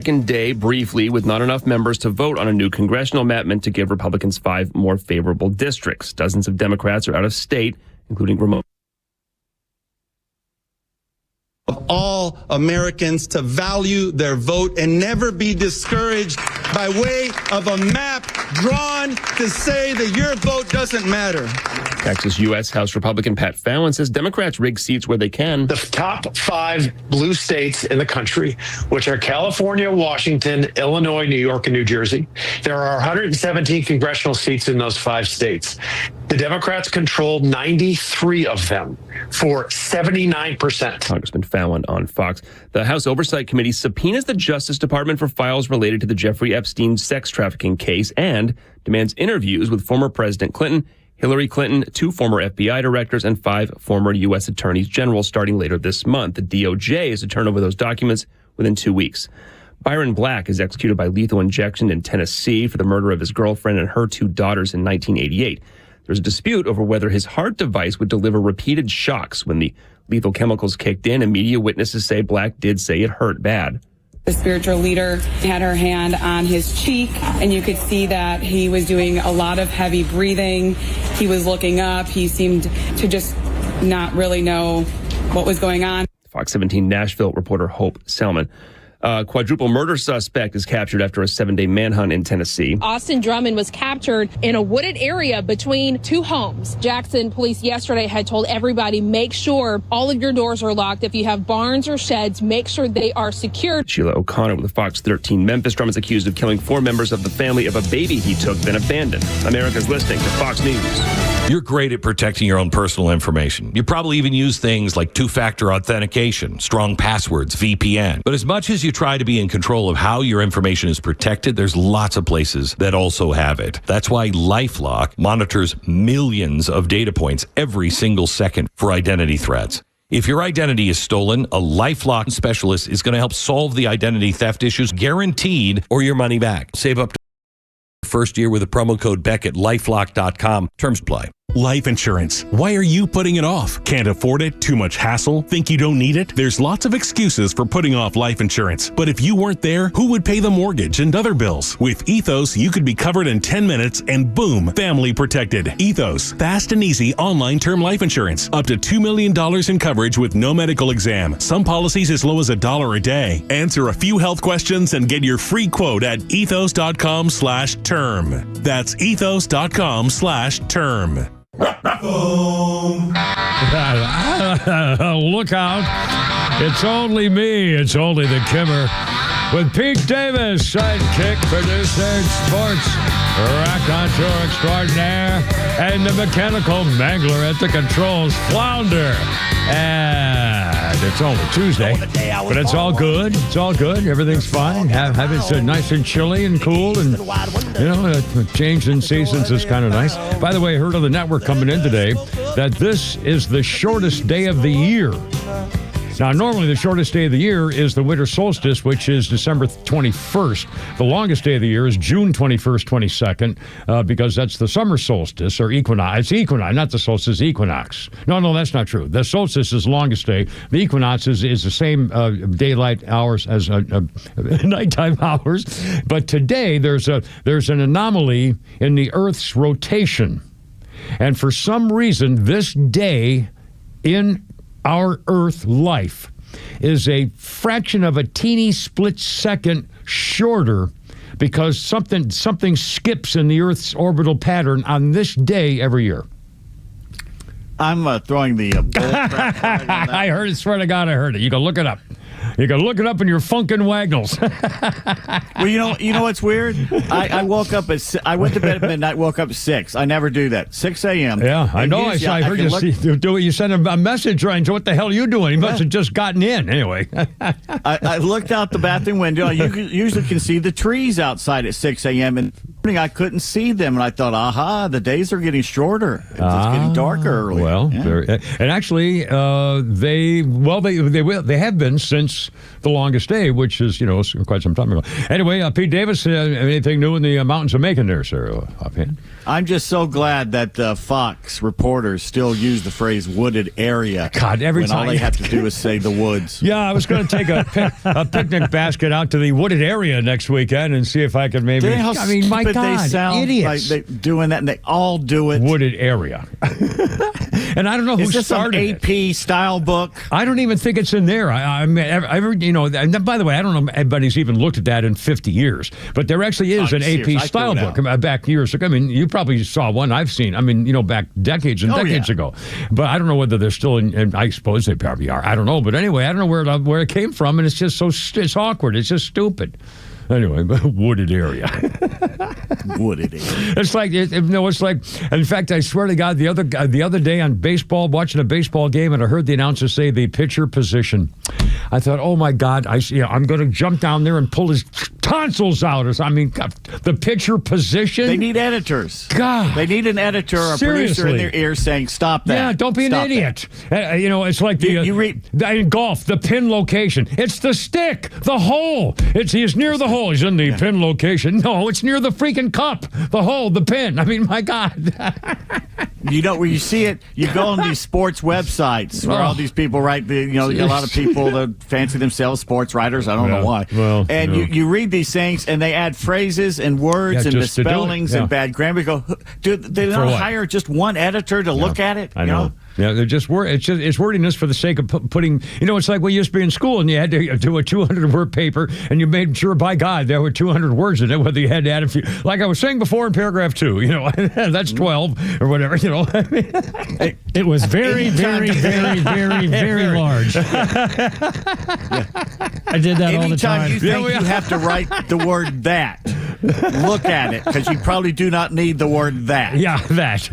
Second day briefly with not enough members to vote on a new congressional map meant to give Republicans 5 more favorable districts. Dozens of Democrats are out of state, including remote. Of all Americans to value their vote and never be discouraged by way of a map drawn to say that your vote doesn't matter. Texas U.S. House Republican Pat Fallon says Democrats rig seats where they can. The top 5 blue states in the country, which are California, Washington, Illinois, New York, and New Jersey. There are 117 congressional seats in those 5 states. The Democrats control 93 of them for 79%. Congressman Fallon on Fox. The House Oversight Committee subpoenas the Justice Department for files related to the Jeffrey Epstein sex trafficking case and demands interviews with former President Clinton, Hillary Clinton, 2 former FBI directors, and 5 former U.S. attorneys general starting later this month. The DOJ is to turn over those documents within 2 weeks. Byron Black is executed by lethal injection in Tennessee for the murder of his girlfriend and her 2 daughters in 1988. There's a dispute over whether his heart device would deliver repeated shocks when the lethal chemicals kicked in, and media witnesses say Black did say it hurt bad. The spiritual leader had her hand on his cheek, and you could see that he was doing a lot of heavy breathing. He was looking up. He seemed to just not really know what was going on. Fox 17 Nashville reporter Hope Selman. Quadruple murder suspect is captured after a 7-day manhunt in Tennessee. Austin Drummond was captured in a wooded area between 2 homes. Jackson police yesterday had told everybody, make sure all of your doors are locked. If you have barns or sheds, make sure they are secured. Sheila O'Connor with Fox 13. Memphis Drummond's accused of killing 4 members of the family of a baby he took, then abandoned. America's listening to Fox News. You're great at protecting your own personal information. You probably even use things like 2-factor authentication, strong passwords, VPN. But as much as you try to be in control of how your information is protected, there's lots of places that also have it. That's why LifeLock monitors millions of data points every single second for identity threats. If your identity is stolen, a LifeLock specialist is going to help solve the identity theft issues, guaranteed, or your money back. Save up to first year with a promo code Beck at lifelock.com. Terms apply. Life insurance. Why are you putting it off? Can't afford it? Too much hassle? Think you don't need it? There's lots of excuses for putting off life insurance. But if you weren't there, who would pay the mortgage and other bills? With Ethos, you could be covered in 10 minutes and boom, family protected. Ethos, fast and easy online term life insurance. Up to $2 million in coverage with no medical exam. Some policies as low as $1 a day. Answer a few health questions and get your free quote at ethos.com/term. That's ethos.com/term. Look out. It's only me. It's only the Kimmer. With Pete Davis, sidekick, producer, sports, raconteur extraordinaire, and the mechanical mangler at the controls, Flounder. And it's only Tuesday, but it's all good. It's all good. Everything's fine. It's nice and chilly and cool, and, a change in seasons is kind of nice. By the way, I heard on the network coming in today that this is the shortest day of the year. Now, normally the shortest day of the year is the winter solstice, which is December 21st. The longest day of the year is June 21st, 22nd, because that's the summer solstice, or equinox. It's equinox, not the solstice, equinox. No, that's not true. The solstice is the longest day. The equinox is the same daylight hours as nighttime hours. But today there's an anomaly in the Earth's rotation. And for some reason, this day in our Earth life is a fraction of a teeny split second shorter because something skips in the Earth's orbital pattern on this day every year. I'm throwing the bull crap on that. I heard it. Swear to God, I heard it. You can look it up. You can look it up in your funkin' wagnalls. Well, you know what's weird? I woke up I went to bed at midnight, woke up at 6. I never do that. 6 a.m. Yeah, I know. I heard you do it. You sent a message, Ryan. So what the hell are you doing? He must have just gotten in. Anyway. I looked out the bathroom window. You usually can see the trees outside at 6 a.m. and I couldn't see them, and I thought, aha, the days are getting shorter. It's getting darker early. Well, yeah. And actually, they have been since since the longest day, which is, quite some time ago. Anyway, Pete Davis, anything new in the mountains of Macon there, sir? Offhand? I'm just so glad that Fox reporters still use the phrase wooded area. God, every time. All they have to do is say the woods. Yeah, I was going to take a picnic basket out to the wooded area next weekend and see if I could maybe. My God, they sound idiots. like doing that, and they all do it. Wooded area. And I don't know who started it. Is this an AP style book? I don't even think it's in there. And by the way, I don't know if anybody's even looked at that in 50 years, but there actually is an AP style book back years ago. I mean, you probably saw one I've seen. I mean, back decades and decades ago. But I don't know whether they're still in, I suppose they probably are. I don't know. But anyway, I don't know where it came from, and it's just it's awkward. It's just stupid. Anyway, wooded area. Wooded area. It's like, in fact, I swear to God, the other day on baseball, watching a baseball game, and I heard the announcer say the pitcher position. I thought, oh my God, I'm going to jump down there and pull his tonsils out. The pitcher position. They need editors. God. They need an editor or a producer in their ear saying, stop that. Yeah, don't be an idiot. It's like in golf, the pin location. It's the stick, the hole. He's near the hole. He's in the pin location. No, it's near the freaking cup, the hole, the pin. My God. Where you see it, you go on these sports websites where all these people write, you got a lot of people that fancy themselves sports writers. I don't know why. Well, and you read these things, and they add phrases and words and misspellings and bad grammar. You go, do they not hire just one editor to look at it? I know. Yeah, they're just it's wordiness for the sake of putting. It's like we used to be in school, and you had to do a 200-word paper, and you made sure, by God, there were 200 words in it. Whether you had to add a few, like I was saying before in paragraph 2, that's 12 or whatever. It was very, very, very, very, very large. I did that all the time. Anytime you think you have to write the word that, look at it, because you probably do not need the word that. Yeah, that.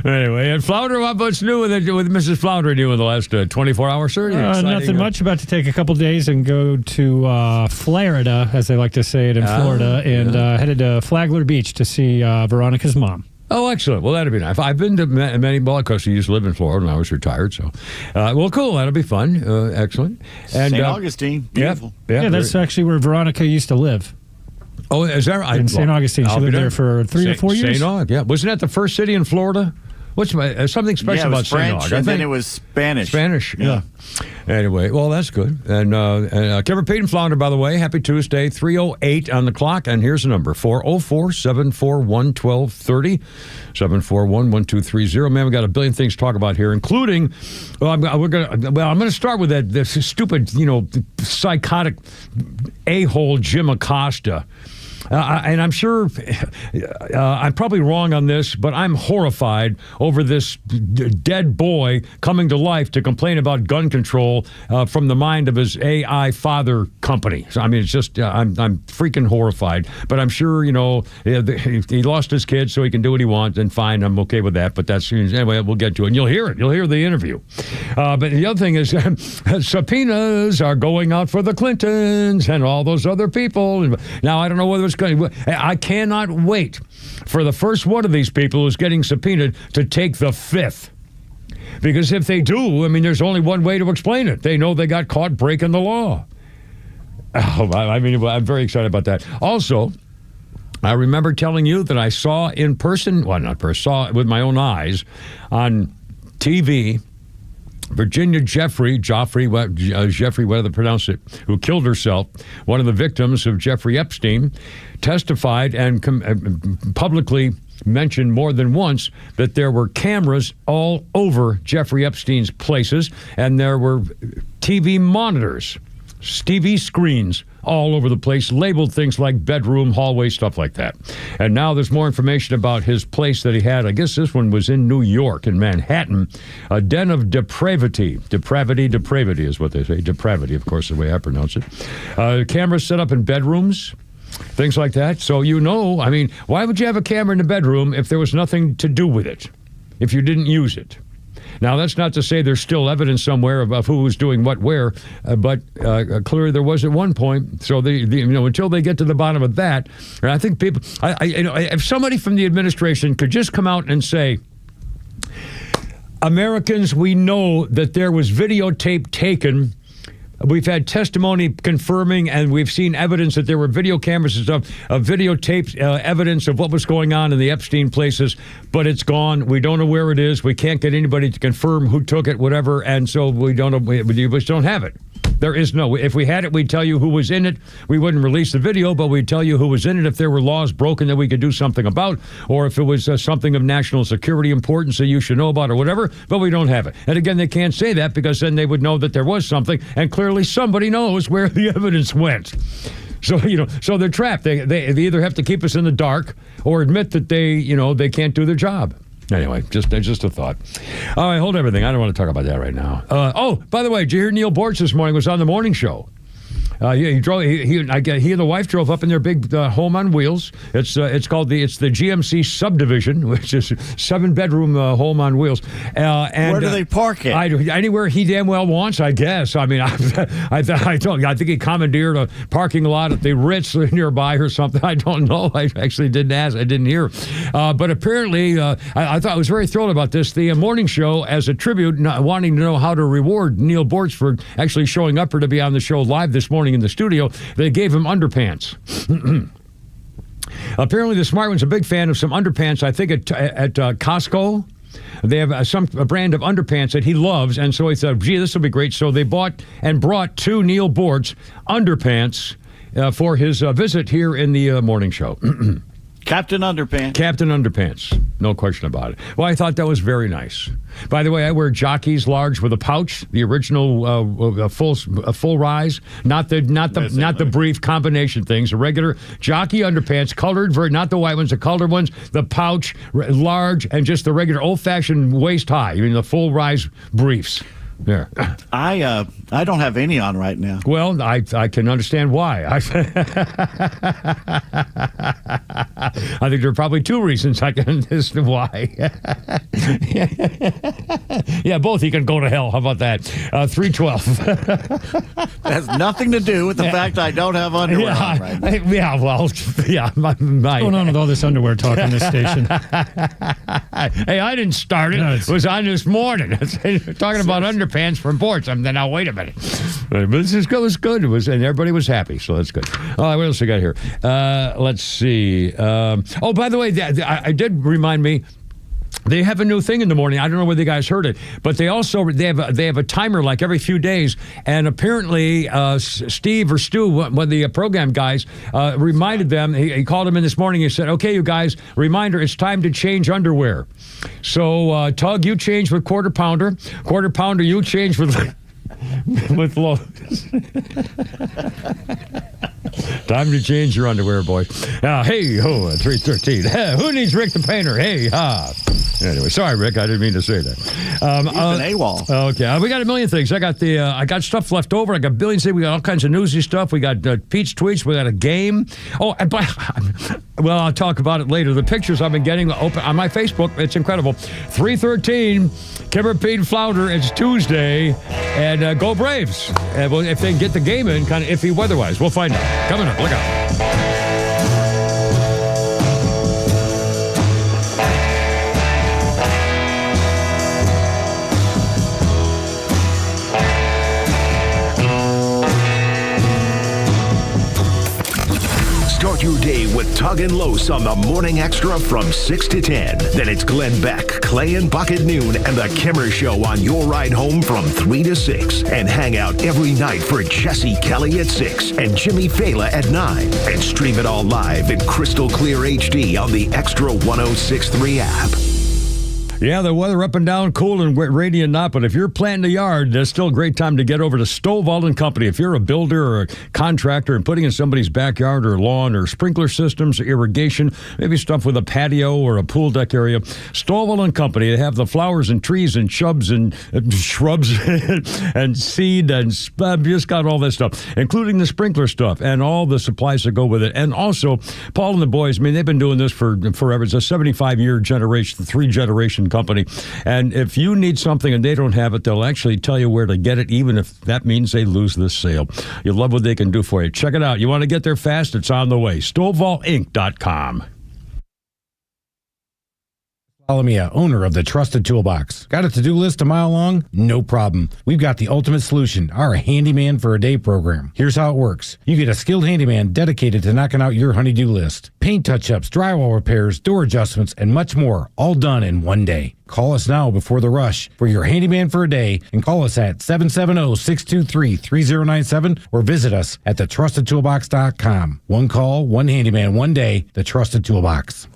Anyway, and Flounder, what's new with Mrs. Flounder in the last 24 hours, sir? Nothing much. About to take a couple days and go to Florida, as they like to say it in Florida, and headed to Flagler Beach to see Veronica's mom. Oh, excellent. Well, that'd be nice. I've been to many Acosta. Used to live in Florida when I was retired. So, well, cool. That'll be fun. Excellent. And St. Augustine. Beautiful. Yeah, that's actually where Veronica used to live. Oh, is that right? In St. Augustine. She lived there for 3 to 4 years. St. Aug, yeah. Wasn't that the first city in Florida? What's something special about St. Aug? And then it was Spanish. Spanish, yeah. Anyway, well, that's good. And Kevin Pete and Flounder, by the way, happy Tuesday, 3:08 on the clock. And here's the number, 404-741-1230, 741-1230. Man, we got a billion things to talk about here, including, I'm going to start with this stupid, psychotic a-hole Jim Acosta. And I'm sure I'm probably wrong on this, but I'm horrified over this dead boy coming to life to complain about gun control from the mind of his AI father company. So, it's just, I'm freaking horrified. But I'm sure, he lost his kid, so he can do what he wants, and fine, I'm okay with that. But anyway, we'll get to it. And you'll hear it. You'll hear the interview. But the other thing is, subpoenas are going out for the Clintons and all those other people. Now, I don't know whether it's I cannot wait for the first one of these people who's getting subpoenaed to take the fifth. Because if they do, there's only one way to explain it. They know they got caught breaking the law. I'm very excited about that. Also, I remember telling you that I saw in person, saw with my own eyes on TV, Virginia Jeffrey, whatever they pronounce it, who killed herself, one of the victims of Jeffrey Epstein, testified and publicly mentioned more than once that there were cameras all over Jeffrey Epstein's places, and there were TV monitors, TV screens all over the place, labeled things like bedroom, hallway, stuff like that. And now there's more information about his place that he had. I guess this one was in New York, in Manhattan, a den of depravity. Depravity is what they say. Depravity, of course, is the way I pronounce it. Cameras set up in bedrooms, things like that. So why would you have a camera in the bedroom if there was nothing to do with it, if you didn't use it? Now, that's not to say there's still evidence somewhere of who was doing what where, but clearly there was at one point. So until they get to the bottom of that, and I think people, if somebody from the administration could just come out and say, Americans, we know that there was videotape taken. We've had testimony confirming, and we've seen evidence that there were video cameras and stuff, videotaped evidence of what was going on in the Epstein places, but it's gone. We don't know where it is. We can't get anybody to confirm who took it, whatever, and so we just don't have it. There is no. If we had it, we'd tell you who was in it. We wouldn't release the video, but we'd tell you who was in it if there were laws broken that we could do something about, or if it was something of national security importance that you should know about or whatever, but we don't have it. And again, they can't say that because then they would know that there was something, and clearly somebody knows where the evidence went. So, so they're trapped. They either have to keep us in the dark or admit that they can't do their job. Anyway, just a thought. All right, hold everything. I don't want to talk about that right now. By the way, did you hear Neil Bortz this morning was on the morning show? He drove. He and the wife drove up in their big home on wheels. It's called the GMC Subdivision, which is 7-bedroom home on wheels. And where do they park it? Anywhere he damn well wants, I guess. I mean, I think he commandeered a parking lot at the Ritz nearby or something. I don't know. I actually didn't ask. I didn't hear. But apparently, I thought I was very thrilled about this. The morning show, as a tribute, wanting to know how to reward Neil Bortz for actually showing up or to be on the show live this morning in the studio, they gave him underpants. Apparently, the smart one's a big fan of some underpants. I think at Costco, they have a brand of underpants that he loves, and so he thought, gee, this will be great. So they bought and brought to Neil Bortz underpants for his visit here in the morning show. Captain Underpants. Captain Underpants. No question about it. Well, I thought that was very nice. By the way, I wear Jockeys large with a pouch, the original full rise, not the brief combination things. A regular Jockey underpants, colored, not the white ones, the colored ones, the pouch, large, and just the regular old-fashioned waist high. I mean, the full rise briefs. There. I don't have any on right now. Well, I can understand why. I think there are probably two reasons as to why. Yeah, both. He can go to hell. How about that? 312. That has nothing to do with the fact I don't have underwear on right now. Yeah, well, yeah. What's going on with all this underwear talk on this station? Hey, I didn't start it. No, it was on this morning. Talking about underpants from Bortz. Then now wait a minute. But this was good. It was, and everybody was happy, so that's good. All right, what else we got here? Let's see. By the way, I did remind me. They have a new thing in the morning. I don't know whether you guys heard it, but they have a timer like every few days, and apparently Steve or Stu, one of the program guys, reminded them. He called them in this morning. He said, "Okay, you guys, reminder, it's time to change underwear." So Tug, you change with quarter pounder. Quarter pounder, you change with low. Time to change your underwear, boy. Hey ho, 313. Who needs Rick the Painter? Hey ha. Anyway, sorry, Rick. I didn't mean to say that. He's an AWOL. Okay, we got a million things. I got stuff left over. I got billions. We got all kinds of newsy stuff. We got Pete's tweets. We got a game. Oh, well, I'll talk about it later. The pictures I've been getting open on my Facebook. It's incredible. 313. Kimmer, Pete, and Flounder. It's Tuesday, and go Braves. Well, if they can get the game in, kind of iffy weather-wise, we'll find out. Coming up, look out. Start your day with Tug and Los on the Morning Extra from 6 to 10. Then it's Glenn Beck, Clay and Buck at noon, and the Kimmer Show on your ride home from 3 to 6. And hang out every night for Jesse Kelly at 6 and Jimmy Fela at 9. And stream it all live in crystal clear HD on the Extra 106.3 app. Yeah, the weather up and down, cool and rainy and not, but if you're planting a yard, there's still a great time to get over to Stovall & Company. If you're a builder or a contractor and putting in somebody's backyard or lawn or sprinkler systems or irrigation, maybe stuff with a patio or a pool deck area, Stovall & Company, they have the flowers and trees and shrubs and seed and just got all that stuff, including the sprinkler stuff and all the supplies that go with it. And also, Paul and the boys, they've been doing this for forever. It's a 75-year generation, 3-generation company, and if you need something and they don't have it, they'll actually tell you where to get it, even if that means they lose this sale. You'll love what they can do for you. Check it out. You want to get there fast? It's on the way. StovallInc.com. Alamia, owner of the Trusted Toolbox. Got a to-do list a mile long? No problem. We've got the ultimate solution, our Handyman for a Day program. Here's how it works. You get a skilled handyman dedicated to knocking out your honey-do list. Paint touch-ups, drywall repairs, door adjustments, and much more, all done in one day. Call us now before the rush for your Handyman for a Day and call us at 770-623-3097 or visit us at thetrustedtoolbox.com. One call, one handyman, one day, The Trusted Toolbox.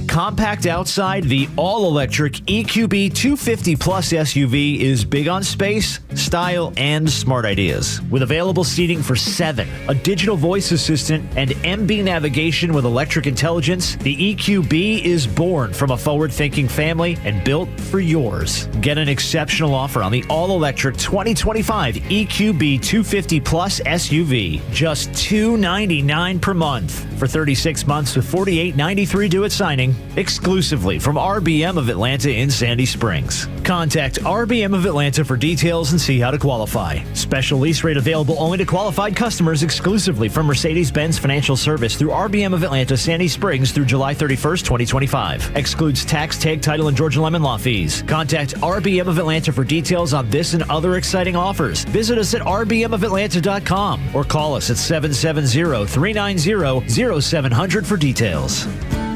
Compact outside, the all-electric EQB 250 Plus SUV is big on space, style, and smart ideas. With available seating for 7, a digital voice assistant, and MB navigation with electric intelligence, the EQB is born from a forward-thinking family and built for yours. Get an exceptional offer on the all-electric 2025 EQB 250 Plus SUV, just $299 per month for 36 months with $48.93 due at signing, exclusively from RBM of Atlanta in Sandy Springs. Contact RBM of Atlanta for details and see how to qualify. Special lease rate available only to qualified customers exclusively from Mercedes-Benz Financial Service through RBM of Atlanta, Sandy Springs through July 31st, 2025. Excludes tax, tag, title, and Georgia Lemon law fees. Contact RBM of Atlanta for details on this and other exciting offers. Visit us at rbmofatlanta.com or call us at 770-390-0700 for details.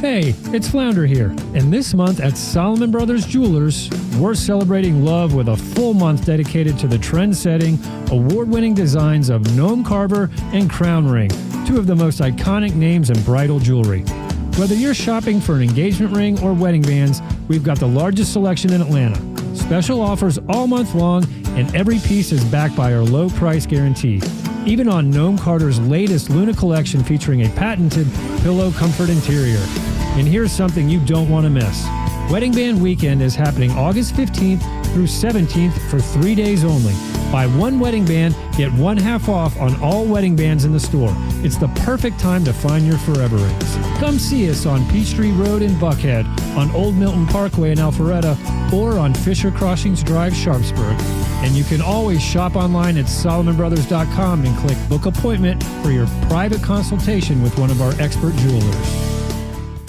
Hey, it's Flounder here, and this month at Solomon Brothers Jewelers, we're celebrating love with a full month dedicated to the trend-setting, award-winning designs of Gnome Carver and Crown Ring, two of the most iconic names in bridal jewelry. Whether you're shopping for an engagement ring or wedding bands, we've got the largest selection in Atlanta. Special offers all month long, and every piece is backed by our low price guarantee. Even on Gnome Carter's latest Luna collection featuring a patented pillow comfort interior. And here's something you don't want to miss. Wedding Band Weekend is happening August 15th through 17th for 3 days only. Buy one wedding band, get one half off on all wedding bands in the store. It's the perfect time to find your forever rings. Come see us on Peachtree Road in Buckhead, on Old Milton Parkway in Alpharetta, or on Fisher Crossings Drive, Sharpsburg. And you can always shop online at SolomonBrothers.com and click Book Appointment for your private consultation with one of our expert jewelers.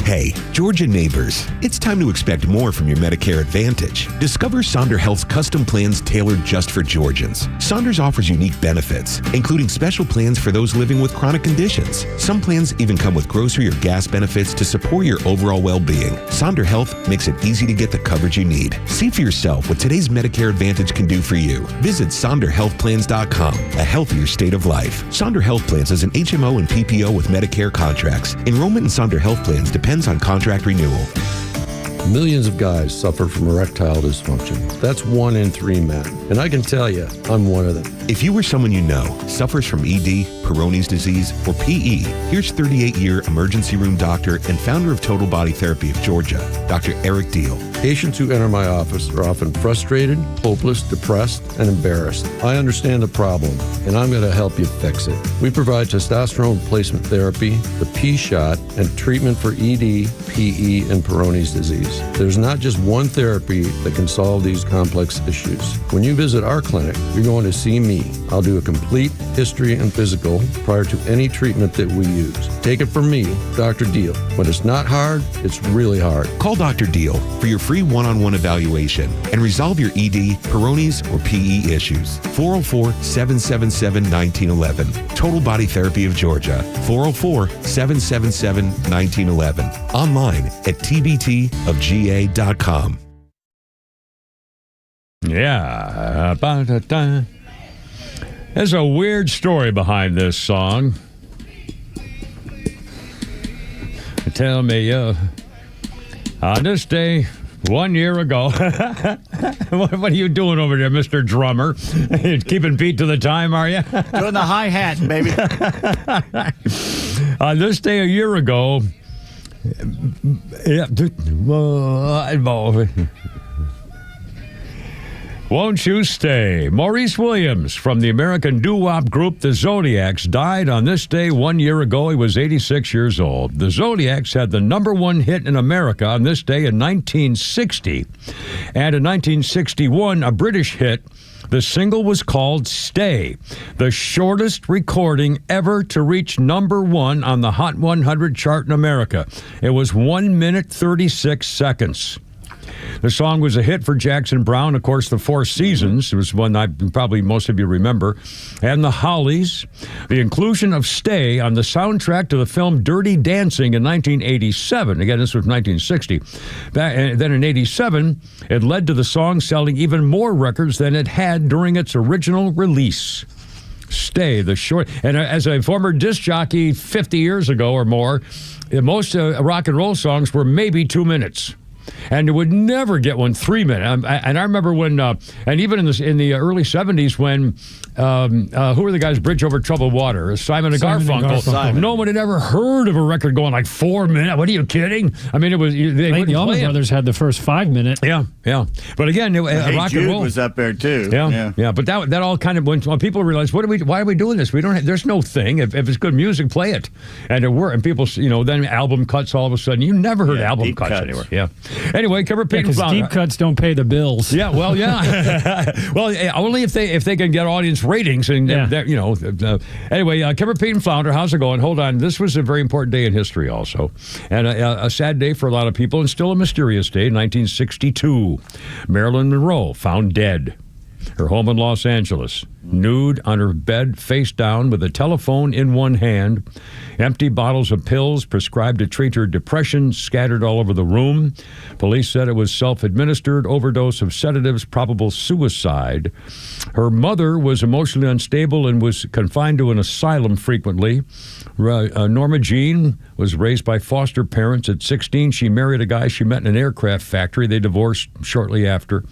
Hey, Georgia neighbors, it's time to expect more from your Medicare Advantage. Discover Sonder Health's custom plans tailored just for Georgians. Saunders offers unique benefits, including special plans for those living with chronic conditions. Some plans even come with grocery or gas benefits to support your overall well-being. Sonder Health makes it easy to get the coverage you need. See for yourself what today's Medicare Advantage can do for you. Visit SonderHealthPlans.com, a healthier state of life. Sonder Health Plans is an HMO and PPO with Medicare contracts. Enrollment in Sonder Health Plans depends on contract renewal. Millions of guys suffer from erectile dysfunction. That's 1 in 3 men. And I can tell you, I'm one of them. If you or someone you know suffers from ED, Peyronie's disease, or PE, here's 38-year emergency room doctor and founder of Total Body Therapy of Georgia, Dr. Eric Deal. Patients who enter my office are often frustrated, hopeless, depressed, and embarrassed. I understand the problem, and I'm going to help you fix it. We provide testosterone replacement therapy, the P-shot, and treatment for ED, PE, and Peyronie's disease. There's not just one therapy that can solve these complex issues. When you visit our clinic, you're going to see me. I'll do a complete history and physical prior to any treatment that we use. Take it from me, Dr. Deal. When it's not hard, it's really hard. Call Dr. Deal for your free one-on-one evaluation and resolve your ED, Peyronie's, or PE issues. 404-777-1911. Total Body Therapy of Georgia. 404-777-1911. Online at tbtofga.com. Yeah. There's a weird story behind this song. Tell me, on this day 1 year ago, what are you doing over there, Mr. Drummer? Keeping beat to the time, are you? Doing the hi-hat, baby. On this day a year ago, Won't You Stay? Maurice Williams from the American doo-wop group The Zodiacs died on this day 1 year ago. He was 86 years old. The Zodiacs had the #1 hit in America on this day in 1960. And in 1961, a British hit. The single was called Stay, the shortest recording ever to reach #1 on the Hot 100 chart in America. It was 1 minute, 36 seconds. The song was a hit for Jackson Browne. Of course, The Four Seasons was one probably most of you remember. And The Hollies. The inclusion of Stay on the soundtrack to the film Dirty Dancing in 1987. Again, this was 1960. And then in 87, it led to the song selling even more records than it had during its original release. Stay, the short. And as a former disc jockey 50 years ago or more, most rock and roll songs were maybe 2 minutes. And it would never get one 3 minutes. And I remember when, and even in the early 70s when, who were the guys, Bridge Over Troubled Water? Simon and Garfunkel. No one had ever heard of a record going like 4 minutes. What are you kidding? I mean, it was. The Allman Brothers had the first 5 minutes. Yeah. But again, Hey rock Jude and roll was up there too. Yeah. But that all kind of when people realized, why are we doing this? We don't. There's no thing. If it's good music, play it. And it worked. And people, then album cuts all of a sudden. You never heard album cuts anywhere. Yeah. Anyway, Kimber Pete and Flounder. Deep cuts don't pay the bills. Yeah, well, yeah. Well, only if they can get audience ratings and anyway, Kimber Pete and Flounder, how's it going? Hold on, this was a very important day in history, also, and a sad day for a lot of people, and still a mysterious day. 1962, Marilyn Monroe found dead. Her home in Los Angeles, nude on her bed, face down, with a telephone in one hand, empty bottles of pills prescribed to treat her depression scattered all over the room. Police said it was self-administered, overdose of sedatives, probable suicide. Her mother was emotionally unstable and was confined to an asylum frequently. Norma Jean was raised by foster parents. At 16, she married a guy she met in an aircraft factory. They divorced shortly after.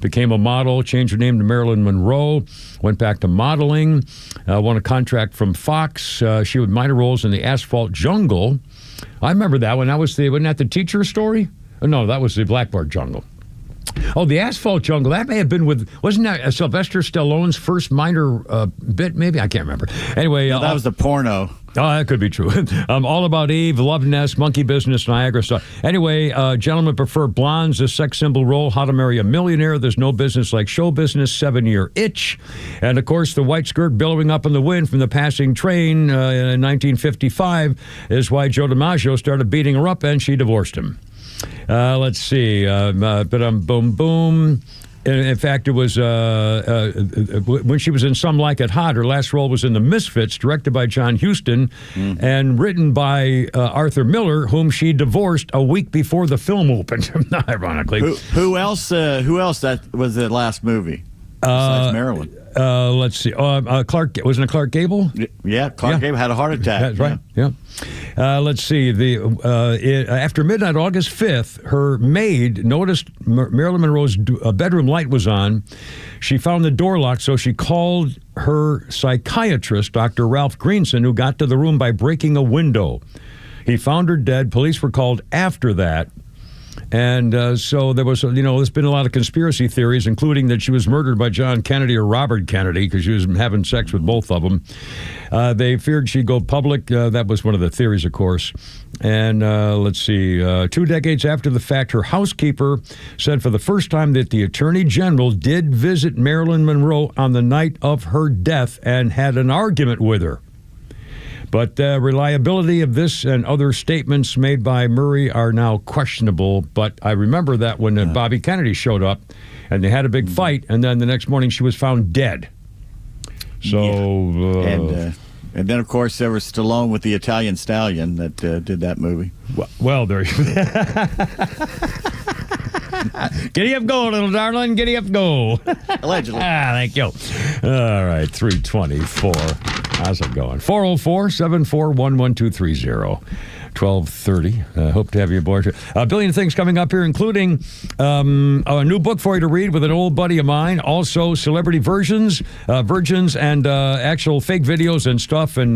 Became a model, changed her name to Marilyn Monroe, went back to modeling, won a contract from Fox. She would minor roles in the Asphalt Jungle. I remember that one. Wasn't that the teacher story? No, that was the Blackboard Jungle. Oh, the Asphalt Jungle. That may have been wasn't that Sylvester Stallone's first minor bit? Maybe, I can't remember. Anyway, that was the porno. Oh, that could be true. All About Eve, Love Nest, Monkey Business, Niagara stuff. Anyway, Gentlemen Prefer Blondes, The Sex Symbol Role, How to Marry a Millionaire, There's No Business Like Show Business, 7-Year Itch. And, of course, the white skirt billowing up in the wind from the passing train in 1955 is why Joe DiMaggio started beating her up and she divorced him. Let's see. Boom, boom. In fact, it was when she was in Some Like It Hot, her last role was in The Misfits, directed by John Huston and written by Arthur Miller, whom she divorced a week before the film opened, ironically. Who else that was the last movie besides Marilyn? Let's see. Clark, wasn't it Clark Gable? Yeah, Clark Gable had a heart attack. That's right. Yeah. Let's see. After midnight, August 5th, her maid noticed Marilyn Monroe's bedroom light was on. She found the door locked, so she called her psychiatrist, Dr. Ralph Greenson, who got to the room by breaking a window. He found her dead. Police were called after that. And so there was, there's been a lot of conspiracy theories, including that she was murdered by John Kennedy or Robert Kennedy because she was having sex with both of them. They feared she'd go public. That was one of the theories, of course. And let's see, 2 decades after the fact, her housekeeper said for the first time that the Attorney General did visit Marilyn Monroe on the night of her death and had an argument with her. But the reliability of this and other statements made by Murray are now questionable. But I remember that when Bobby Kennedy showed up and they had a big fight, and then the next morning she was found dead. So, and then, of course, there was Stallone with the Italian Stallion that did that movie. Well, there you go. Giddy up, go, little darling. Giddy up, go. Allegedly. Thank you. All right, 324. How's it going? 404-741-1230. 12:30. Hope to have you aboard. A billion things coming up here, including a new book for you to read with an old buddy of mine. Also, celebrity virgins, and actual fake videos and stuff. And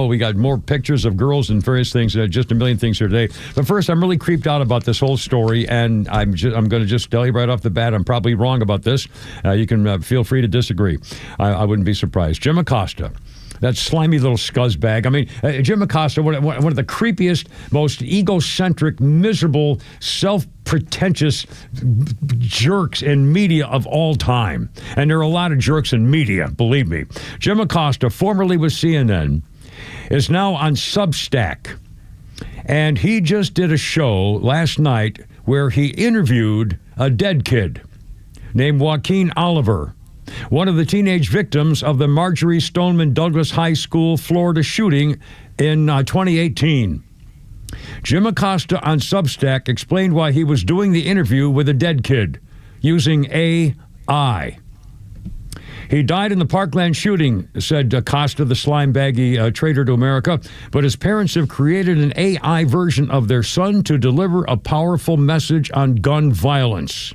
we got more pictures of girls and various things. Just a million things here today. But first, I'm really creeped out about this whole story, and I'm going to just tell you right off the bat, I'm probably wrong about this. You can feel free to disagree. I wouldn't be surprised. Jim Acosta. That slimy little scuzzbag. I mean, Jim Acosta, one of the creepiest, most egocentric, miserable, self-pretentious jerks in media of all time. And there are a lot of jerks in media, believe me. Jim Acosta, formerly with CNN, is now on Substack. And he just did a show last night where he interviewed a dead kid named Joaquin Oliver, one of the teenage victims of the Marjorie Stoneman Douglas High School, Florida shooting in 2018. Jim Acosta on Substack explained why he was doing the interview with a dead kid using AI. He died in the Parkland shooting, said Acosta, the slime-baggy traitor to America, but his parents have created an AI version of their son to deliver a powerful message on gun violence.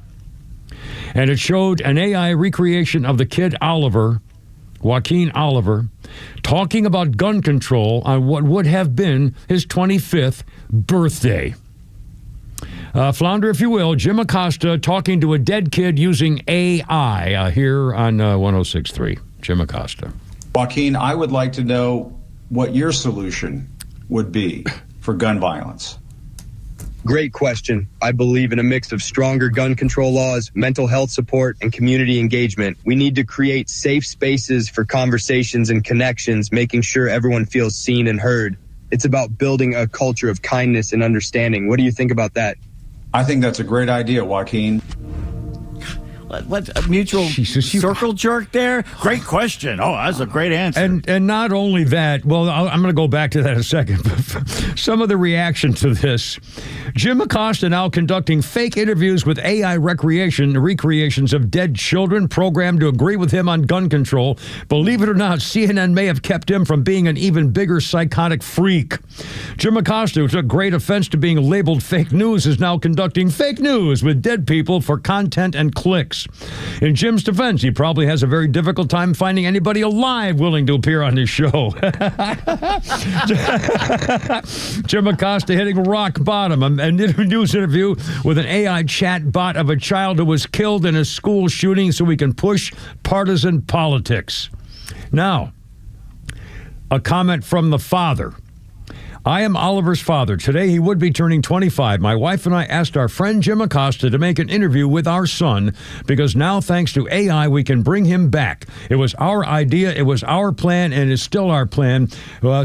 And it showed an AI recreation of the kid Oliver, Joaquin Oliver, talking about gun control on what would have been his 25th birthday. Flounder, if you will, Jim Acosta talking to a dead kid using AI here on 106.3. Jim Acosta. Joaquin, I would like to know what your solution would be for gun violence. Great question. I believe in a mix of stronger gun control laws, mental health support, and community engagement. We need to create safe spaces for conversations and connections, making sure everyone feels seen and heard. It's about building a culture of kindness and understanding. What do you think about that? I think that's a great idea, Joaquin. What a mutual circle jerk there? Great question. Oh, that's a great answer. And not only that, well, I'm going to go back to that in a second. Some of the reaction to this. Jim Acosta now conducting fake interviews with AI recreations of dead children programmed to agree with him on gun control. Believe it or not, CNN may have kept him from being an even bigger psychotic freak. Jim Acosta, who took great offense to being labeled fake news, is now conducting fake news with dead people for content and clicks. In Jim's defense, he probably has a very difficult time finding anybody alive willing to appear on his show. Jim Acosta hitting rock bottom. A news interview with an AI chat bot of a child who was killed in a school shooting so we can push partisan politics. Now, a comment from the father. I am Oliver's father. Today he would be turning 25. My wife and I asked our friend Jim Acosta to make an interview with our son because now, thanks to AI, we can bring him back. It was our idea, it was our plan, and it's still our plan.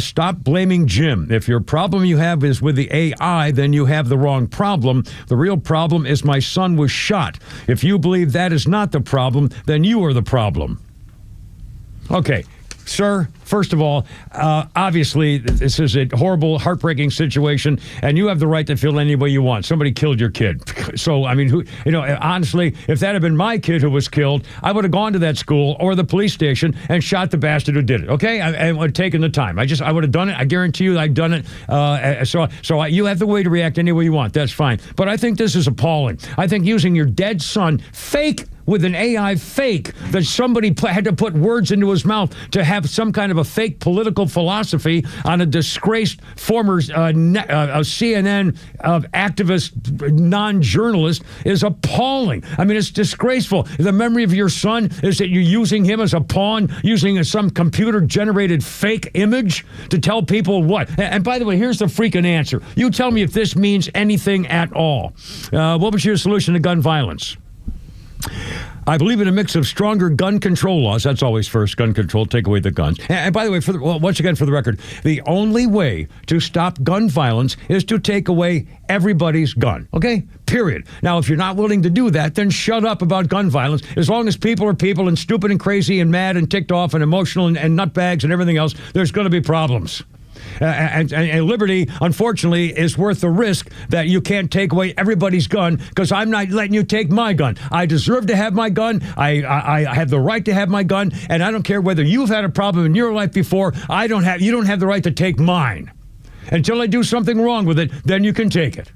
Stop blaming Jim. If your problem you have is with the AI, then you have the wrong problem. The real problem is my son was shot. If you believe that is not the problem, then you are the problem. Okay. Sir, first of all, obviously, this is a horrible, heartbreaking situation, and you have the right to feel any way you want. Somebody killed your kid. So, I mean, honestly, if that had been my kid who was killed, I would have gone to that school or the police station and shot the bastard who did it, okay? I would have taken the time. I would have done it. I guarantee you I'd done it. So you have the way to react any way you want. That's fine. But I think this is appalling. I think using your dead son, fake with an AI fake that somebody had to put words into his mouth to have some kind of a fake political philosophy on a disgraced former CNN activist, non-journalist is appalling. I mean, it's disgraceful. The memory of your son is that you're using him as a pawn, using some computer-generated fake image to tell people what. And by the way, here's the freaking answer. You tell me if this means anything at all. What was your solution to gun violence? I believe in a mix of stronger gun control laws. That's always first, gun control, take away the guns. And by the way, once again, for the record, the only way to stop gun violence is to take away everybody's gun, okay? Period. Now, if you're not willing to do that, then shut up about gun violence. As long as people are people and stupid and crazy and mad and ticked off and emotional and nutbags and everything else, there's going to be problems. And liberty, unfortunately, is worth the risk that you can't take away everybody's gun because I'm not letting you take my gun. I deserve to have my gun. I have the right to have my gun, and I don't care whether you've had a problem in your life before. You don't have the right to take mine. Until I do something wrong with it, then you can take it.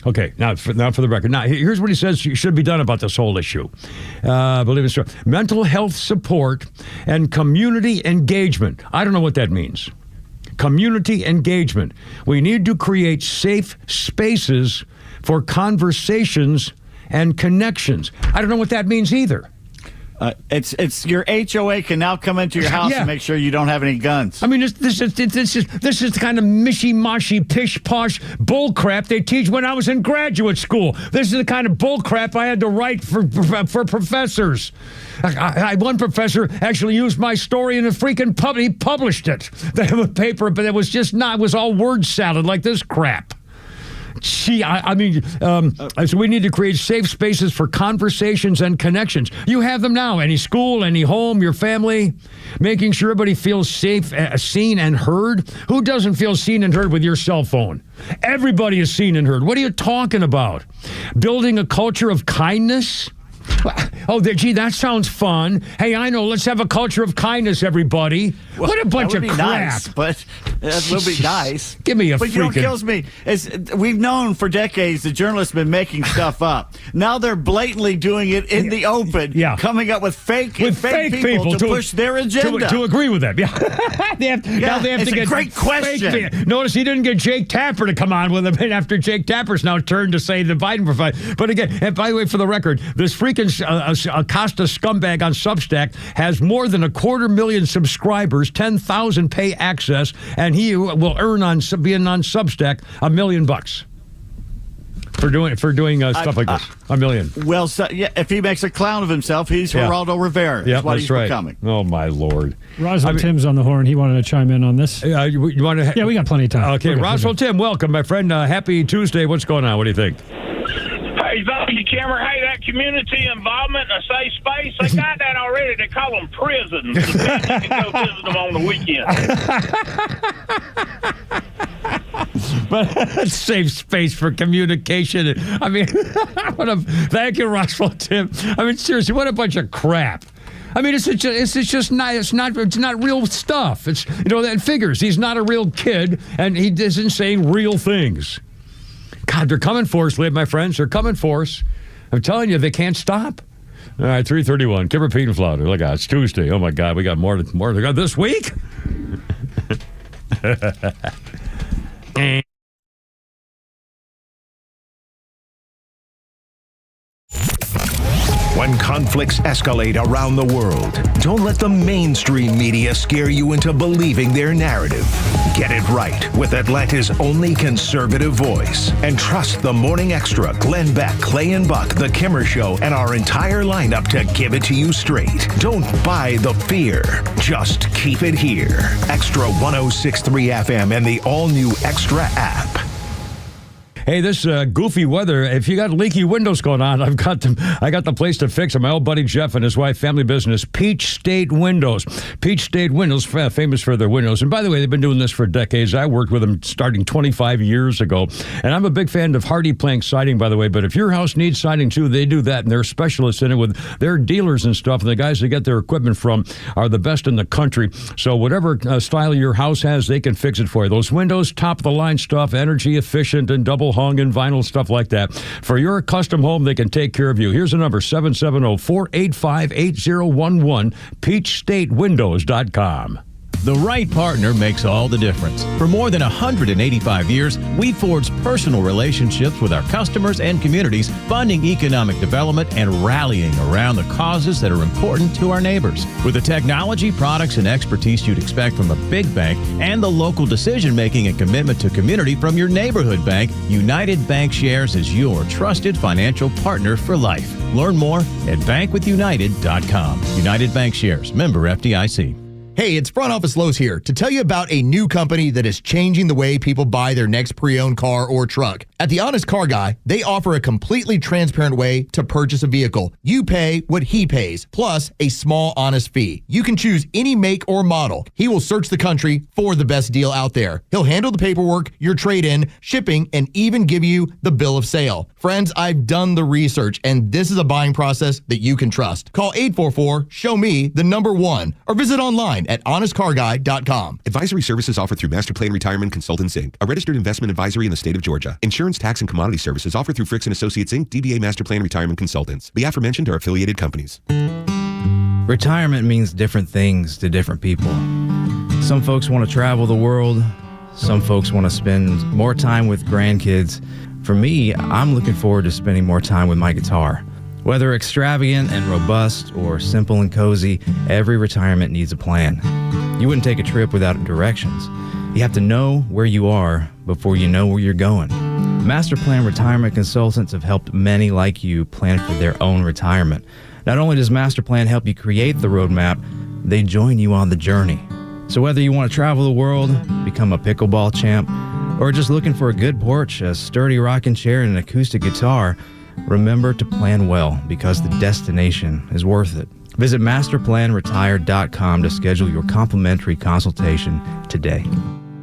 Okay, now for the record. Now, here's what he says should be done about this whole issue. Believe it's true. Mental health support and community engagement. I don't know what that means. Community engagement. We need to create safe spaces for conversations and connections. I don't know what that means either. It's your HOA can now come into your house and make sure you don't have any guns. I mean, this is the kind of mishy-mashy, pish-posh bullcrap they teach when I was in graduate school. This is the kind of bullcrap I had to write for professors. One professor actually used my story in a freaking pub. He published it. They have a paper, but it was just not. It was all word salad like this crap. Gee, so we need to create safe spaces for conversations and connections. You have them now. Any school, any home, your family, making sure everybody feels safe, seen and heard. Who doesn't feel seen and heard with your cell phone? Everybody is seen and heard. What are you talking about? Building a culture of kindness? Oh, gee, that sounds fun. Hey, I know. Let's have a culture of kindness, everybody. Well, what a bunch of crap. Nice, but that would be nice. Give me a But you know what kills me is we've known for decades the journalists have been making stuff up. Now they're blatantly doing it in the open, coming up with fake people to push their agenda. To agree with them. Yeah. Now they have it's to a get great question. Notice he didn't get Jake Tapper to come on with him after Jake Tapper's now turned to say the Biden profile. But again, and by the way, for the record, this freaking Acosta scumbag on Substack has more than 250,000 subscribers, 10,000 pay access, and he will earn on being on Substack $1 million for doing stuff like this. $1 million. Well, if he makes a clown of himself, he's Geraldo Rivera. Yeah, that's what that's he's right. becoming. Oh my Lord! Roswell Tim's on the horn. He wanted to chime in on this. You want to? Yeah, we got plenty of time. Okay, Roswell Tim, welcome, my friend. Happy Tuesday. What's going on? What do you think? Hey, Zoe Kimmer, hey, that community involvement, a safe space, they got that already. They call them prisons. You can go visit them on the weekend. But safe space for communication. I mean, thank you, Roswell Tim. I mean, seriously, what a bunch of crap. I mean, it's not real stuff. It's, that figures. He's not a real kid, and he isn't saying real things. God, they're coming for us, my friends. They're coming for us. I'm telling you, they can't stop. All right, 3:31. Kimmer, Pete, and Flounder. Look out, it's Tuesday. Oh, my God, we got more to go this week. When conflicts escalate around the world, don't let the mainstream media scare you into believing their narrative. Get it right with Atlanta's only conservative voice. And trust the Morning Extra, Glenn Beck, Clay and Buck, The Kimmer Show, and our entire lineup to give it to you straight. Don't buy the fear. Just keep it here. Extra 106.3 FM and the all-new Extra app. Hey, this goofy weather, if you got leaky windows going on, I got the place to fix them. My old buddy Jeff and his wife, family business, Peach State Windows. Peach State Windows, famous for their windows. And by the way, they've been doing this for decades. I worked with them starting 25 years ago. And I'm a big fan of Hardy Plank siding, by the way. But if your house needs siding too, they do that. And they're specialists in it with their dealers and stuff. And the guys they get their equipment from are the best in the country. So whatever style your house has, they can fix it for you. Those windows, top of the line stuff, energy efficient and double hung and vinyl, stuff like that. For your custom home, they can take care of you. Here's the number, 770-485-8011, peachstatewindows.com. The right partner makes all the difference. For more than 185 years, we've forged personal relationships with our customers and communities, funding economic development and rallying around the causes that are important to our neighbors. With the technology, products, and expertise you'd expect from a big bank and the local decision-making and commitment to community from your neighborhood bank, United Bank Shares is your trusted financial partner for life. Learn more at bankwithunited.com. United Bank Shares, member FDIC. Hey, it's Front Office Lowe's here to tell you about a new company that is changing the way people buy their next pre-owned car or truck. At The Honest Car Guy, they offer a completely transparent way to purchase a vehicle. You pay what he pays, plus a small honest fee. You can choose any make or model. He will search the country for the best deal out there. He'll handle the paperwork, your trade-in, shipping, and even give you the bill of sale. Friends, I've done the research, and this is a buying process that you can trust. Call 844-SHOW-ME-1 or visit online at honestcarguy.com. Advisory services offered through Master Plan Retirement Consultants, Inc., a registered investment advisory in the state of Georgia. Insurance, tax, and commodity services offered through Fricks & Associates, Inc., DBA Master Plan Retirement Consultants. The aforementioned are affiliated companies. Retirement means different things to different people. Some folks want to travel the world. Some folks want to spend more time with grandkids. For me, I'm looking forward to spending more time with my guitar. Whether extravagant and robust or simple and cozy, every retirement needs a plan. You wouldn't take a trip without directions. You have to know where you are before you know where you're going. Master Plan Retirement Consultants have helped many like you plan for their own retirement. Not only does Master Plan help you create the roadmap, they join you on the journey. So whether you want to travel the world, become a pickleball champ, or just looking for a good porch, a sturdy rocking chair, and an acoustic guitar, remember to plan well because the destination is worth it. Visit masterplanretire.com to schedule your complimentary consultation today.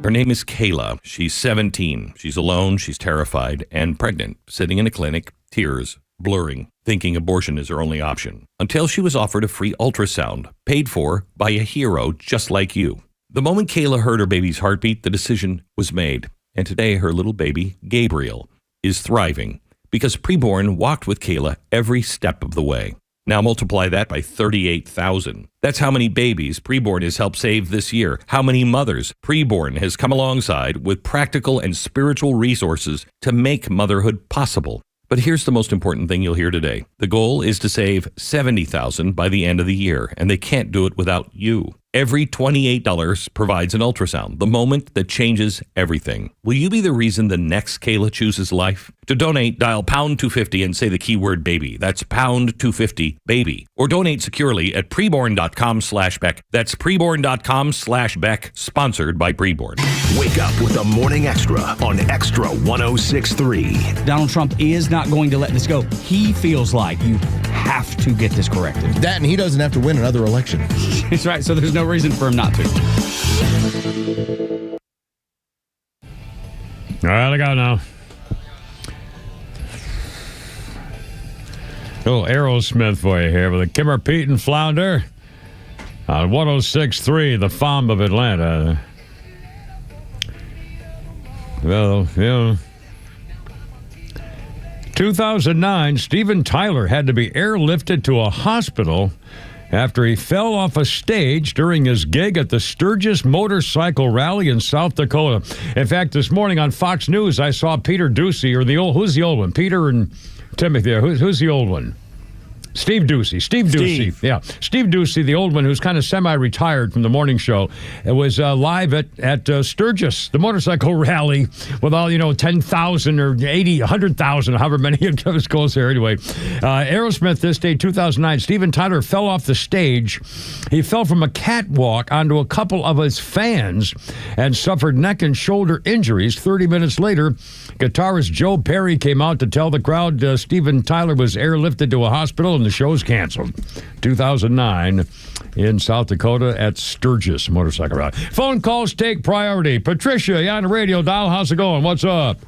Her name is Kayla. She's 17. She's alone, she's terrified, and pregnant, sitting in a clinic, tears, blurring, thinking abortion is her only option, until she was offered a free ultrasound, paid for by a hero just like you. The moment Kayla heard her baby's heartbeat, the decision was made. And today, her little baby, Gabriel, is thriving because Preborn walked with Kayla every step of the way. Now multiply that by 38,000. That's how many babies Preborn has helped save this year. How many mothers Preborn has come alongside with practical and spiritual resources to make motherhood possible. But here's the most important thing you'll hear today. The goal is to save $70,000 by the end of the year, and they can't do it without you. Every $28 provides an ultrasound, the moment that changes everything. Will you be the reason the next Kayla chooses life? To donate, dial pound 250 and say the keyword baby. That's pound 250 baby. Or donate securely at preborn.com/Beck. That's preborn.com/Beck, sponsored by Preborn. Wake up with the Morning Extra on Extra 106.3. Donald Trump is not going to let this go. He feels like you have to get this corrected. That, and he doesn't have to win another election. That's right. So there's no reason for him not to. All right, I got it now. A little Aerosmith for you here with the Kimmer, Pete, and Flounder on 106.3, the FOM of Atlanta. Well, 2009, Steven Tyler had to be airlifted to a hospital after he fell off a stage during his gig at the Sturgis Motorcycle Rally in South Dakota. In fact, this morning on Fox News, I saw Peter Ducey, or who's the old one? Peter and Timothy. Who's the old one? Steve Ducey. Yeah. Steve Ducey, the old one who's kind of semi-retired from the morning show, was live at Sturgis, the motorcycle rally, with all, 10,000 or 80, 100,000, however many of us goes there anyway. Aerosmith this day, 2009, Steven Tyler fell off the stage. He fell from a catwalk onto a couple of his fans and suffered neck and shoulder injuries. 30 minutes later, guitarist Joe Perry came out to tell the crowd Steven Tyler was airlifted to a hospital and the show's canceled. 2009 in South Dakota at Sturgis Motorcycle Rally. Phone calls take priority. Patricia, you on the radio dial. How's it going? What's up?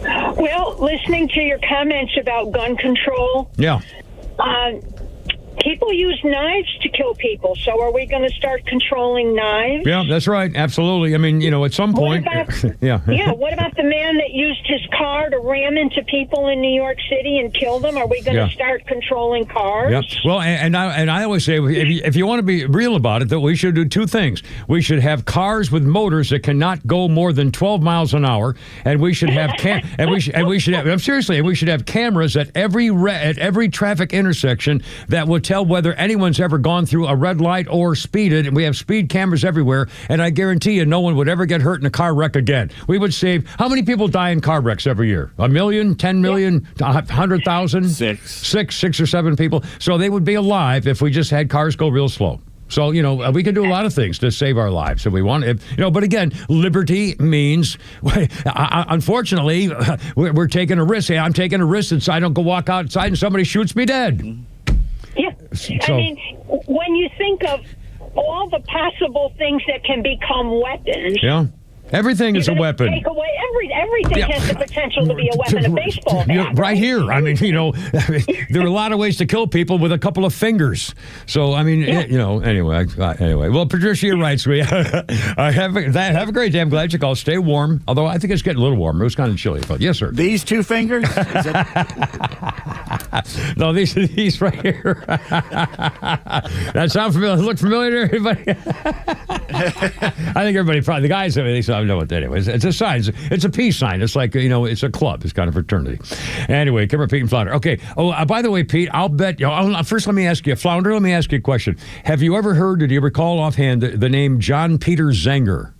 Well, listening to your comments about gun control. Yeah. People use knives to kill people, so are we going to start controlling knives? Yeah, that's right. Absolutely. I mean, at some point. Yeah. Yeah, what about the man that used his car to ram into people in New York City and kill them? Are we going to start controlling cars? Yeah. Well, and I always say, if you want to be real about it, that we should do two things. We should have cars with motors that cannot go more than 12 miles an hour, and we should have we should have cameras at every traffic intersection that would tell whether anyone's ever gone through a red light or speeded, and we have speed cameras everywhere, and I guarantee you no one would ever get hurt in a car wreck again. We would save, how many people die in car wrecks every year? 1 million, 10 million, 100,000? Six or seven people. So they would be alive if we just had cars go real slow. So, we can do a lot of things to save our lives if we want. But again, liberty means, unfortunately, we're taking a risk. Hey, I'm taking a risk that I don't go walk outside and somebody shoots me dead. Yeah. So, I mean, when you think of all the possible things that can become weapons. Yeah. Everything is a weapon. Take away everything has the potential to be a weapon. A baseball bat. Right here. I mean, there are a lot of ways to kill people with a couple of fingers. So, I mean, anyway. Well, Patricia, you're right, sweetie. Have a great day. I'm glad you called. Stay warm. Although I think it's getting a little warmer. It was kind of chilly. But yes, sir. These two fingers? No, these right here. That sound familiar? Look familiar to everybody? I think everybody probably, the guys, they know what that is. It's a sign. It's a peace sign. It's like, it's a club. It's kind of fraternity. Anyway, Kimmer, Pete, and Flounder. Okay. Oh, by the way, Pete, I'll bet, first let me ask you, Flounder, let me ask you a question. Have you ever heard, do you recall offhand, the name John Peter Zenger?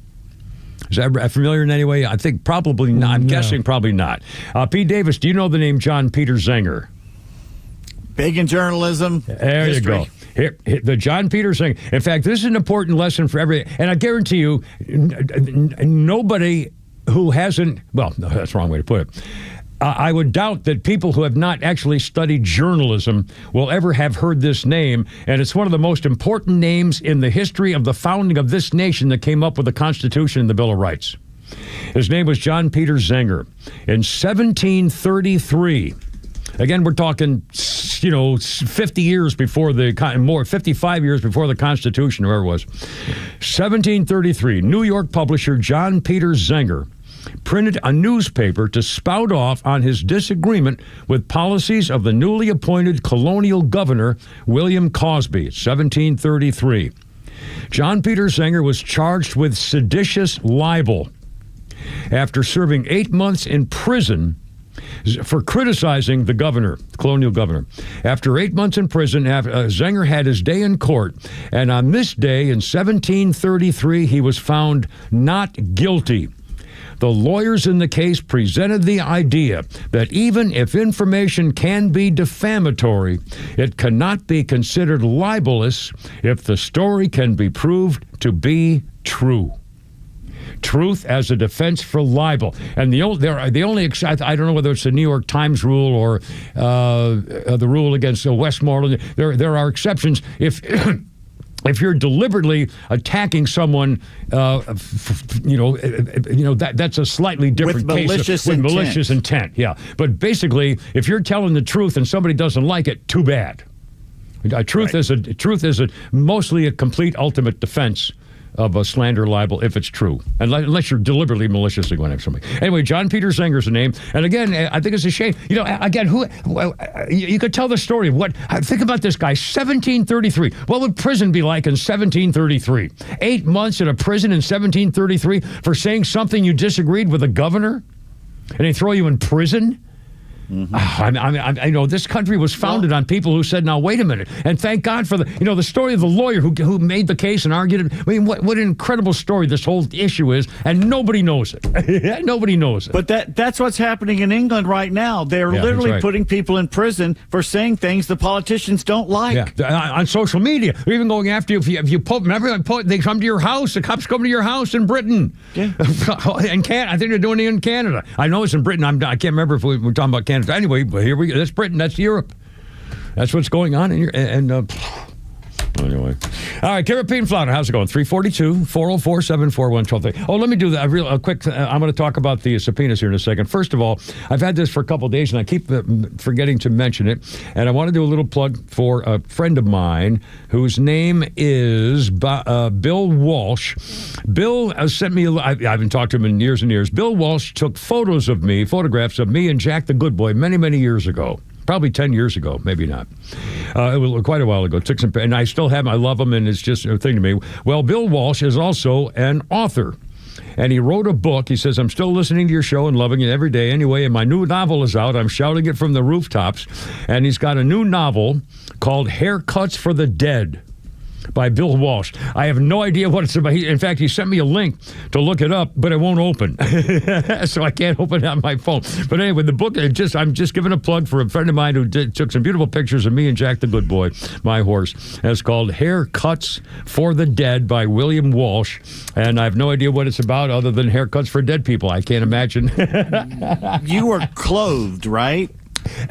Is that familiar in any way? I think probably not. I'm guessing probably not. Pete Davis, do you know the name John Peter Zenger? Big in journalism. There history. You go. Here, the John Peter Zenger. In fact, this is an important lesson for every. And I guarantee you, nobody who hasn't, well, no, that's the wrong way to put it. I would doubt that people who have not actually studied journalism will ever have heard this name, and it's one of the most important names in the history of the founding of this nation that came up with the Constitution and the Bill of Rights. His name was John Peter Zenger. In 1733, again, we're talking, 50 years before 55 years before the Constitution, whoever it was. 1733, New York publisher John Peter Zenger printed a newspaper to spout off on his disagreement with policies of the newly appointed colonial governor, William Cosby, 1733. John Peter Zenger was charged with seditious libel after serving 8 months in prison for criticizing the governor, colonial governor. After 8 months in prison, Zenger had his day in court, and on this day in 1733, he was found not guilty. The lawyers in the case presented the idea that even if information can be defamatory, it cannot be considered libelous if the story can be proved to be true. Truth as a defense for libel. And I don't know whether it's the New York Times rule or the rule against Westmoreland. There are exceptions. If you're deliberately attacking someone, that's a slightly different case with malicious intent. Yeah, but basically, if you're telling the truth and somebody doesn't like it, too bad. Truth is mostly a complete ultimate defense of a slander libel if it's true, unless you're deliberately maliciously going after somebody. Anyway, John Peter Zenger's the name, and again, I think it's a shame. You could tell the story. Think about this guy, 1733. What would prison be like in 1733? 8 months in a prison in 1733 for saying something you disagreed with the governor, and they throw you in prison? Mm-hmm. I know this country was founded on people who said, now, wait a minute. And thank God for the story of the lawyer who made the case and argued it. I mean, what an incredible story this whole issue is, and nobody knows it. Nobody knows it. But that's what's happening in England right now. They're literally putting people in prison for saying things the politicians don't like. Yeah, on social media. They're even going after you if you they come to your house. The cops come to your house in Britain. Yeah. I think they're doing it in Canada. I know it's in Britain. I can't remember if we're talking about Canada. Anyway, but here we go. That's Britain. That's Europe. That's what's going on in here. Anyway. All right, Kara Pete Flounder, how's it going? 342-404-741-1230. Oh, let me do that. A quick, I'm going to talk about the subpoenas here in a second. First of all, I've had this for a couple of days, and I keep forgetting to mention it. And I want to do a little plug for a friend of mine whose name is Bill Walsh. Bill sent me, I haven't talked to him in years and years. Bill Walsh took photographs of me and Jack the Good Boy many, many years ago. Probably 10 years ago, maybe not. It was quite a while ago. Took some, and I still have him. I love him, and it's just a thing to me. Well, Bill Walsh is also an author, and he wrote a book. He says, I'm still listening to your show and loving it every day. Anyway, and my new novel is out. I'm shouting it from the rooftops. And he's got a new novel called Haircuts for the Dead by Bill Walsh. I have no idea what it's about. In fact, he sent me a link to look it up, but it won't open. So I can't open it on my phone. But anyway, the book, I'm just giving a plug for a friend of mine who took some beautiful pictures of me and Jack the Good Boy, my horse. It's called Haircuts for the Dead by William Walsh. And I have no idea what it's about other than haircuts for dead people. I can't imagine. You were clothed, right?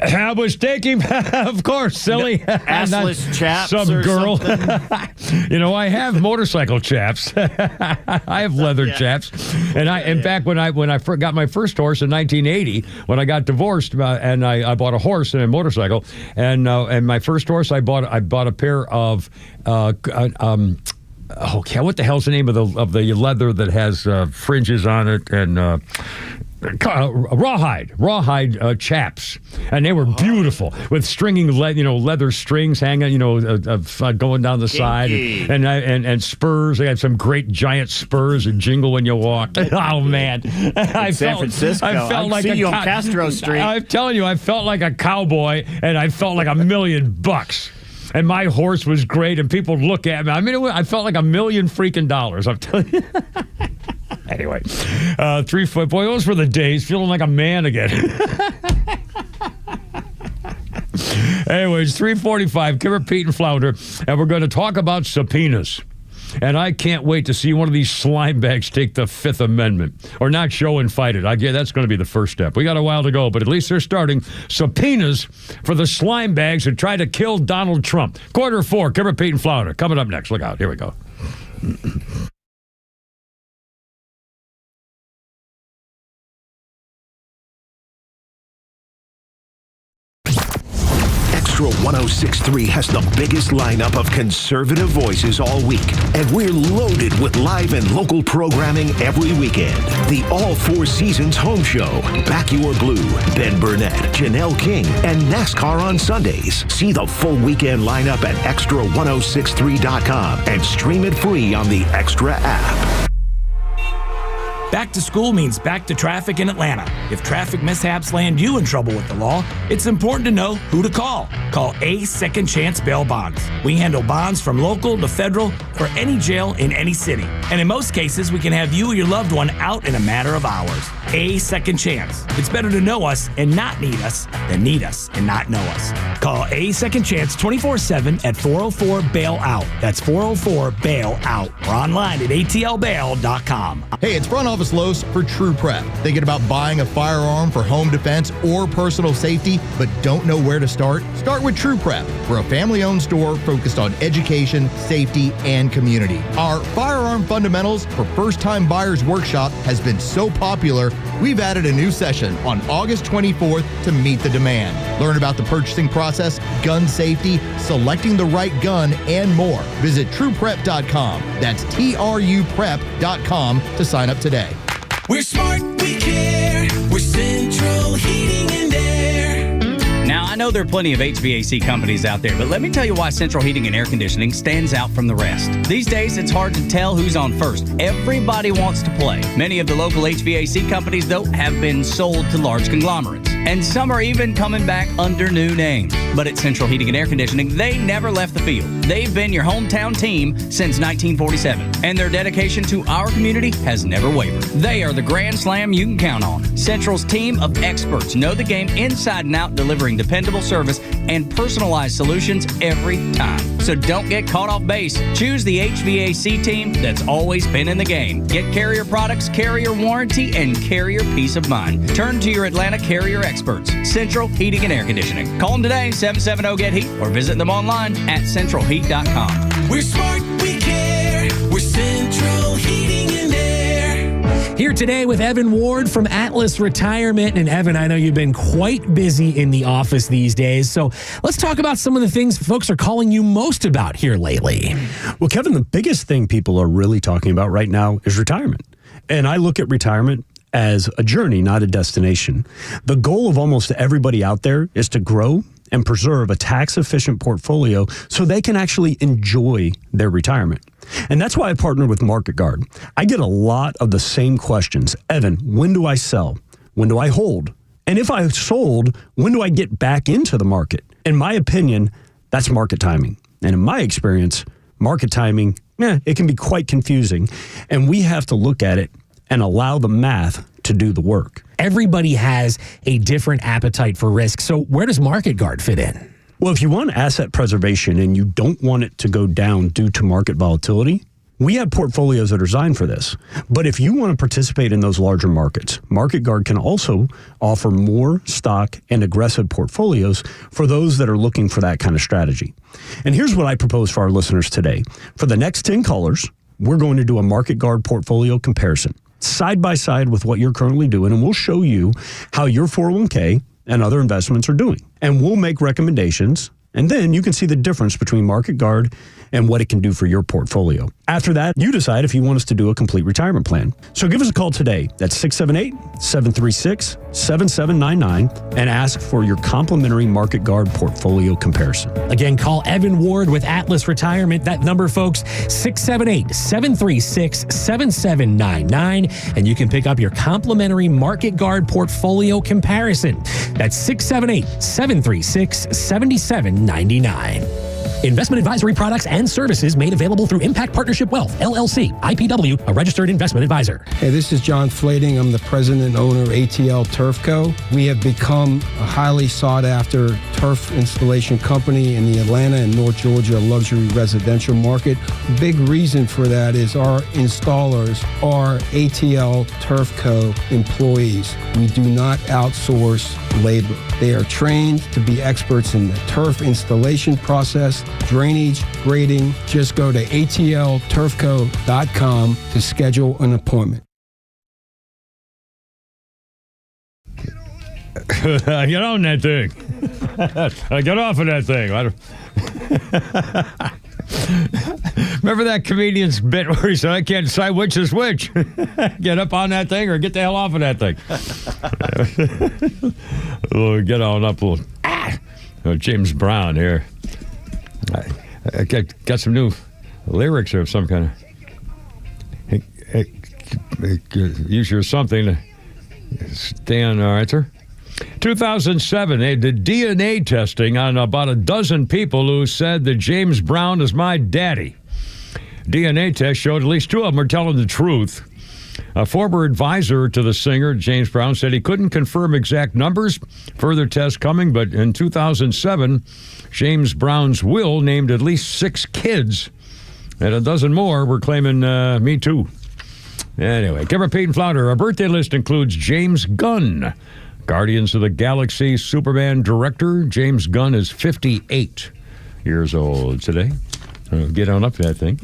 I was taking, of course, silly. Assless chaps some or girl. Something. I have motorcycle chaps. I have leather chaps. And in fact, when I got my first horse in 1980, when I got divorced, and I bought a horse and a motorcycle, and my first horse, I bought a pair of what the hell's the name of the leather that has fringes on it and rawhide chaps, and they were beautiful with stringing leather strings hanging going down the side, and spurs. They had some great giant spurs that jingle when you walk. Oh man, San Francisco. I felt like see you on Castro Street. I'm telling you, I felt like a cowboy, and I felt like $1 million. And my horse was great, and people look at me. I mean, I felt like $1 million freaking dollars. I'm telling you. Anyway, 3 foot boy, those were the days, feeling like a man again. Anyways, 3:45, Kimmer, Pete, and Flounder, and we're going to talk about subpoenas. And I can't wait to see one of these slime bags take the Fifth Amendment or not show and fight it. I guess that's going to be the first step. We got a while to go, but at least they're starting subpoenas for the slime bags who tried to kill Donald Trump. Quarter 4, Kimmer, Pete, and Flounder. Coming up next. Look out. Here we go. Extra 106.3 has the biggest lineup of conservative voices all week, and we're loaded with live and local programming every weekend. The All Four Seasons Home Show, Back Your Blue, Ben Burnett, Janelle King, and NASCAR on Sundays. See the full weekend lineup at extra1063.com and stream it free on the Extra app. Back to school means back to traffic in Atlanta. If traffic mishaps land you in trouble with the law, it's important to know who to call. Call A Second Chance Bail Bonds. We handle bonds from local to federal for any jail in any city. And in most cases, we can have you or your loved one out in a matter of hours. A Second Chance. It's better to know us and not need us than need us and not know us. Call A Second Chance 24/7 at 404-BAIL-OUT. That's 404-BAIL-OUT. Or online at atlbail.com. Hey, it's Front Office Los for True Prep. Thinking about buying a firearm for home defense or personal safety, but don't know where to start? Start with True Prep. We're a family-owned store focused on education, safety, and community. Our Firearm Fundamentals for First-Time Buyers workshop has been so popular, we've added a new session on August 24th to meet the demand. Learn about the purchasing process, gun safety, selecting the right gun, and more. Visit TruePrep.com. That's TRUPrep.com to sign up today. We're smart, we care. We're Central Heating and Air. Now, I know there are plenty of HVAC companies out there, but let me tell you why Central Heating and Air Conditioning stands out from the rest. These days, it's hard to tell who's on first. Everybody wants to play. Many of the local HVAC companies, though, have been sold to large conglomerates. And some are even coming back under new names. But at Central Heating and Air Conditioning, they never left the field. They've been your hometown team since 1947. And their dedication to our community has never wavered. They are the grand slam you can count on. Central's team of experts know the game inside and out, delivering dependable service and personalized solutions every time. So don't get caught off base. Choose the HVAC team that's always been in the game. Get Carrier products, Carrier warranty, and Carrier peace of mind. Turn to your Atlanta Carrier experts. Central Heating and Air Conditioning. Call them today, 770-GET-HEAT, or visit them online at centralheat.com. We're smart, we care. We're Central Heating and Air. Here today with Evan Ward from Atlas Retirement. And Evan, I know you've been quite busy in the office these days. So let's talk about some of the things folks are calling you most about here lately. Well, Kevin, the biggest thing people are really talking about right now is retirement. And I look at retirement as a journey, not a destination. The goal of almost everybody out there is to grow and preserve a tax-efficient portfolio so they can actually enjoy their retirement. And that's why I partnered with Market Guard. I get a lot of the same questions. Evan, when do I sell? When do I hold? And if I sold, when do I get back into the market? In my opinion, that's market timing. And in my experience, market timing, it can be quite confusing. And we have to look at it and allow the math to do the work. Everybody has a different appetite for risk. So where does Market Guard fit in? Well, if you want asset preservation and you don't want it to go down due to market volatility, we have portfolios that are designed for this. But if you want to participate in those larger markets, Market Guard can also offer more stock and aggressive portfolios for those that are looking for that kind of strategy. And here's what I propose for our listeners today. For the next 10 callers, we're going to do a Market Guard portfolio comparison, side by side with what you're currently doing, and we'll show you how your 401k and other investments are doing. And we'll make recommendations, and then you can see the difference between Market Guard and what it can do for your portfolio. After that, you decide if you want us to do a complete retirement plan. So give us a call today. That's 678-736-7799 and ask for your complimentary Market Guard portfolio comparison. Again, call Evan Ward with Atlas Retirement. That number, folks, 678-736-7799. And you can pick up your complimentary Market Guard portfolio comparison. That's 678-736-7799. Investment advisory products and services made available through Impact Partnership Wealth, LLC, IPW, a registered investment advisor. Hey, this is John Flading. I'm the president and owner of ATL Turf Co. We have become a highly sought-after turf installation company in the Atlanta and North Georgia luxury residential market. Big reason for that is our installers are ATL Turf Co. employees. We do not outsource labor. They are trained to be experts in the turf installation process, drainage, grading. Just go to atlturfco.com to schedule an appointment. Get on that thing. Get off of that thing. Remember that comedian's bit where he said, I can't decide which is which. Get up on that thing or get the hell off of that thing. Get on up. James Brown here. I got some new lyrics of some kind of. Use your something to stay on. All right, sir. 2007, they did DNA testing on about a dozen people who said that James Brown is my daddy. DNA test showed at least two of them are telling the truth. A former advisor to the singer, James Brown, said he couldn't confirm exact numbers. Further tests coming, but in 2007, James Brown's will named at least 6 kids, and a dozen more were claiming me too. Anyway, Kimmer, Pete, and Flounder. Our birthday list includes James Gunn, Guardians of the Galaxy Superman director. James Gunn is 58 years old today. Get on up to that thing.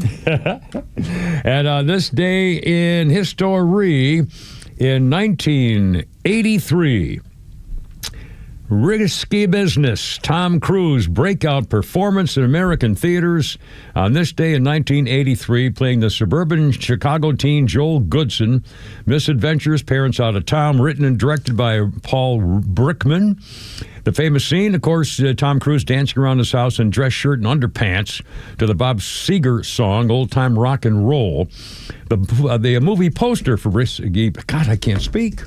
And on this day in history, in 1983, Risky Business, Tom Cruise breakout performance in American theaters. On this day in 1983, playing the suburban Chicago teen Joel Goodson, Misadventures, Parents Out of Town, written and directed by Paul Brickman. The famous scene, of course, Tom Cruise dancing around his house in dress shirt and underpants to the Bob Seger song, Old Time Rock and Roll. The movie poster for Risky... God, I can't speak.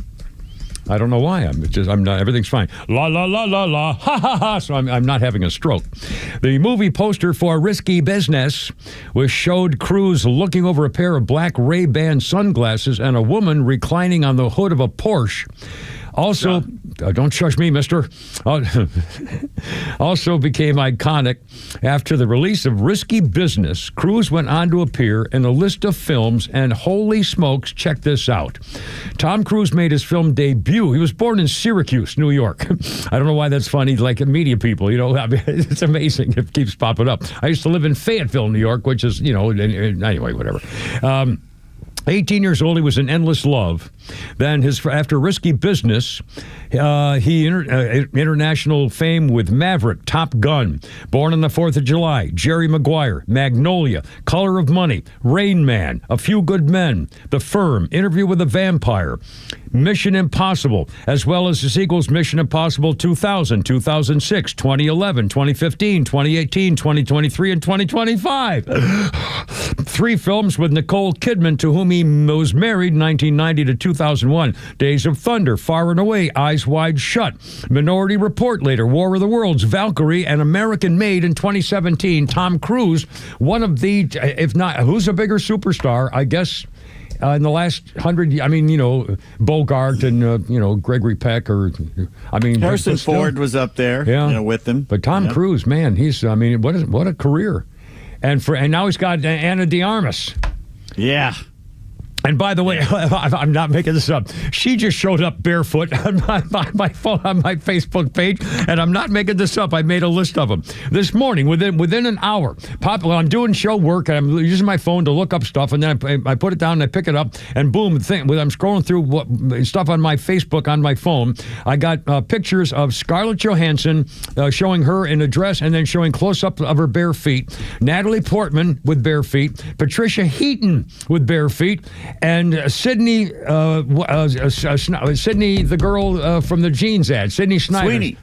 I don't know why. I'm not. Everything's fine. La la la la la. Ha ha ha. So I'm not having a stroke. The movie poster for Risky Business showed Cruise looking over a pair of black Ray-Ban sunglasses and a woman reclining on the hood of a Porsche. Also, don't shush me, mister. Also became iconic after the release of Risky Business. Cruise went on to appear in a list of films, and holy smokes, check this out. Tom Cruise made his film debut. He was born in Syracuse, New York. I don't know why that's funny, like media people, I mean, it's amazing. It keeps popping up. I used to live in Fayetteville, New York, which is, anyway, whatever. 18 years old, he was in Endless Love. Then after Risky Business, he international fame with Maverick, Top Gun, Born on the 4th of July, Jerry Maguire, Magnolia, Color of Money, Rain Man, A Few Good Men, The Firm, Interview with a Vampire, Mission Impossible, as well as the sequels Mission Impossible 2000, 2006, 2011, 2015, 2018, 2023, and 2025. 3 films with Nicole Kidman, to whom he was married 1990 to 2001. Days of Thunder, Far and Away, Eyes Wide Shut, Minority Report later, War of the Worlds, Valkyrie, and American Made in 2017. Tom Cruise, one of the, if not, who's a bigger superstar, I guess, in the last 100, Bogart and, Gregory Peck, Harrison Ford was up there, with him. But Tom Cruise, man, he's, what a career. And now he's got Ana de Armas. Yeah. And by the way, I'm not making this up. She just showed up barefoot on my phone, on my Facebook page, and I'm not making this up. I made a list of them this morning. Within an hour, I'm doing show work, and I'm using my phone to look up stuff, and then I put it down and I pick it up, and boom, I'm scrolling through stuff on my Facebook on my phone. I got pictures of Scarlett Johansson showing her in a dress, and then showing close up of her bare feet. Natalie Portman with bare feet. Patricia Heaton with bare feet. And Sydney, the girl from the jeans ad, Sydney Sweeney.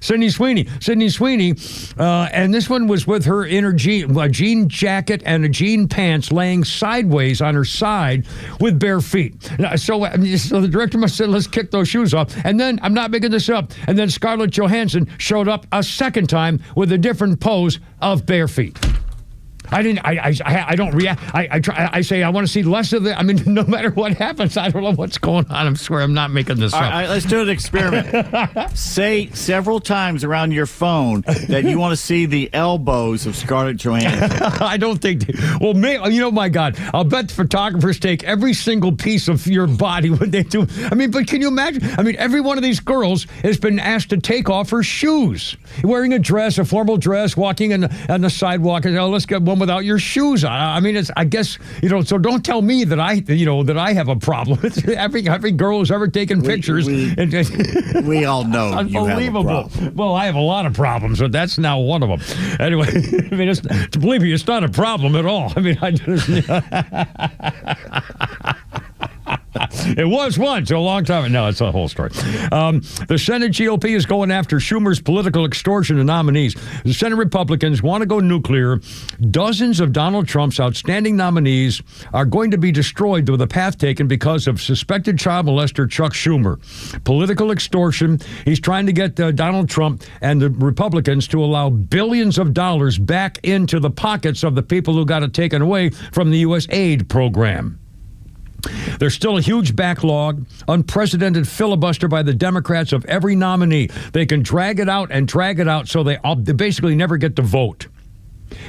And this one was with her in her jean jacket and a jean pants, laying sideways on her side with bare feet. So the director must have said, let's kick those shoes off. And then, I'm not making this up, and then Scarlett Johansson showed up a second time with a different pose of bare feet. I don't react. I say I want to see less of it. I mean, no matter what happens, I don't know what's going on. I swear I'm not making this up. All right, let's do an experiment. Say several times around your phone that you want to see the elbows of Scarlett Johansson. I don't think. Well, my God, I'll bet photographers take every single piece of your body when they do. I mean, but can you imagine? I mean, every one of these girls has been asked to take off her shoes, wearing a dress, a formal dress, walking on the sidewalk, and let's get one without your shoes on. I mean, I guess, so don't tell me that I have a problem. every girl who's ever taken pictures. We all know. Unbelievable. Well, I have a lot of problems, but that's now one of them. Anyway, I mean, believe me, it's not a problem at all. I mean, it was once, a long time. No, it's a whole story. The Senate GOP is going after Schumer's political extortion of nominees. The Senate Republicans want to go nuclear. Dozens of Donald Trump's outstanding nominees are going to be destroyed with a path taken because of suspected child molester Chuck Schumer. Political extortion. He's trying to get Donald Trump and the Republicans to allow billions of dollars back into the pockets of the people who got it taken away from the U.S. aid program. There's still a huge backlog, unprecedented filibuster by the Democrats of every nominee. They can drag it out so they basically never get to vote.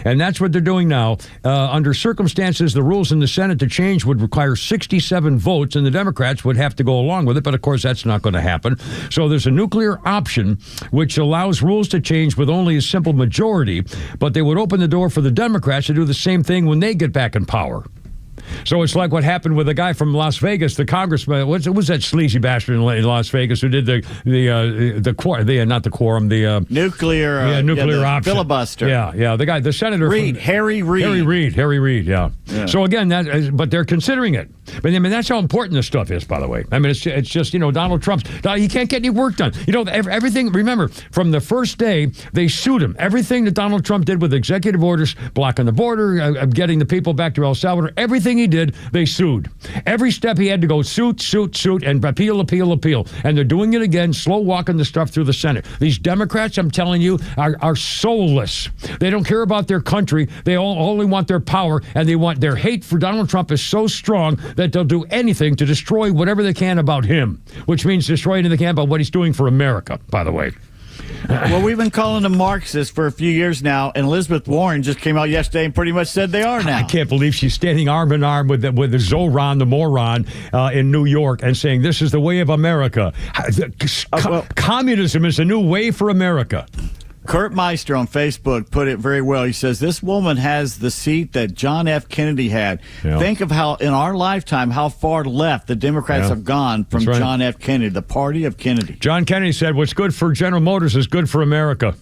And that's what they're doing now. Under circumstances, the rules in the Senate to change would require 67 votes, and the Democrats would have to go along with it. But, of course, that's not going to happen. So there's a nuclear option, which allows rules to change with only a simple majority. But they would open the door for the Democrats to do the same thing when they get back in power. So it's like what happened with the guy from Las Vegas, the congressman. What was that sleazy bastard in Las Vegas who did the nuclear option filibuster? Yeah, the guy, the senator Harry Reid. Yeah. So again, but they're considering it. But I mean, that's how important this stuff is. By the way, I mean, it's just Donald Trump's. He can't get any work done. Everything. Remember, from the first day they sued him. Everything that Donald Trump did with executive orders, blocking the border, getting the people back to El Salvador, everything he did, they sued. Every step he had to go suit, and appeal. And they're doing it again, slow walking the stuff through the Senate. These Democrats, I'm telling you, are soulless. They don't care about their country. They only want their power, and their hate for Donald Trump is so strong that they'll do anything to destroy whatever they can about him, which means destroy anything they can about what he's doing for America, by the way. Well, we've been calling them Marxists for a few years now, and Elizabeth Warren just came out yesterday and pretty much said they are now. I can't believe she's standing arm in arm with the Zoran, the moron, in New York, and saying this is the way of America. Communism is the new way for America. Kurt Meister on Facebook put it very well. He says, this woman has the seat that John F. Kennedy had. Yeah. Think of how, in our lifetime, how far left the Democrats have gone from John F. Kennedy, the party of Kennedy. John Kennedy said, what's good for General Motors is good for America.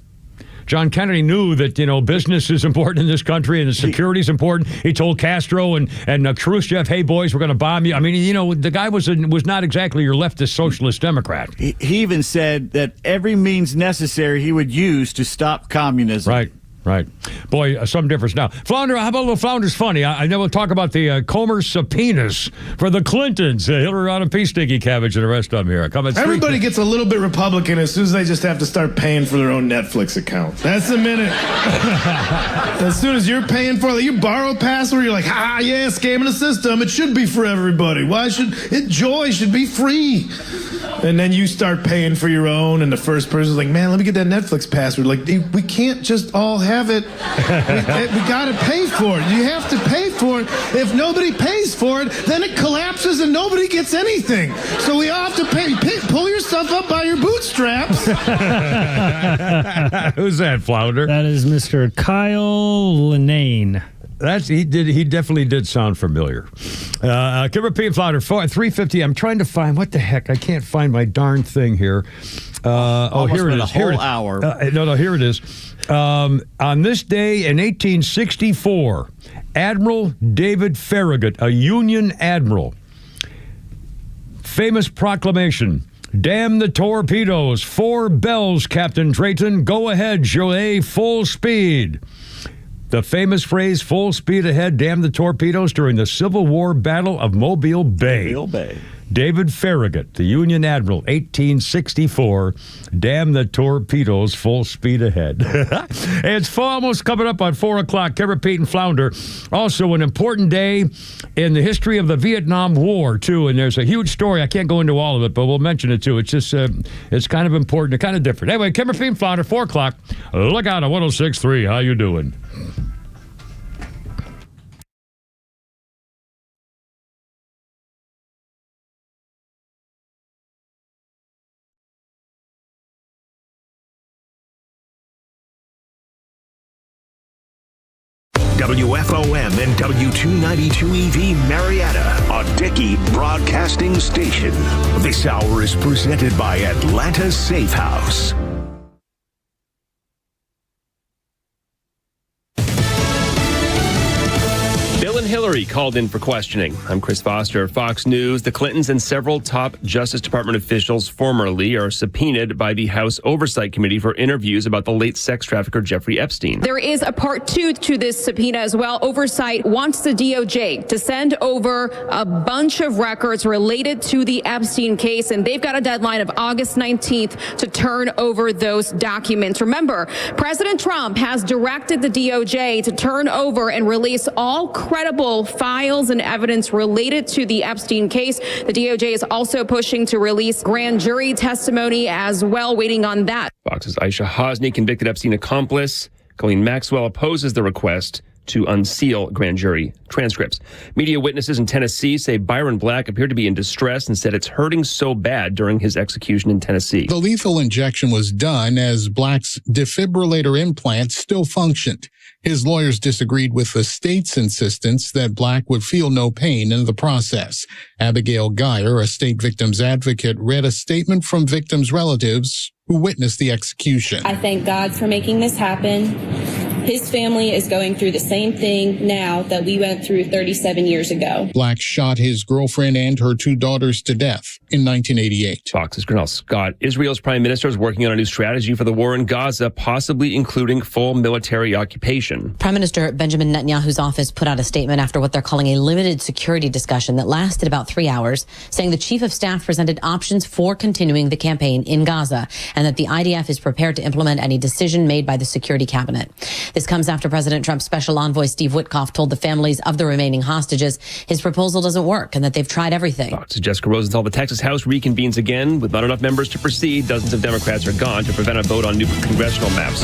John Kennedy knew that, business is important in this country and the security is important. He told Castro and Khrushchev, hey, boys, we're going to bomb you. I mean, the guy was not exactly your leftist socialist Democrat. He even said that every means necessary he would use to stop communism. Right. Boy, some difference now. Flounder, how about a little Flounder's funny? I know we'll talk about the Comer subpoenas for the Clintons, Hillary Rodham, P. Stinky Cabbage, and the rest of them here. Everybody gets a little bit Republican as soon as they just have to start paying for their own Netflix account. That's the minute. As soon as you're paying for it, you borrow a password, you're like, scamming the system. It should be for everybody. Why should it? Joy should be free. And then you start paying for your own, and the first person's like, man, let me get that Netflix password. Like, we can't just all have it. We got to pay for it. You have to pay for it. If nobody pays for it, then it collapses and nobody gets anything. So we all have to pay. Pull yourself up by your bootstraps. Who's that, Flounder? That is Mr. Kyle Linane. He definitely did sound familiar. Kimber P. and Flounder, 350. I'm trying to find, what the heck? I can't find my darn thing here. Here it is. Here it is. On this day in 1864, Admiral David Farragut, a Union admiral, famous proclamation, damn the torpedoes, 4 bells, Captain Drayton, go ahead, Joe, full speed. The famous phrase, full speed ahead, damn the torpedoes, during the Civil War Battle of Mobile Bay. David Farragut, the Union Admiral, 1864. Damn the torpedoes, full speed ahead. It's almost coming up on 4 o'clock. Kimmer, Pete, and Flounder. Also an important day in the history of the Vietnam War, too. And there's a huge story. I can't go into all of it, but we'll mention it, too. It's just, it's kind of important and kind of different. Anyway, Kimmer, Pete, and Flounder, 4 o'clock. Look out at 106.3. How you doing? WFOM and W292EV Marietta, a Dickey Broadcasting Station. This hour is presented by Atlanta Safe House. Bill and Hillary called in for questioning. I'm Chris Foster, Fox News. The Clintons and several top Justice Department officials formerly are subpoenaed by the House Oversight Committee for interviews about the late sex trafficker Jeffrey Epstein. There is a part 2 to this subpoena as well. Oversight wants the DOJ to send over a bunch of records related to the Epstein case, and they've got a deadline of August 19th to turn over those documents. Remember, President Trump has directed the DOJ to turn over and release all credible files and evidence related to the Epstein case. The DOJ is also pushing to release grand jury testimony as well, waiting on that. Fox's Aisha Hosni, convicted Epstein accomplice. Colleen Maxwell opposes the request to unseal grand jury transcripts. Media witnesses in Tennessee say Byron Black appeared to be in distress and said it's hurting so bad during his execution in Tennessee. The lethal injection was done as Black's defibrillator implant still functioned. His lawyers disagreed with the state's insistence that Black would feel no pain in the process. Abigail Geyer, a state victims advocate, read a statement from victims' relatives who witnessed the execution. I thank God for making this happen. His family is going through the same thing now that we went through 37 years ago. Black shot his girlfriend and her 2 daughters to death in 1988. Fox's Grinnell Scott. Israel's prime minister is working on a new strategy for the war in Gaza, possibly including full military occupation. Prime Minister Benjamin Netanyahu's office put out a statement after what they're calling a limited security discussion that lasted about 3 hours, saying the chief of staff presented options for continuing the campaign in Gaza and that the IDF is prepared to implement any decision made by the security cabinet. This comes after President Trump's special envoy Steve Witkoff told the families of the remaining hostages his proposal doesn't work and that they've tried everything. Fox's Jessica Rosenthal. The Texas House reconvenes again. With not enough members to proceed, dozens of Democrats are gone to prevent a vote on new congressional maps.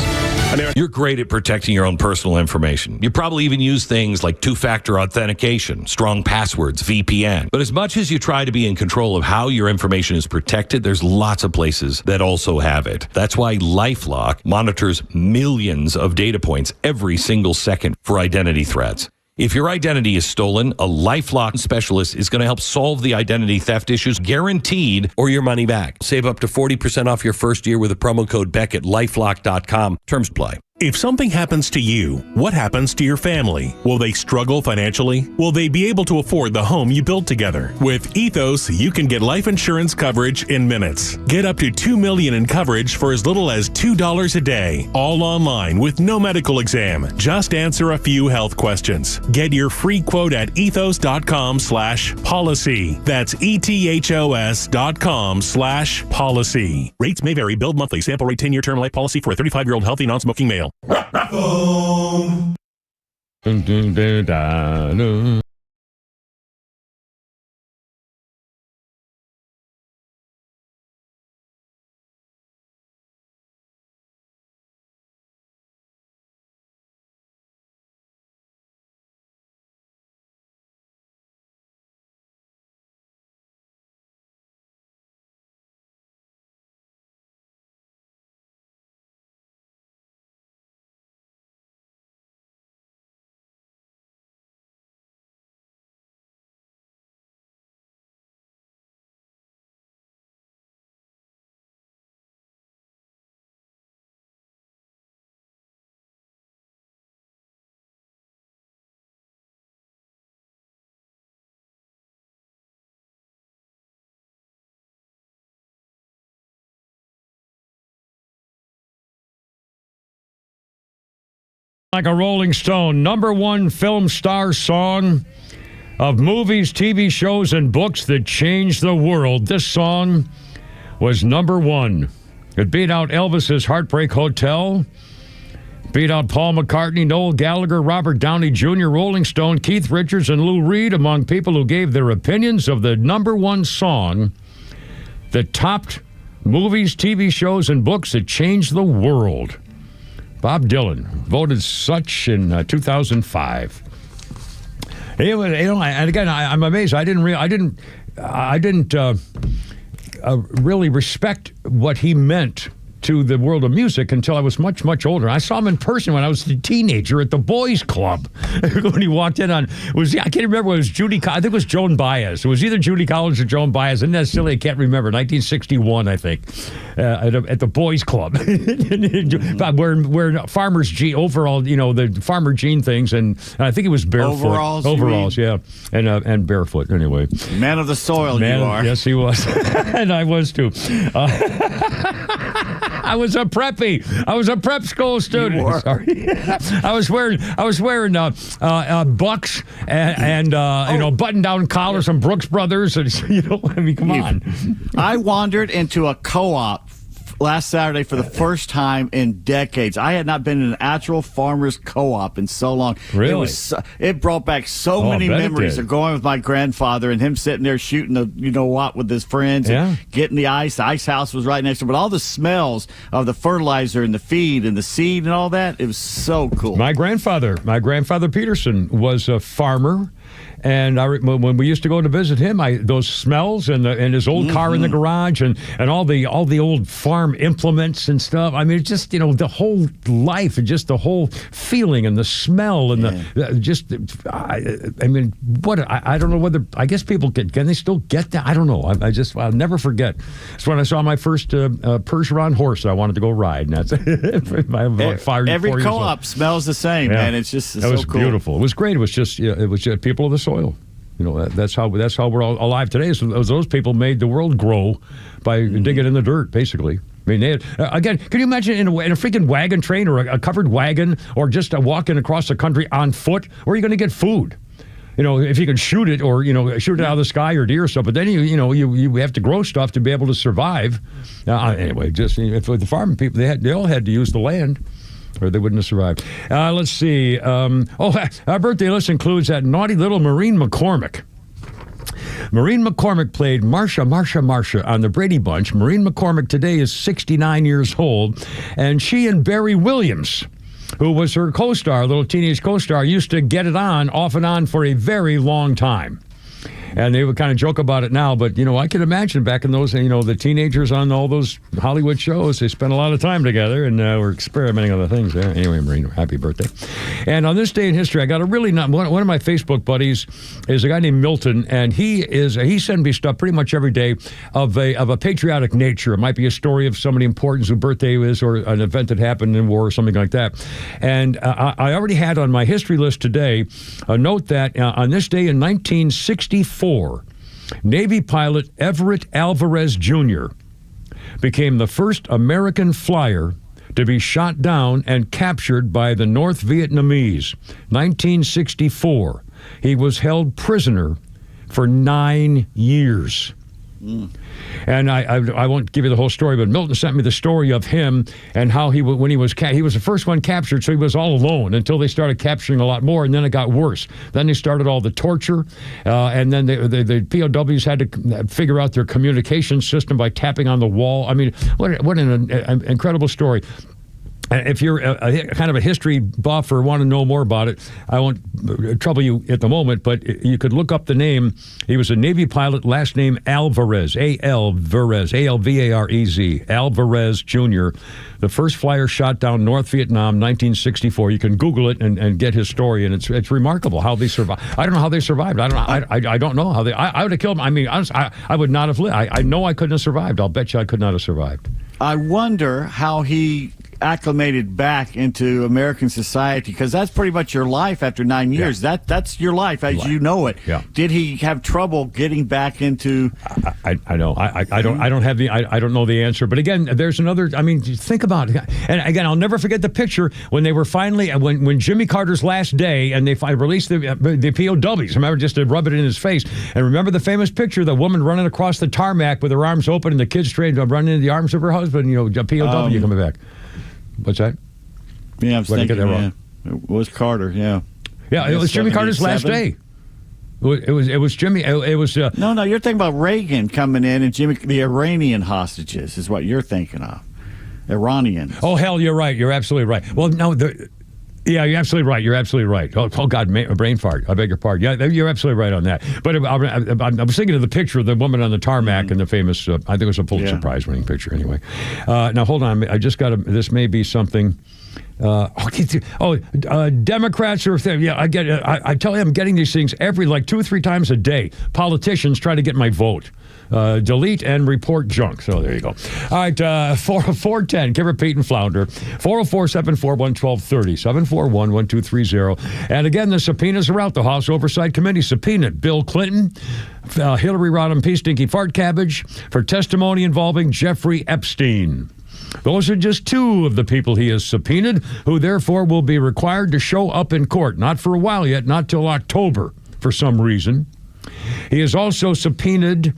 You're great at protecting your own personal information. You probably even use things like two-factor authentication, strong passwords, VPN. But as much as you try to be in control of how your information is protected, there's lots of places that also have it. That's why LifeLock monitors millions of data points every single second for identity threats. If your identity is stolen, a LifeLock specialist is going to help solve the identity theft issues, guaranteed, or your money back. Save up to 40% off your first year with the promo code Beck at LifeLock.com. Terms apply. If something happens to you, what happens to your family? Will they struggle financially? Will they be able to afford the home you built together? With Ethos, you can get life insurance coverage in minutes. Get up to $2 million in coverage for as little as $2 a day. All online with no medical exam. Just answer a few health questions. Get your free quote at ethos.com/policy. That's ethos.com/policy. Rates may vary. Billed monthly. Sample rate 10-year term life policy for a 35-year-old healthy non-smoking male. Like a Rolling Stone, #1 film star song of movies, TV shows, and books that changed the world. This song was number one. It beat out Elvis's Heartbreak Hotel, beat out Paul McCartney, Noel Gallagher, Robert Downey Jr., Rolling Stone, Keith Richards, and Lou Reed among people who gave their opinions of the number one song that topped movies, TV shows, and books that changed the world. Bob Dylan voted such in 2005. And again, I'm amazed. I didn't really respect what he meant to the world of music until I was much, much older. I saw him in person when I was a teenager at the Boys Club. When he walked in I can't remember whether it was Judy, I think it was Joan Baez. It was either Judy Collins or Joan Baez. Isn't that silly? I can't remember. 1961, I think, at the Boys Club. wearing farmer's jean, overall, the farmer jean things, and I think it was barefoot. Overalls, yeah, and barefoot, anyway. Man of the soil, you are. Yes, he was. And I was, too. I was a preppy. I was a prep school student. Sorry. I was wearing Bucks and button-down collars from Brooks Brothers. And, come on. I wandered into a co-op last Saturday for the first time in decades. I had not been in an actual farmer's co-op in so long. Really? It brought back so many memories of going with my grandfather and him sitting there shooting with his friends and getting the ice. The ice house was right next to him. But all the smells of the fertilizer and the feed and the seed and all that, it was so cool. My grandfather Peterson, was a farmer. And when we used to go to visit him, those smells and his old car in the garage and all the old farm implements and stuff. I mean, it's just the whole life and just the whole feeling and the smell and I don't know whether, I guess people can they still get that? I don't know. I'll never forget. It's when I saw my first Percheron horse that I wanted to go ride. And that's every co-op smells the same, man. It's just that was cool. Beautiful. It was great. It was just people of the soil. That's how we're all alive today. So those people made the world grow by digging in the dirt, basically. I mean, again, can you imagine in a freaking wagon train or a covered wagon or just walking across the country on foot? Where are you going to get food? If you can shoot it or, shoot it out of the sky or deer or stuff, but then you have to grow stuff to be able to survive. Anyway, just for the farming people, they all had to use the land, or they wouldn't have survived. Let's see. Our birthday list includes that naughty little Maureen McCormick. Maureen McCormick played Marsha on the Brady Bunch. Maureen McCormick today is 69 years old, and she and Barry Williams, who was her co-star, little teenage co-star, used to get it on, off and on, for a very long time. And they would kind of joke about it now, but, I can imagine back in those, the teenagers on all those Hollywood shows, they spent a lot of time together and were experimenting on the things there. Anyway, Maureen, happy birthday. And on this day in history, I got one of my Facebook buddies is a guy named Milton, and he sends me stuff pretty much every day of a patriotic nature. It might be a story of somebody important whose birthday is, or an event that happened in war or something like that. And I already had on my history list today a note that on this day in 1964, Navy pilot Everett Alvarez Jr. became the first American flyer to be shot down and captured by the North Vietnamese. 1964. He was held prisoner for 9 years. And I won't give you the whole story, but Milton sent me the story of him and how he was the first one captured, so he was all alone until they started capturing a lot more, and then it got worse. Then they started all the torture, and then the POWs had to figure out their communication system by tapping on the wall. I mean, what an incredible story. If you're kind of a history buff or want to know more about it, I won't trouble you at the moment, but you could look up the name. He was a Navy pilot, last name Alvarez, Alvarez, Alvarez, Alvarez Jr., the first flyer shot down North Vietnam, 1964. You can Google it and get his story, and it's remarkable how they survived. I don't know how they survived. I don't know how they. I would have killed them. I mean, honestly, I would not have lived. I know I couldn't have survived. I'll bet you I could not have survived. I wonder how he acclimated back into American society? Because that's pretty much your life after 9 years. Yeah. That's your life as you know it. Yeah. Did he have trouble getting back into? I know. I don't know the answer. But again, there's another. I mean, think about it. And again, I'll never forget the picture when they were finally when Jimmy Carter's last day and they released the POWs. Remember, just to rub it in his face. And remember the famous picture, the woman running across the tarmac with her arms open and the kids trained running into the arms of her husband. You know, POW coming back. What's that? Yeah, I was thinking that wrong? It was Carter. Yeah. Yeah, it was Jimmy Carter's last day. It was Jimmy. It was no. You're thinking about Reagan coming in and the Iranian hostages is what you're thinking of. Iranians. Oh hell, you're right. You're absolutely right. Well, no, yeah, you're absolutely right. You're absolutely right. Oh God, a brain fart. I beg your pardon. Yeah, you're absolutely right on that. But I was thinking of the picture of the woman on the tarmac and the famous. I think it was a Pulitzer Prize winning picture. Anyway, now hold on. I just got this may be something. Democrats are. Yeah, I get it. I tell you, I'm getting these things every 2 or 3 times a day. Politicians try to get my vote. Delete and report junk. So there you go. All right, 410, Kimmer, Pete, and Flounder. 404-741-1230, 741-1230. And again, the subpoenas are out. The House Oversight Committee subpoenaed Bill Clinton, Hillary Rodham P. Stinky Fart Cabbage for testimony involving Jeffrey Epstein. Those are just 2 of the people he has subpoenaed, who therefore will be required to show up in court. Not for a while yet, not till October for some reason. He has also subpoenaed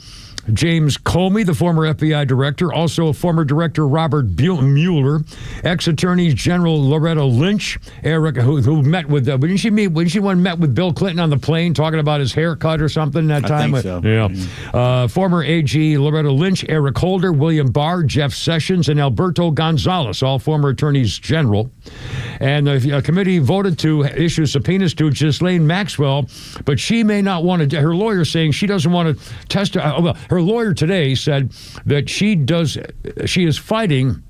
James Comey, the former FBI director, also former director Robert Mueller, ex-attorney General Loretta Lynch, Eric, who met with, when she met with Bill Clinton on the plane talking about his haircut or something that time? I think so. Yeah. Former AG Loretta Lynch, Eric Holder, William Barr, Jeff Sessions, and Alberto Gonzales, all former attorneys general. And the committee voted to issue subpoenas to Ghislaine Maxwell, but she may not want to, her lawyer saying she doesn't want to testify. Her lawyer today said that she is fighting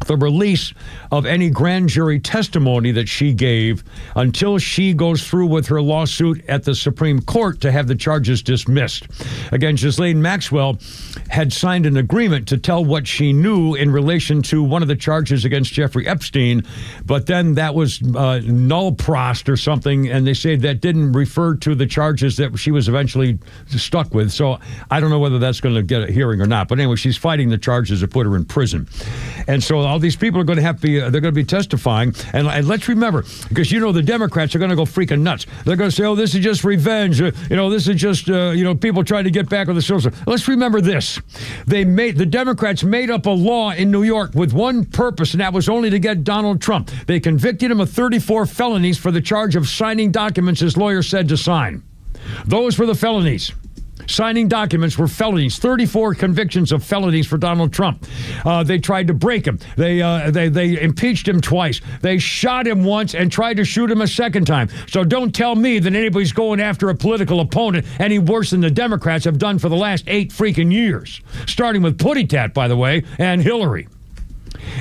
the release of any grand jury testimony that she gave until she goes through with her lawsuit at the Supreme Court to have the charges dismissed. Again, Ghislaine Maxwell had signed an agreement to tell what she knew in relation to one of the charges against Jeffrey Epstein, but then that was null prost or something, and they say that didn't refer to the charges that she was eventually stuck with. So I don't know whether that's going to get a hearing or not. But anyway, she's fighting the charges that put her in prison. And so all these people are going to have to be, they're going to be testifying. And let's remember, because the Democrats are going to go freaking nuts. They're going to say, oh, this is just revenge. This is just, people trying to get back with the social. Let's remember this. The Democrats made up a law in New York with one purpose, and that was only to get Donald Trump. They convicted him of 34 felonies for the charge of signing documents his lawyer said to sign. Those were the felonies. Signing documents were felonies. 34 convictions of felonies for Donald Trump. They tried to break him. They impeached him twice. They shot him once and tried to shoot him a second time. So don't tell me that anybody's going after a political opponent any worse than the Democrats have done for the last 8 freaking years. Starting with Putty Tat, by the way, and Hillary.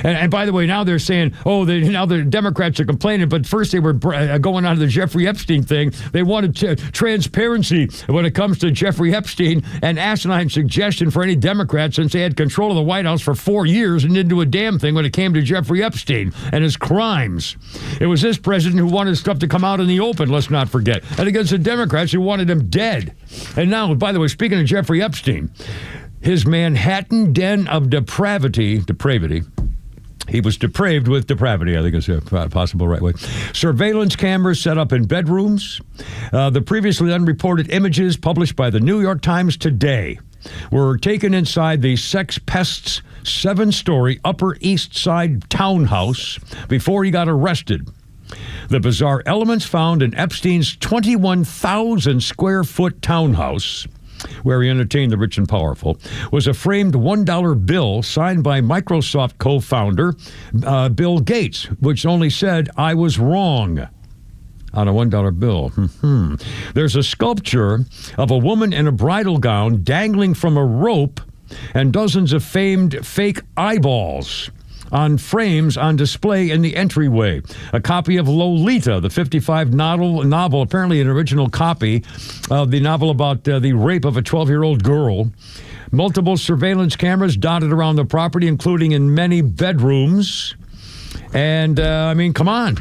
And by the way, now they're saying, now the Democrats are complaining, but first they were going on to the Jeffrey Epstein thing. They wanted transparency when it comes to Jeffrey Epstein, and asinine suggestion for any Democrats since they had control of the White House for 4 years and didn't do a damn thing when it came to Jeffrey Epstein and his crimes. It was this president who wanted stuff to come out in the open, let's not forget, and against the Democrats who wanted him dead. And now, by the way, speaking of Jeffrey Epstein, his Manhattan den of depravity, he was depraved with depravity, I think is a possible right way. Surveillance cameras set up in bedrooms. The previously unreported images published by the New York Times today were taken inside the Sex Pest's 7-story Upper East Side townhouse before he got arrested. The bizarre elements found in Epstein's 21,000 square foot townhouse, where he entertained the rich and powerful, was a framed $1 bill signed by Microsoft co-founder Bill Gates, which only said, "I was wrong," on a $1 bill. There's a sculpture of a woman in a bridal gown dangling from a rope and dozens of famed fake eyeballs on frames on display in the entryway. A copy of Lolita, the 55 novel, apparently an original copy of the novel about the rape of a 12-year-old girl. Multiple surveillance cameras dotted around the property, including in many bedrooms. And, I mean, come on.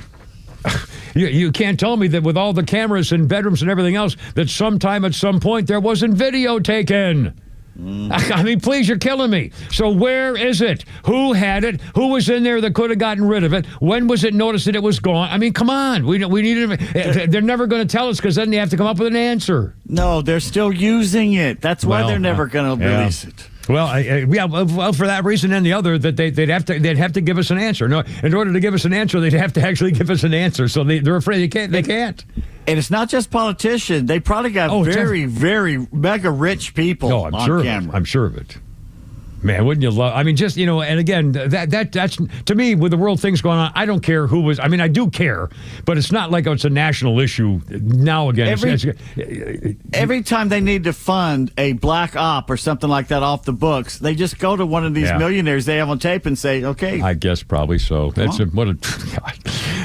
You can't tell me that with all the cameras and bedrooms and everything else that sometime at some point there wasn't video taken. I mean, please, you're killing me. So where is it? Who had it? Who was in there that could have gotten rid of it? When was it noticed that it was gone? I mean, come on. We need it. They're never going to tell us because then they have to come up with an answer. No, they're still using it. That's why they're never going to release it. Well, for that reason and the other, that they'd have to give us an answer. No, in order to give us an answer, they'd have to actually give us an answer. So they're afraid they can't. And it's not just politicians. They probably got very mega rich people on camera. I'm sure of it. Man, wouldn't you love? I mean, just, and again, that's to me, with the world things going on, I don't care who was. I mean, I do care, but it's not like it's a national issue now. Again, every time they need to fund a black op or something like that off the books, they just go to one of these millionaires they have on tape and say, "Okay." I guess probably so. That's what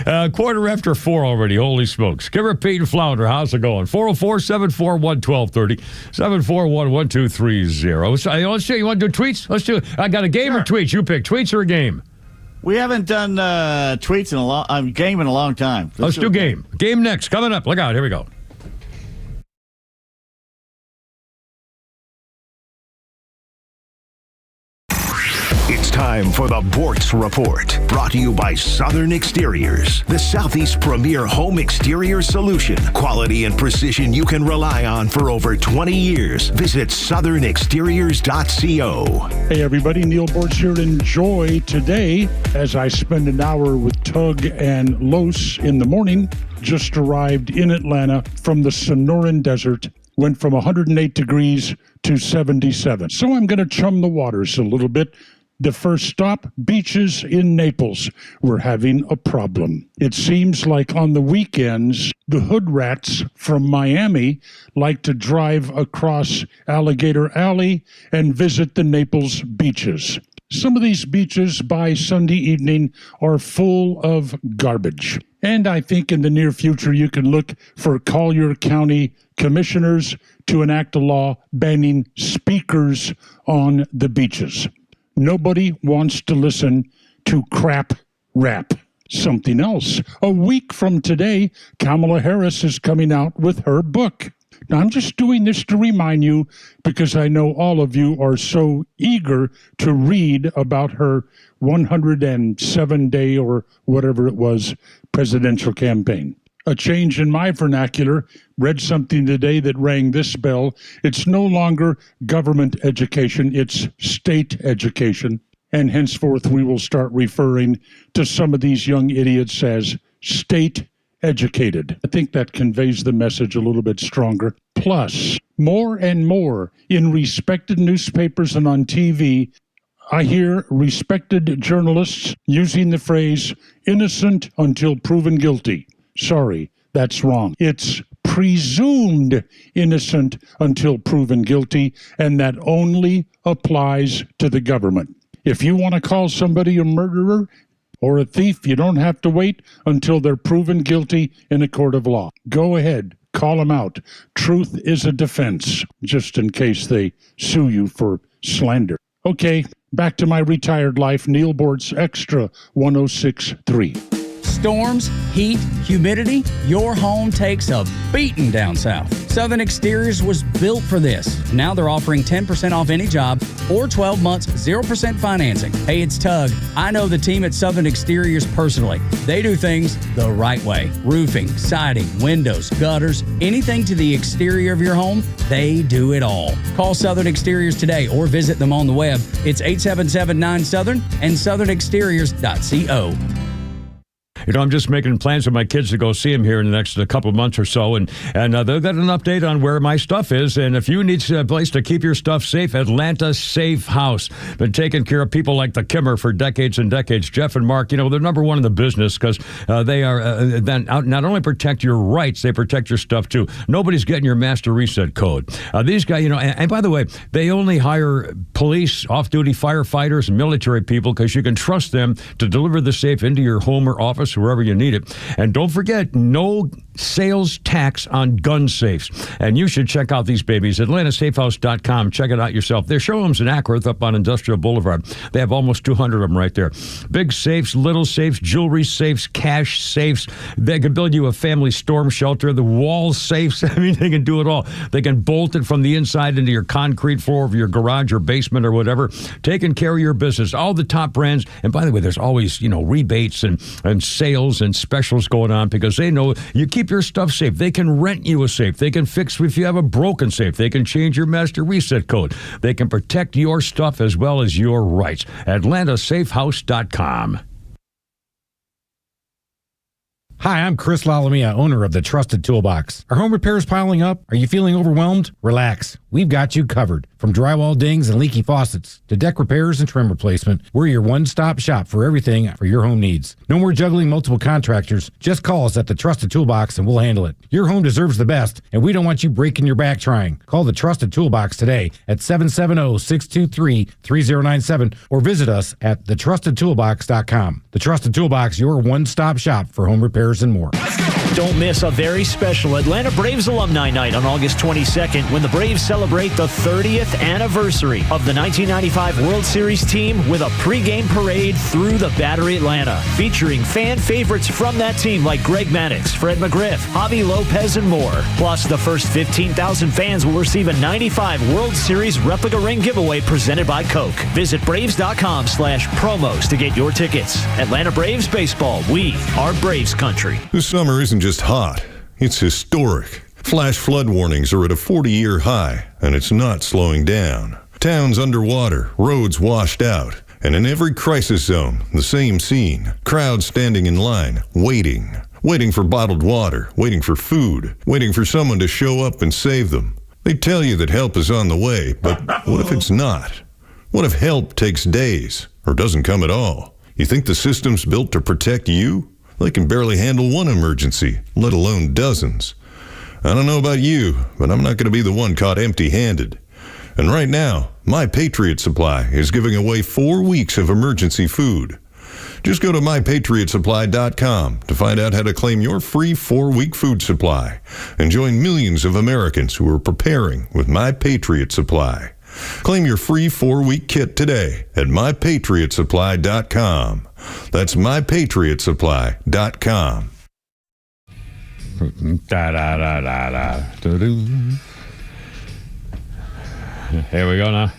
a quarter after 4 already. Holy smokes! Kimmer, Pete, and Flounder, how's it going? 404-741-1230, 741-1230. Let's see. You want to do tweets? Let's do it. I got a game or tweets. You pick tweets or a game. We haven't done tweets in a game in a long time. Let's do game. Game next. Coming up. Look out. Here we go. It's time for the Bortz Report, brought to you by Southern Exteriors, the Southeast premier home exterior solution. Quality and precision you can rely on for over 20 years. Visit southernexteriors.co. Hey everybody, Neil Bortz here. Enjoy today as I spend an hour with Tug and Los in the morning. Just arrived in Atlanta from the Sonoran Desert. Went from 108 degrees to 77. So I'm going to chum the waters a little bit. The first stop, beaches in Naples. We're having a problem. It seems like on the weekends, the hood rats from Miami like to drive across Alligator Alley and visit the Naples beaches. Some of these beaches by Sunday evening are full of garbage. And I think in the near future, you can look for Collier County commissioners to enact a law banning speakers on the beaches. Nobody wants to listen to crap rap. Something else. A week from today, Kamala Harris is coming out with her book. Now, I'm just doing this to remind you because I know all of you are so eager to read about her 107-day or whatever it was presidential campaign. A change in my vernacular. Read something today that rang this bell. It's no longer government education, it's state education. And henceforth, we will start referring to some of these young idiots as state educated. I think that conveys the message a little bit stronger. Plus, more and more in respected newspapers and on TV, I hear respected journalists using the phrase innocent until proven guilty. Sorry, that's wrong. It's presumed innocent until proven guilty, and that only applies to the government. If you want to call somebody a murderer or a thief, you don't have to wait until they're proven guilty in a court of law. Go ahead, call them out. Truth is a defense, just in case they sue you for slander. Okay, back to my retired life. Neil Bortz, Extra 106.3. Storms, heat, humidity, your home takes a beating down south. Southern Exteriors was built for this. Now they're offering 10% off any job or 12 months, 0% financing. Hey, it's Tug. I know the team at Southern Exteriors personally. They do things the right way. Roofing, siding, windows, gutters, anything to the exterior of your home, they do it all. Call Southern Exteriors today or visit them on the web. It's 877-9-SOUTHERN and southernexteriors.co. I'm just making plans with my kids to go see him here in the next couple of months or so, and they'll get an update on where my stuff is. And if you need a place to keep your stuff safe, Atlanta Safe House. Been taking care of people like the Kimmer for decades and decades. Jeff and Mark, they're number one in the business because they are not only protect your rights, they protect your stuff too. Nobody's getting your master reset code. These guys, and by the way, they only hire police, off-duty firefighters, and military people because you can trust them to deliver the safe into your home or office house, wherever you need it. And don't forget, no sales tax on gun safes. And you should check out these babies. AtlantaSafehouse.com. Check it out yourself. Their showroom's in Acworth up on Industrial Boulevard. They have almost 200 of them right there. Big safes, little safes, jewelry safes, cash safes. They can build you a family storm shelter. The wall safes. I mean, they can do it all. They can bolt it from the inside into your concrete floor of your garage or basement or whatever. Taking care of your business. All the top brands. And by the way, there's always, rebates and sales and specials going on because they know you keep your stuff safe. They can rent you a safe. They can fix if you have a broken safe. They can change your master reset code. They can protect your stuff as well as your rights. AtlantaSafehouse.com. Hi, I'm Chris Lalamia, owner of the Trusted Toolbox. Are home repairs piling up? Are you feeling overwhelmed? Relax. We've got you covered. From drywall dings and leaky faucets to deck repairs and trim replacement, we're your one-stop shop for everything for your home needs. No more juggling multiple contractors. Just call us at the Trusted Toolbox and we'll handle it. Your home deserves the best, and we don't want you breaking your back trying. Call the Trusted Toolbox today at 770-623-3097 or visit us at thetrustedtoolbox.com. The Trusted Toolbox, your one-stop shop for home repairs and more. Don't miss a very special Atlanta Braves Alumni Night on August 22nd when the Braves celebrate the 30th anniversary of the 1995 World Series team with a pregame parade through the Battery Atlanta, featuring fan favorites from that team like Greg Maddux, Fred McGriff, Javi Lopez, and more. Plus, the first 15,000 fans will receive a 95 World Series replica ring giveaway presented by Coke. Visit Braves.com/promos to get your tickets. Atlanta Braves Baseball, we are Braves country. This summer isn't just hot, it's historic. Flash flood warnings are at a 40-year high, and it's not slowing down. Towns underwater, roads washed out, and in every crisis zone, the same scene. Crowds standing in line, waiting for bottled water, waiting for food, waiting for someone to show up and save them. They tell you that help is on the way, but what if it's not? What if help takes days, or doesn't come at all? You think the system's built to protect you? They can barely handle one emergency, let alone dozens. I don't know about you, but I'm not going to be the one caught empty-handed. And right now, My Patriot Supply is giving away 4 weeks of emergency food. Just go to MyPatriotSupply.com to find out how to claim your free 4-week food supply and join millions of Americans who are preparing with My Patriot Supply. Claim your free 4-week kit today at MyPatriotSupply.com. That's MyPatriotSupply.com. Here we go now.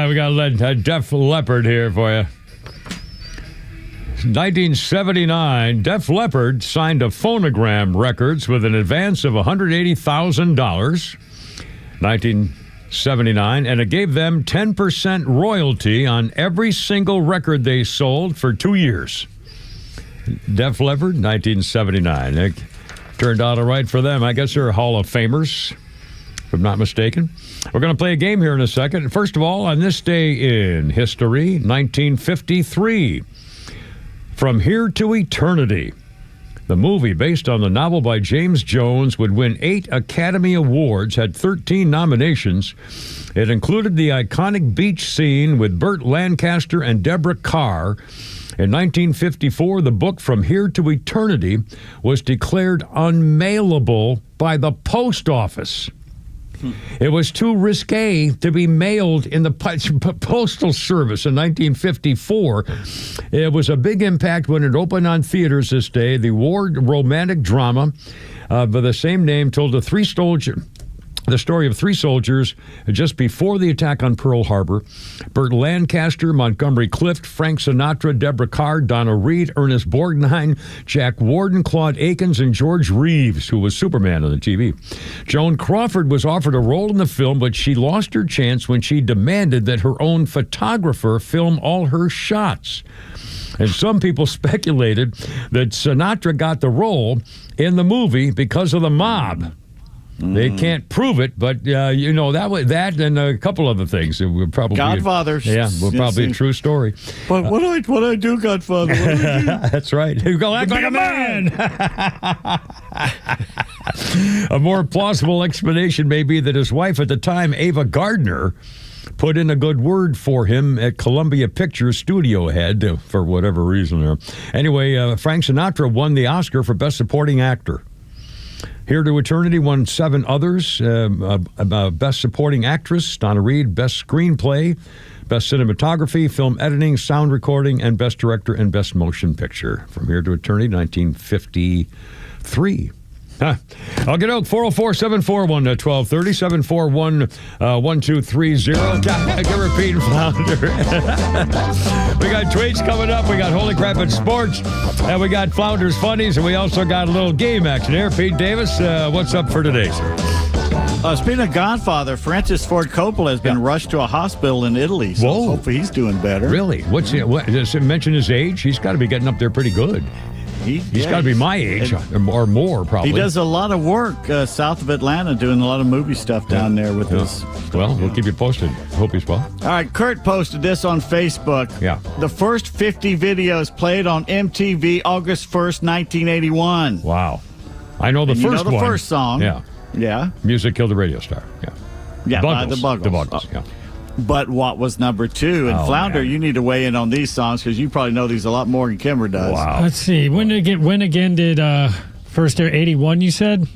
We got a Def Leppard here for you. 1979, Def Leppard signed a Phonogram Records with an advance of $180,000. 1979, and it gave them 10% royalty on every single record they sold for 2 years. Def Leppard, 1979. It turned out all right for them. I guess they're Hall of Famers, if I'm not mistaken. We're going to play a game here in a second. First of all, on this day in history, 1953, From Here to Eternity, the movie based on the novel by James Jones, would win 8 Academy Awards, had 13 nominations. It included the iconic beach scene with Burt Lancaster and Deborah Carr. In 1954, the book From Here to Eternity was declared unmailable by the post office. It was too risque to be mailed in the Postal Service in 1954. It was a big impact when it opened on theaters this day. The war romantic drama by the same name told the story of 3 soldiers just before the attack on Pearl Harbor. Burt Lancaster, Montgomery Clift, Frank Sinatra, Deborah Carr, Donna Reed, Ernest Borgnine, Jack Warden, Claude Akins, and George Reeves, who was Superman on the TV. Joan Crawford was offered a role in the film, but she lost her chance when she demanded that her own photographer film all her shots. And some people speculated that Sinatra got the role in the movie because of the mob. They can't prove it, but that and a couple other things. It would probably Godfather. Will probably a true story. But what do I do, Godfather? What do I do? That's right. You go act like a man. A more plausible explanation may be that his wife at the time, Ava Gardner, put in a good word for him at Columbia Pictures studio head for whatever reason there. Anyway, Frank Sinatra won the Oscar for Best Supporting Actor. Here to Eternity won 7 others. Best Supporting Actress, Donna Reed. Best Screenplay, Best Cinematography, Film Editing, Sound Recording, and Best Director and Best Motion Picture. From Here to Eternity, 1953. I'll get out 404-741-1230, 741-1230. I can repeat, Flounder. We got tweets coming up. We got Holy Crap at Sports. And we got Flounder's Funnies. And we also got a little game action here. Pete Davis, what's up for today, sir? Speaking of Godfather, Francis Ford Coppola has been rushed to a hospital in Italy. So hopefully he's doing better. Really? Does it mention his age? He's got to be getting up there pretty good. He's got to be my age or more, probably. He does a lot of work south of Atlanta, doing a lot of movie stuff down there with his. Well, we'll keep you posted. Hope he's well. All right, Kurt posted this on Facebook. Yeah. The first 50 videos played on MTV August 1st, 1981. Wow. I know the first one. The first song. Yeah. Yeah. Music Killed the Radio Star. Yeah. Yeah, by the Buggles. Buggles. The Buggles, yeah. But what was number 2? And Flounder, man. you need to weigh in on these songs because you probably know these a lot more than Kimmer does. Wow. Let's see. When again did first air 81, you said?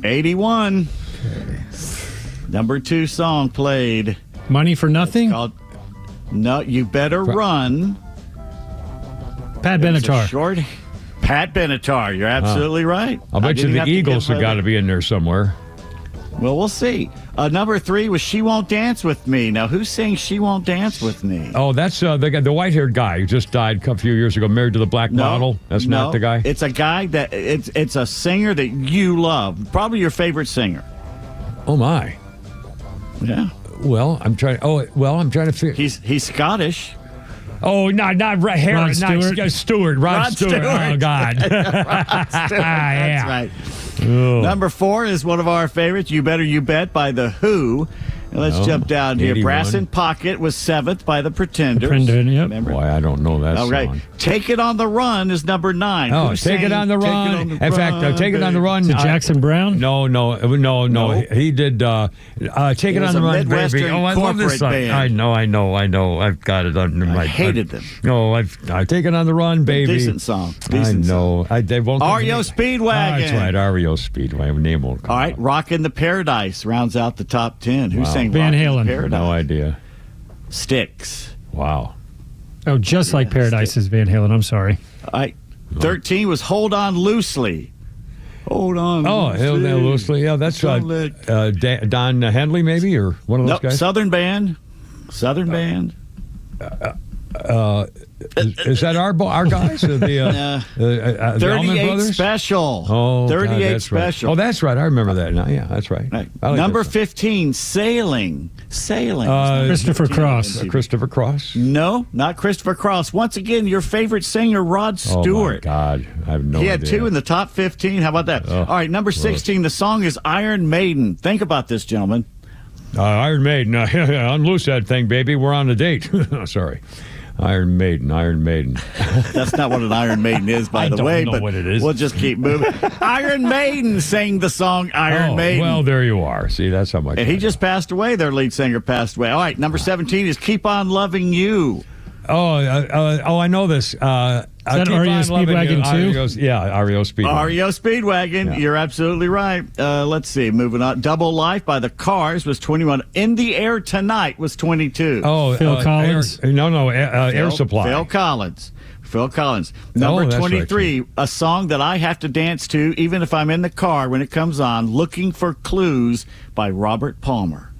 81. Okay. Number 2 song played. Money for Nothing? It's called No, You Better Run. Pat Benatar. Pat Benatar. You're absolutely right. I'll bet you the Eagles have got to be in there somewhere. Well, we'll see. Number 3 was She Won't Dance With Me. Now, who sings She Won't Dance With Me? Oh, that's the white-haired guy who just died a few years ago, married to the black model. That's not the guy? It's a guy that, it's a singer that you love. Probably your favorite singer. Oh, my. Yeah. Well, I'm trying to figure. He's Scottish. Oh, not Rod Stewart. Rod Stewart. Oh, God. Rod Stewart. That's right. Oh. Number 4 is one of our favorites, You Better You Bet by The Who. And let's jump down here. 81. Brass in Pocket was 7th by The Pretenders. Yep. Boy, I don't know that song. Right. Take It on the Run is number 9. Oh, Take It on the Run. In fact, Take It on the Run. Is it Jackson Brown? No. He did Take It on the Run, baby. Oh, I love this song. Band. I know. I've got it under my. I hated them. No, I've Take It on the Run, baby. Decent song. I know. They won't. REO Speedwagon. That's right, REO Speedwagon. Name won't come. All right, Rockin' the Paradise rounds out the top 10. Who sang Van Rockin' Halen. the Paradise? No idea. Styx. Wow. Oh, just like Paradise is Van Halen. I'm sorry. All right. 13 was Hold On Loosely. Hold On Loosely. Hold On Loosely. Yeah, that's Don Henley, maybe, or one of those guys? Southern Band. Is that our guys? The 38 Brothers? Special. Oh, 38 God, Special. Right. Oh, that's right. I remember that now. Yeah, that's right. Like Number 15, Sailing. Christopher Cross. Christopher Cross? No, not Christopher Cross. Once again, your favorite singer, Rod Stewart. Oh, my God. I have no idea. He had 2 in the top 15. How about that? All right, number 16, the song is Iron Maiden. Think about this, gentlemen. Iron Maiden. Unloose that thing, baby. We're on a date. Sorry. Iron Maiden. That's not what an Iron Maiden is, by the way. I don't know what it is. We'll just keep moving. Iron Maiden sang the song Iron Maiden. Well, there you are. See, that's how much. And he just passed away. Their lead singer passed away. All right, number 17 is Keep On Loving You. Oh, I know this. Is that REO Speedwagon too? Yeah, REO Speedwagon. REO Speedwagon. Yeah. You're absolutely right. Let's see. Moving on. Double Life by the Cars was 21. In the Air Tonight was 22. Oh, Phil Collins. Air Supply. Phil Collins. Number 23, right, a song that I have to dance to even if I'm in the car when it comes on, Looking for Clues by Robert Palmer.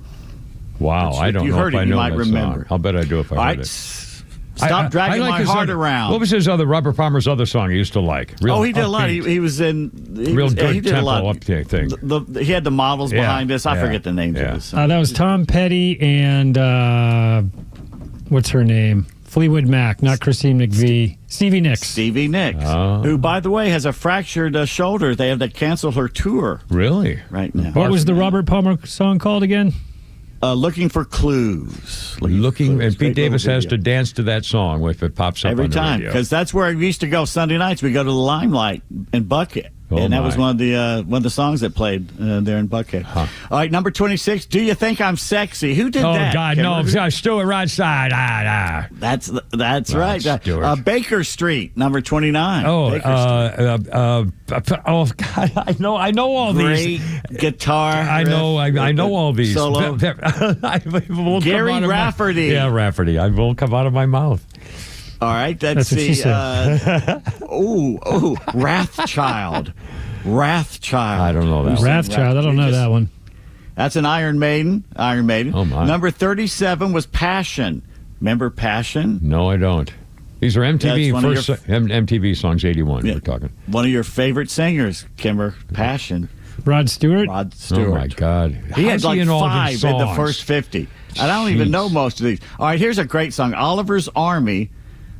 Wow, I don't know if I know that remember. Song. I'll bet I do if I heard it. Stop dragging my heart around. What was his Robert Palmer's other song he used to like? He did a lot. He was in... Real good tempo up thing. He had the models behind us. I forget the names of his songs. That was Tom Petty and... what's her name? Fleetwood Mac, not Christine McVie. Stevie Nicks. Stevie Nicks, who, by the way, has a fractured shoulder. They have to cancel her tour. Really? Right now. What was the Robert Palmer song called again? Looking for Clues. And Pete Davis has to dance to that song if it pops up every on the time, radio. because that's where we used to go Sunday nights. We go to the Limelight in Buckhead. And that was one of the songs that played there in Buckhead. All right, number 26. Do you think I'm sexy? Who did that? Oh God, no! Stuart Rodside. That's right. Baker Street, number 29. Oh, oh God! I know all these. Great guitar. I know all these. Solo. Gary Rafferty. Rafferty. I won't come out of my mouth. All right, that's the Wrathchild. I don't know that one. Wrathchild, I don't know that one. That's an Iron Maiden. Oh, my. Number 37 was Passion. Remember Passion? No, I don't. These are MTV MTV songs, 81 we're talking. One of your favorite singers, Kimmer, Passion. Rod Stewart? Rod Stewart. Oh, my God. He had like in 5 in the first 50. I don't even know most of these. All right, here's a great song, Oliver's Army,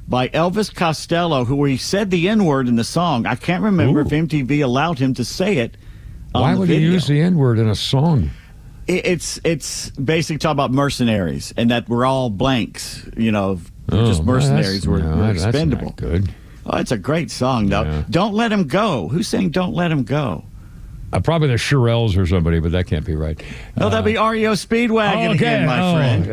by Elvis Costello, who he said the N-word in the song. I can't remember if MTV allowed him to say it on Why the would video. he use the N-word in a song? It's basically talking about mercenaries and that we're all blanks. We're just mercenaries. We're expendable. That's not good. Oh, it's a great song, though. Yeah. Don't Let Him Go. Who's saying Don't Let Him Go? Probably the Shirelles or somebody, but that can't be right. No, that'd be REO Speedwagon again, my friend.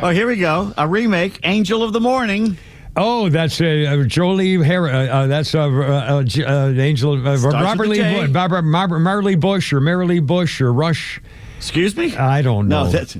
Oh, here we go. A remake, Angel of the Morning. Oh, that's Jolie Harris. That's Angel Robert Lee Marley Bush or Marilee Bush or Rush. Excuse me? I don't know. No, that's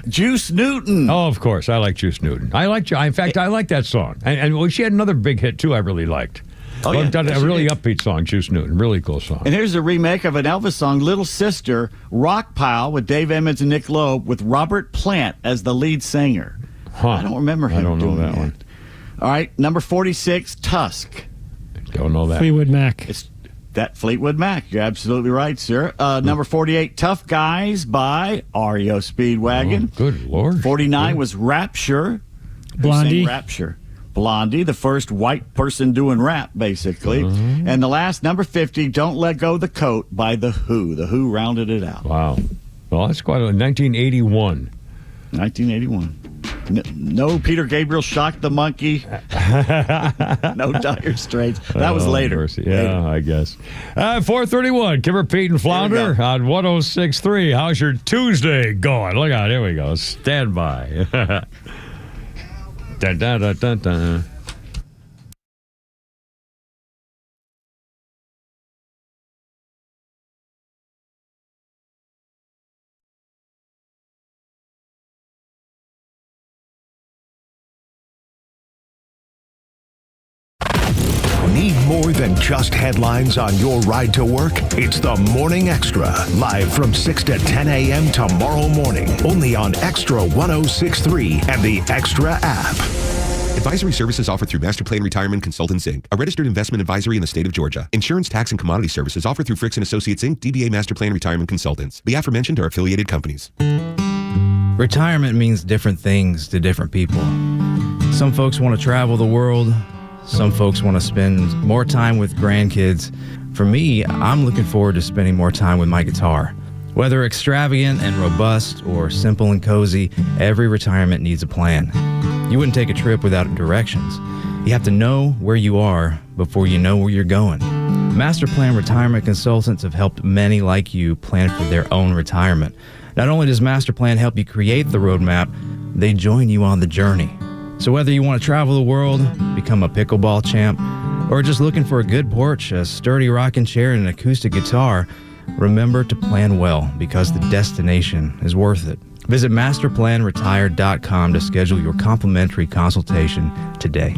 Juice Newton. Oh, of course. I like Juice Newton. In fact, I like that song. And she had another big hit, too, I really liked. Oh, yeah. A really upbeat song, Juice Newton. Really cool song. And here's a remake of an Elvis song, Little Sister, Rock Pile, with Dave Emmons and Nick Loeb, with Robert Plant as the lead singer. I don't remember him doing that one. All right, number 46, Tusk. Don't know that. Fleetwood Mac. It's that Fleetwood Mac. You're absolutely right, sir. Number 48, Tough Guys by REO Speedwagon. Oh, good Lord. 49 was Rapture. Blondie. Rapture. Blondie, the first white person doing rap, basically. And the last, number 50, Don't Let Go the Coat by The Who. The Who rounded it out. Wow. Well, that's quite a 1981. 1981. No Peter Gabriel Shock the Monkey. No Dire Straits. That was later. Mercy. Yeah, I guess. 431, Kimmer, Pete, and Flounder on 106.3. How's your Tuesday going? Look out. Here we go. Stand by. Dun, dun, dun, dun, dun. Need more than just headlines on your ride to work? It's the Morning Extra, live from 6 to 10 a.m. tomorrow morning, only on Extra 106.3 and the Extra app. Advisory services offered through Master Plan Retirement Consultants, Inc., a registered investment advisory in the state of Georgia. Insurance, tax, and commodity services offered through Fricks & Associates, Inc., DBA Master Plan Retirement Consultants. The aforementioned are affiliated companies. Retirement means different things to different people. Some folks want to travel the world. Some folks want to spend more time with grandkids. For me, I'm looking forward to spending more time with my guitar. Whether extravagant and robust or simple and cozy, every retirement needs a plan. You wouldn't take a trip without directions. You have to know where you are before you know where you're going. Master Plan Retirement Consultants have helped many like you plan for their own retirement. Not only does Master Plan help you create the roadmap, they join you on the journey. So whether you want to travel the world, become a pickleball champ, or just looking for a good porch, a sturdy rocking chair, and an acoustic guitar, remember to plan well, because the destination is worth it. Visit masterplanretire.com to schedule your complimentary consultation today.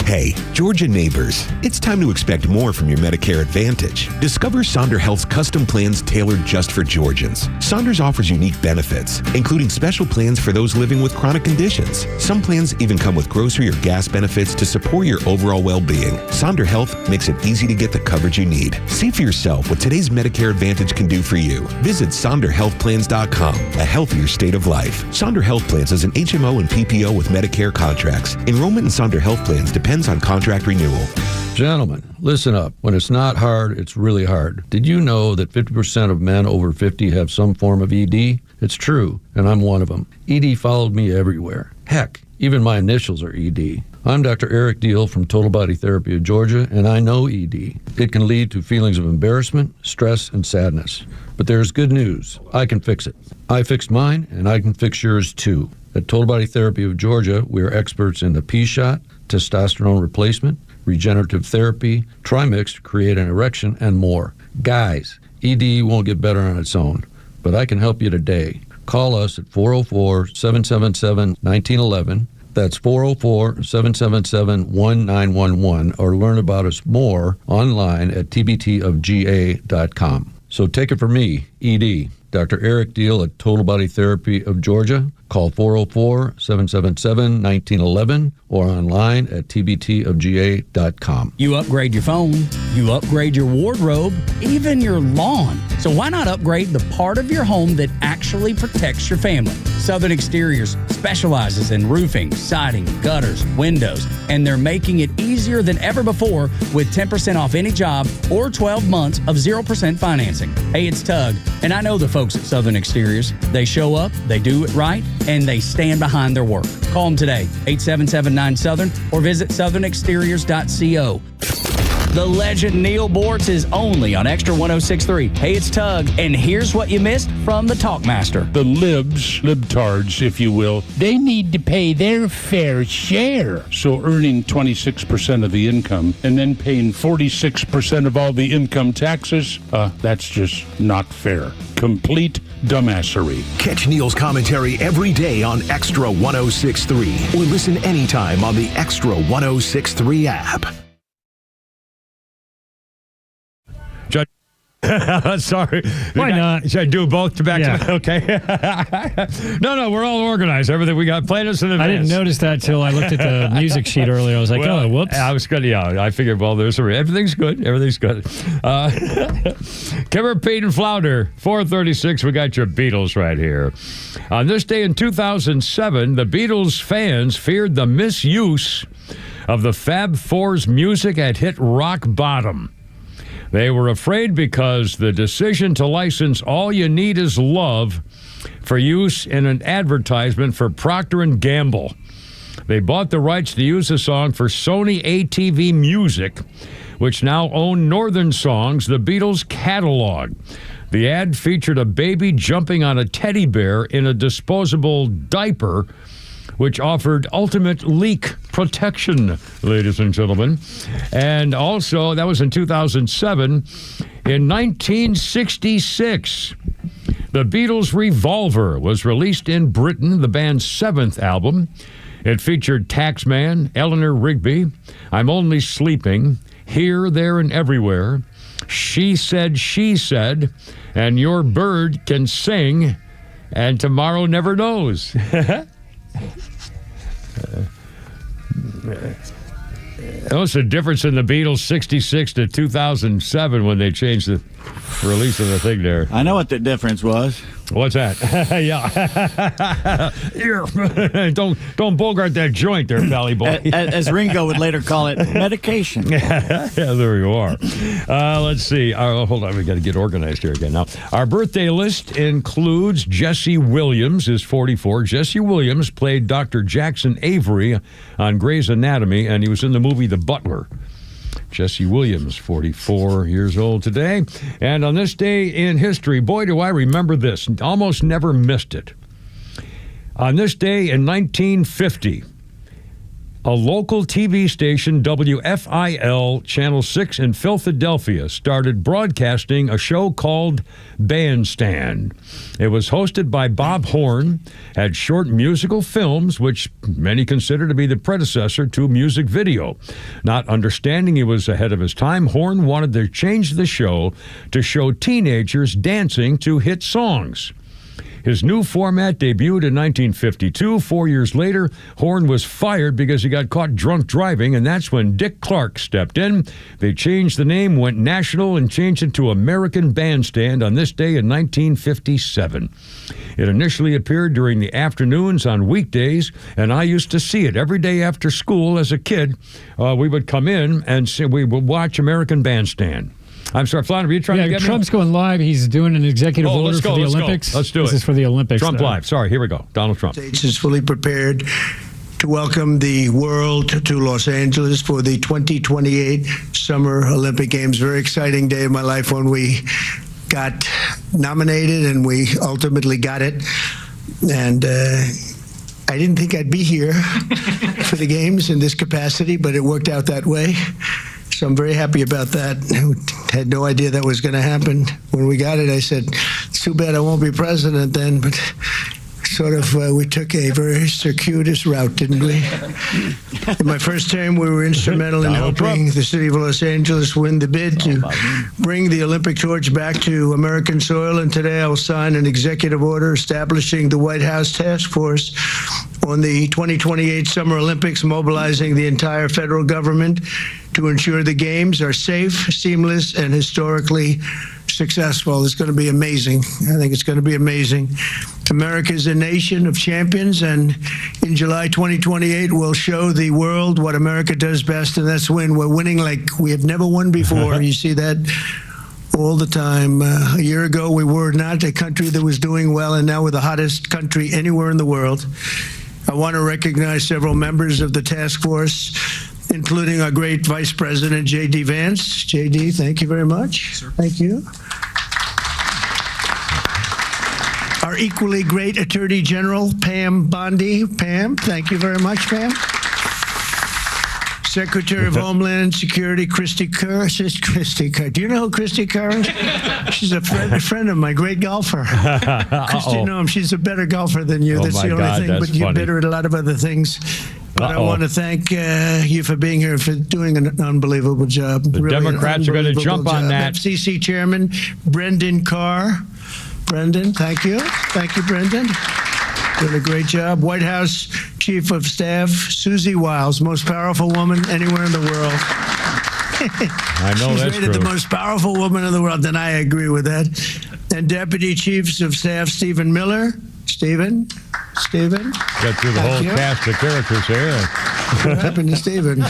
Hey, Georgia neighbors, it's time to expect more from your Medicare Advantage. Discover Sonder Health's custom plans tailored just for Georgians. Saunders offers unique benefits, including special plans for those living with chronic conditions. Some plans even come with grocery or gas benefits to support your overall well-being. Sonder Health makes it easy to get the coverage you need. See for yourself what today's Medicare Advantage can do for you. Visit SonderHealthPlans.com, a healthier state of life. Sonder Health Plans is an HMO and PPO with Medicare contracts. Enrollment in Sonder Health Plans depends on contract renewal. Gentlemen, listen up. When it's not hard, it's really hard. Did you know that 50% of men over 50 have some form of ED? It's true, and I'm one of them. ED followed me everywhere. Heck, even my initials are ED. I'm Dr. Eric Deal from Total Body Therapy of Georgia, and I know ED. It can lead to feelings of embarrassment, stress, and sadness. But there's good news. I can fix it. I fixed mine, and I can fix yours too. At Total Body Therapy of Georgia, we are experts in the P-shot, testosterone replacement, regenerative therapy, trimix to create an erection, and more. Guys, ED won't get better on its own, but I can help you today. Call us at 404-777-1911. That's 404-777-1911, or learn about us more online at tbtofga.com. So take it from me, ED, Dr. Eric Deal at Total Body Therapy of Georgia. Call 404-777-1911 or online at tbtofga.com. You upgrade your phone, you upgrade your wardrobe, even your lawn. So why not upgrade the part of your home that actually protects your family? Southern Exteriors specializes in roofing, siding, gutters, windows, and they're making it easier than ever before with 10% off any job or 12 months of 0% financing. Hey, it's Tug, and I know the folks at Southern Exteriors. They show up, they do it right, and they stand behind their work. Call them today, 877-9-SOUTHERN, or visit southernexteriors.co. The legend Neil Bortz is only on Extra 106.3. Hey, it's Tug, and here's what you missed from the Talkmaster. The libtards, if you will, they need to pay their fair share. So earning 26% of the income and then paying 46% of all the income taxes, that's just not fair. Complete dumbassery. Catch Neil's commentary every day on Extra 106.3 or listen anytime on the Extra 106.3 app. Sorry. Why not? Should I do both back to back? Okay. No, we're all organized. Everything we got played us in advance. I didn't notice that till I looked at the music sheet earlier. I was like, oh, whoops. I was good. Yeah, I figured, well, everything's good. Everything's good. Kimmer, Pete, and Flounder, 436. We got your Beatles right here. On this day in 2007, the Beatles fans feared the misuse of the Fab Four's music had hit rock bottom. They were afraid because the decision to license All You Need Is Love for use in an advertisement for Procter & Gamble. They bought the rights to use the song for Sony ATV Music, which now own Northern Songs, the Beatles catalog. The ad featured a baby jumping on a teddy bear in a disposable diaper, which offered ultimate leak protection, ladies and gentlemen. And also, that was in 2007. In 1966, the Beatles' Revolver was released in Britain, the band's seventh album. It featured Taxman, Eleanor Rigby, I'm Only Sleeping, Here, There, and Everywhere, She Said, and Your Bird Can Sing, and Tomorrow Never Knows. What's the difference in the Beatles 66 to 2007 when they changed the release of the thing there? I know what the difference was. What's that? Yeah. don't bogart that joint there, Valley Boy. As Ringo would later call it, medication. Yeah, there you are. Let's see. Hold on. We got to get organized here again now. Our birthday list includes Jesse Williams, is 44. Jesse Williams played Dr. Jackson Avery on Grey's Anatomy, and he was in the movie The Butler. Jesse Williams, 44 years old today. And on this day in history, boy, do I remember this. Almost never missed it. On this day in 1950, A local TV station, WFIL Channel 6 in Philadelphia, started broadcasting a show called Bandstand. It was hosted by Bob Horn, had short musical films, which many consider to be the predecessor to music video. Not understanding he was ahead of his time, Horn wanted to change the show to show teenagers dancing to hit songs. His new format debuted in 1952. 4 years later, Horn was fired because he got caught drunk driving, and that's when Dick Clark stepped in. They changed the name, went national, and changed it to American Bandstand on this day in 1957. It initially appeared during the afternoons on weekdays, and I used to see it every day after school as a kid. We would come in and we would watch American Bandstand. I'm sorry, Flounder, are you trying to get Trump's going live. He's doing an executive order for the Olympics. Let's do it. This is for the Olympics. Trump live. Sorry, here we go. Donald Trump. States is fully prepared to welcome the world to Los Angeles for the 2028 Summer Olympic Games. Very exciting day of my life when we got nominated and we ultimately got it. And I didn't think I'd be here for the games in this capacity, but it worked out that way. So I'm very happy about that. I had no idea that was going to happen. When we got it, I said, it's too bad I won't be president then, but sort of we took a very circuitous route, didn't we? In my first term, we were instrumental in helping the city of Los Angeles win the bid to bring the Olympic torch back to American soil, and today I will sign an executive order establishing the White House Task Force on the 2028 Summer Olympics, mobilizing the entire federal government to ensure the games are safe, seamless, and historically successful. It's going to be amazing. I think it's going to be amazing. America is a nation of champions, and in July 2028, we'll show the world what America does best, and that's win. We're winning like we have never won before. You see that all the time. A year ago, we were not a country that was doing well, and now we're the hottest country anywhere in the world. I want to recognize several members of the task force, including our great Vice President, J.D. Vance. J.D., thank you very much. Thank you. Our equally great Attorney General, Pam Bondi. Pam, thank you very much, Pam. Secretary of Homeland Security, Christy Kerr. Christy Kerr. Do you know who Christy Kerr is? She's a friend of my great golfer. Christy, you know him. She's a better golfer than you. That's the only thing, but you're better at a lot of other things. But I want to thank you for being here, for doing an unbelievable job. The really Democrats are going to jump on that. FCC Chairman Brendan Carr. Brendan, thank you. Thank you, Brendan. Did a great job. White House Chief of Staff Susie Wiles, most powerful woman anywhere in the world. I know She's that's rated true. the most powerful woman in the world, and I agree with that. And Deputy Chiefs of Staff Stephen Miller. Stephen. Got through the whole cast of characters there. What happened to Stephen?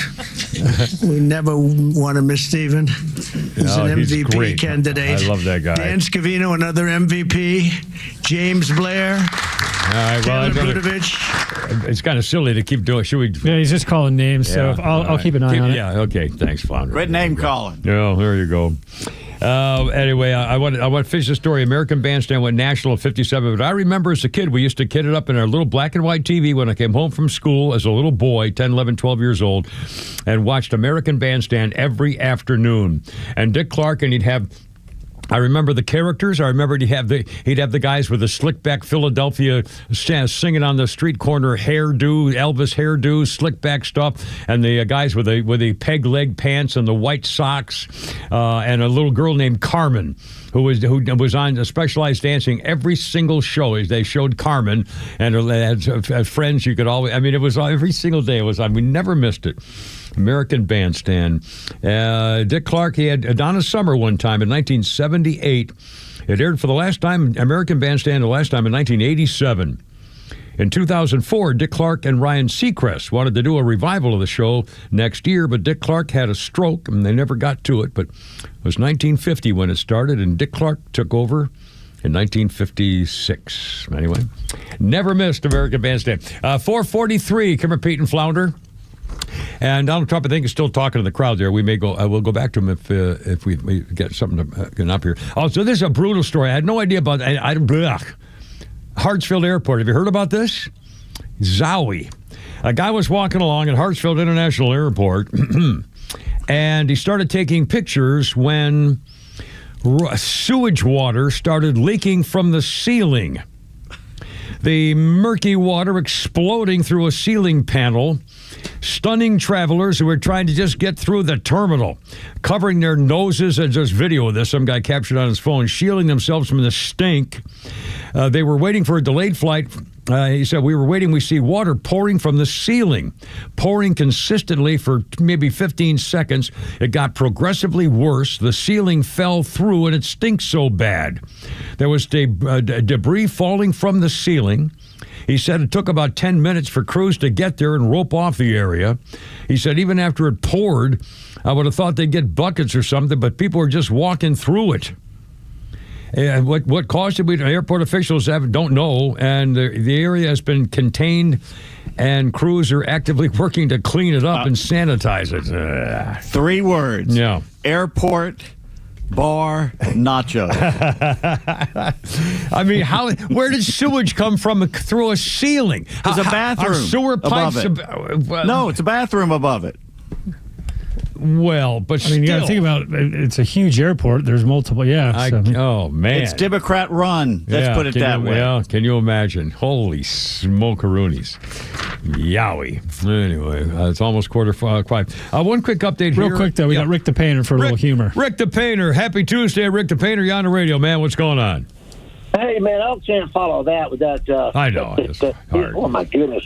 We never want to miss Stephen. He's an MVP great. candidate. I love that guy. Dan Scavino, another MVP. James Blair. All right, well, it's kind of silly to keep doing. Should we? Yeah, he's just calling names, so I'll keep an eye on it. Yeah, okay. Thanks, Flounder. Red name calling. Oh, there you go. Anyway, I want to finish the story. American Bandstand went national in 57, but I remember as a kid, we used to kid it up in our little black and white TV when I came home from school as a little boy, 10, 11, 12 years old, and watched American Bandstand every afternoon. And Dick Clark, and I remember the characters. I remember he'd have the guys with the slick back Philadelphia singing on the street corner hairdo, Elvis hairdo, slick back stuff, and the guys with the peg leg pants and the white socks, and a little girl named Carmen who was on specialized dancing every single show. They showed Carmen, and had friends you could always. I mean, it was every single day. It was on. We never missed it. American Bandstand. Dick Clark, he had Donna Summer one time in 1978. It aired for the last time, American Bandstand, the last time in 1987. In 2004, Dick Clark and Ryan Seacrest wanted to do a revival of the show next year, but Dick Clark had a stroke, and they never got to it. But it was 1950 when it started, and Dick Clark took over in 1956. Anyway, never missed American Bandstand. 443, come here, Pete and Flounder. And Donald Trump, I think, is still talking to the crowd there. We may go. We'll go back to him if we get something to get up here. Also, this is a brutal story. I had no idea about Hartsfield Airport. Have you heard about this? Zowie. A guy was walking along at Hartsfield International Airport, and he started taking pictures when sewage water started leaking from the ceiling. The murky water exploding through a ceiling panel, stunning travelers who were trying to just get through the terminal, covering their noses. And just video of this, some guy captured on his phone, shielding themselves from the stink. They were waiting for a delayed flight. He said, we were waiting. We see water pouring from the ceiling, pouring consistently for maybe 15 seconds. It got progressively worse. The ceiling fell through, and it stinks so bad. There was debris falling from the ceiling. He said it took about 10 minutes for crews to get there and rope off the area. He said even after it poured, I would have thought they'd get buckets or something, but people were just walking through it. And what caused it, airport officials don't know, and the area has been contained, and crews are actively working to clean it up and sanitize it. 3 words. Yeah. Airport bar nachos. I mean, where did sewage come from through a ceiling? There's a bathroom Are sewer pipes above it. No, it's a bathroom above it. Well, but I mean, you got to think about it's a huge airport. There's multiple. Oh man, it's Democrat run. Let's put it that way. Yeah, can you imagine? Holy smokeroonies, yowie. Anyway, it's almost 4:45. One quick update here. Real quick though, we got Rick the Painter for a little humor. Rick the Painter, happy Tuesday, Rick the Painter. You're on the radio, man. What's going on? Hey, man, I can't follow that with that. I know. It's hard. Oh, my goodness.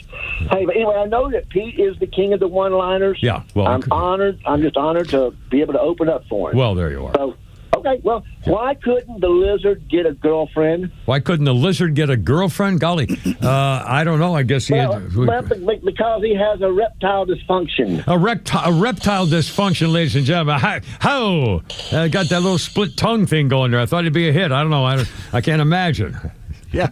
Hey, but anyway, I know that Pete is the king of the one-liners. Yeah. Well, I'm honored. I'm just honored to be able to open up for him. Well, there you are. So, okay, well, why couldn't the lizard get a girlfriend? Why couldn't the lizard get a girlfriend? Golly, I don't know. I guess he had... Because he has a reptile dysfunction. A reptile dysfunction, ladies and gentlemen. How? Got that little split tongue thing going there. I thought it'd be a hit. I don't know. I can't imagine. Yeah.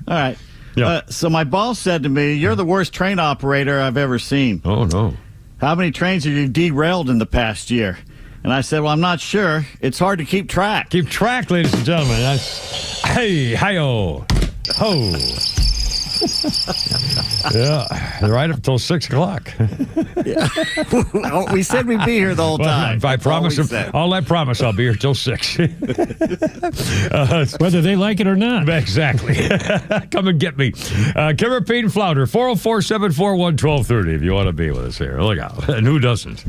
All right. Yeah. So my boss said to me, "You're the worst train operator I've ever seen." Oh, no. How many trains have you derailed in the past year? And I said, well, I'm not sure. It's hard to keep track. Keep track, ladies and gentlemen. That's, hey, hi-yo, ho. Yeah, right up until 6 o'clock. Yeah. We said we'd be here the whole time. I promise. I promise I'll be here till 6. Whether they like it or not. Exactly. Come and get me. Kimmer, Pete, and Flounder, 404-741-1230 if you want to be with us here. Look out. And who doesn't?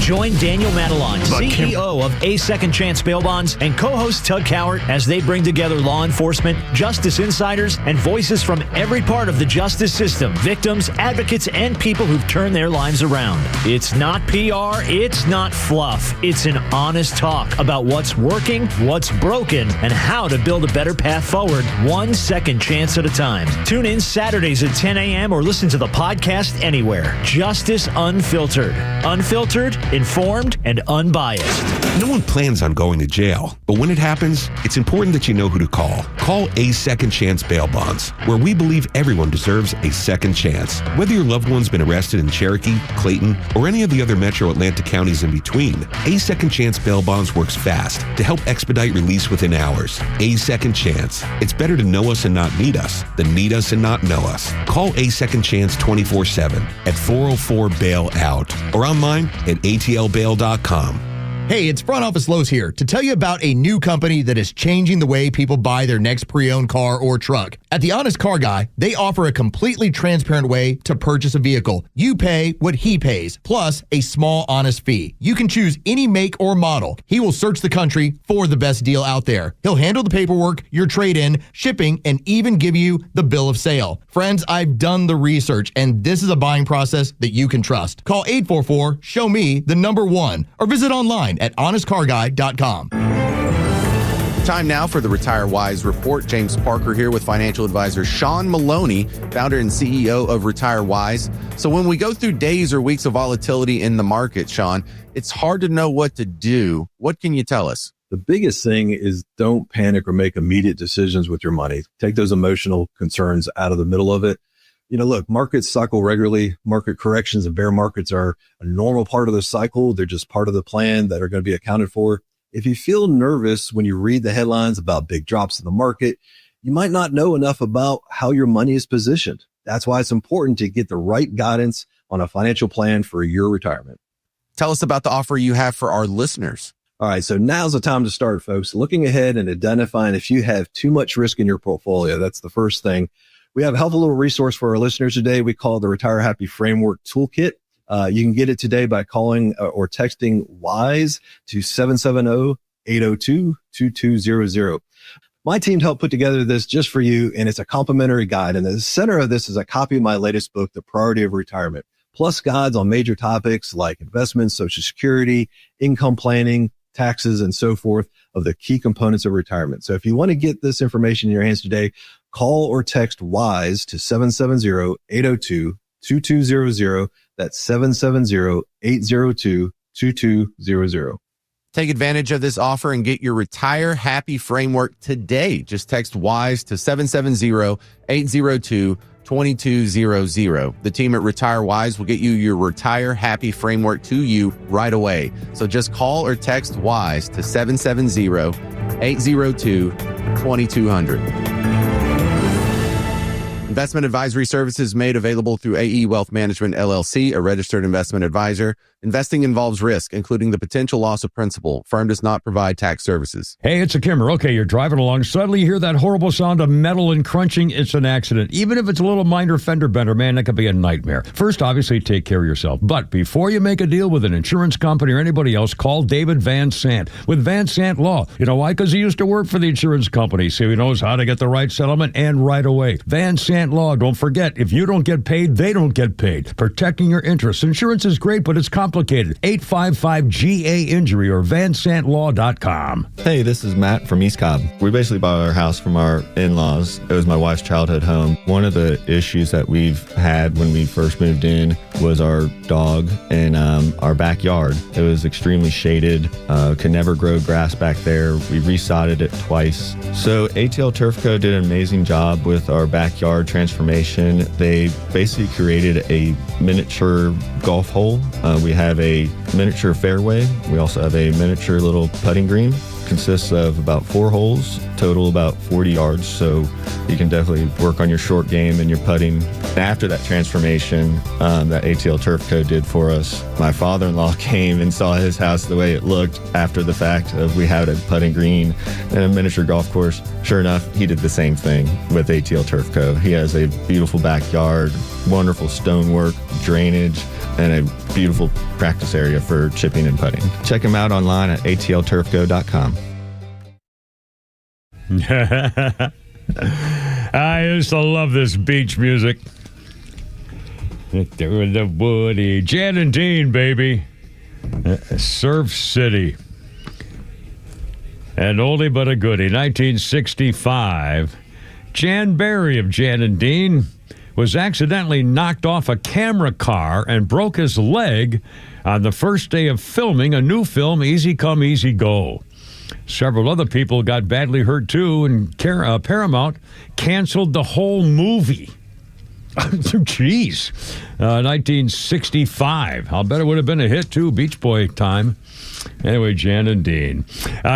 Join Daniel Madelon, CEO of A Second Chance Bail Bonds, and co-host Tug Cowart as they bring together law enforcement, justice insiders, and voices from every part of the justice system, victims, advocates, and people who've turned their lives around. It's not PR, it's not fluff. It's an honest talk about what's working, what's broken, and how to build a better path forward, 1 second chance at a time. Tune in Saturdays at 10 a.m. or listen to the podcast anywhere. Justice Unfiltered. Unfiltered, informed, and unbiased. No one plans on going to jail, but when it happens, it's important that you know who to call. Call A Second Chance Bail Bonds, where we believe everyone deserves a second chance. Whether your loved one's been arrested in Cherokee, Clayton, or any of the other metro Atlanta counties in between, A Second Chance Bail Bonds works fast to help expedite release within hours. A Second Chance. It's better to know us and not need us than need us and not know us. Call A Second Chance 24/7 at 404-BAIL-OUT or online at atlbail.com. Hey, it's Front Office Lowe's here to tell you about a new company that is changing the way people buy their next pre-owned car or truck. At The Honest Car Guy, they offer a completely transparent way to purchase a vehicle. You pay what he pays, plus a small honest fee. You can choose any make or model. He will search the country for the best deal out there. He'll handle the paperwork, your trade-in, shipping, and even give you the bill of sale. Friends, I've done the research, and this is a buying process that you can trust. Call 844-SHOW-ME, the number 1, or visit online at honestcarguy.com. Time now for the Retire Wise Report. James Parker here with financial advisor Sean Maloney, founder and CEO of Retire Wise. So when we go through days or weeks of volatility in the market, Sean, it's hard to know what to do. What can you tell us? The biggest thing is don't panic or make immediate decisions with your money. Take those emotional concerns out of the middle of it. Look, markets cycle regularly. Market corrections and bear markets are a normal part of the cycle. They're just part of the plan that are going to be accounted for. If you feel nervous when you read the headlines about big drops in the market, you might not know enough about how your money is positioned. That's why it's important to get the right guidance on a financial plan for your retirement. Tell us about the offer you have for our listeners. All right, so now's the time to start, folks. Looking ahead and identifying if you have too much risk in your portfolio. That's the first thing. We have a helpful little resource for our listeners today. We call it the Retire Happy Framework Toolkit. You can get it today by calling or texting WISE to 770-802-2200. My team helped put together this just for you, and it's a complimentary guide. And the center of this is a copy of my latest book, The Priority of Retirement, plus guides on major topics like investments, Social Security, income planning, taxes, and so forth of the key components of retirement. So if you want to get this information in your hands today, call or text WISE to 770-802-2200. That's 770-802-2200. Take advantage of this offer and get your Retire Happy Framework today. Just text WISE to 770-802-2200. The team at Retire Wise will get you your Retire Happy Framework to you right away. So just call or text WISE to 770-802-2200. Investment advisory services made available through AE Wealth Management, LLC, a registered investment advisor. Investing involves risk, including the potential loss of principal. Firm does not provide tax services. Hey, it's a Kimmer. Okay, you're driving along. Suddenly you hear that horrible sound of metal and crunching. It's an accident. Even if it's a little minor fender bender, man, that could be a nightmare. First, obviously, take care of yourself. But before you make a deal with an insurance company or anybody else, call David Van Sant with Van Sant Law. You know why? Because he used to work for the insurance company, so he knows how to get the right settlement and right away. Van Sant Law. Don't forget, if you don't get paid, they don't get paid. Protecting your interests. Insurance is great, but it's complicated. 855-GA-INJURY or vansantlaw.com. Hey, this is Matt from East Cobb. We basically bought our house from our in-laws. It was my wife's childhood home. One of the issues that we've had when we first moved in was our dog in our backyard. It was extremely shaded, could never grow grass back there. We resodded it twice. So ATL Turf Co. did an amazing job with our backyard transformation. They basically created a miniature golf hole. We have a miniature fairway. We also have a miniature little putting green. Consists of about 4 holes, total about 40 yards, so you can definitely work on your short game and your putting. After that transformation that ATL Turf Co. did for us, my father-in-law came and saw his house the way it looked after the fact of we had a putting green and a miniature golf course. Sure enough, he did the same thing with ATL Turf Co. He has a beautiful backyard, wonderful stonework, drainage, and a beautiful practice area for chipping and putting. Check him out online at atlturfco.com. I used to love this beach music. Through the woody. Jan and Dean, baby. Surf City. And oldie but a goodie. 1965. Jan Barry of Jan and Dean was accidentally knocked off a camera car and broke his leg on the first day of filming a new film, Easy Come, Easy Go. Several other people got badly hurt, too, and Paramount canceled the whole movie. Jeez. 1965. I'll bet it would have been a hit, too, Beach Boy time. Anyway, Jan and Dean.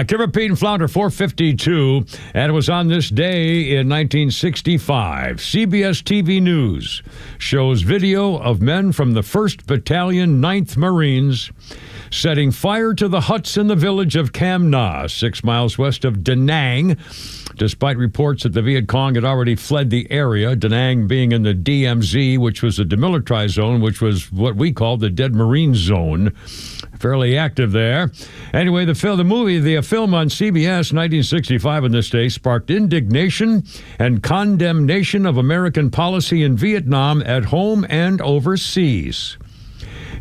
Kimmer, Pete, and Flounder, 452. And it was on this day in 1965. CBS TV News shows video of men from the 1st Battalion, 9th Marines, setting fire to the huts in the village of Cam Na, 6 miles west of Da Nang, despite reports that the Viet Cong had already fled the area, Da Nang being in the DMZ, which was a demilitarized zone, which was what we called the Dead Marine Zone. Fairly active there. Anyway, the film on CBS 1965 on this day sparked indignation and condemnation of American policy in Vietnam at home and overseas.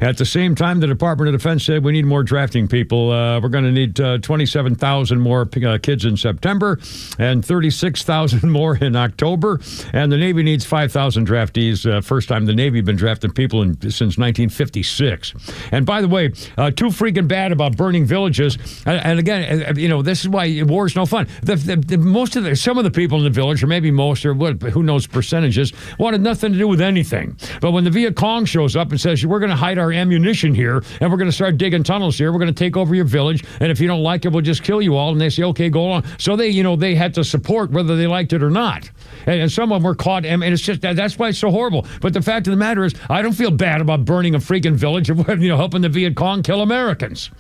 At the same time, the Department of Defense said we need more drafting people. We're going to need 27,000 more kids in September and 36,000 more in October. And the Navy needs 5,000 draftees. First time the Navy been drafting people since 1956. And by the way, too freaking bad about burning villages. And again, this is why war is no fun. Some of the people in the village, or maybe most, or who knows percentages, wanted nothing to do with anything. But when the Viet Cong shows up and says, we're going to hide our ammunition here, and we're going to start digging tunnels here, we're going to take over your village, and if you don't like it, we'll just kill you all. And they say, okay, go on. So they had to support whether they liked it or not. And some of them were caught, and it's just, that's why it's so horrible. But the fact of the matter is, I don't feel bad about burning a freaking village or helping the Viet Cong kill Americans.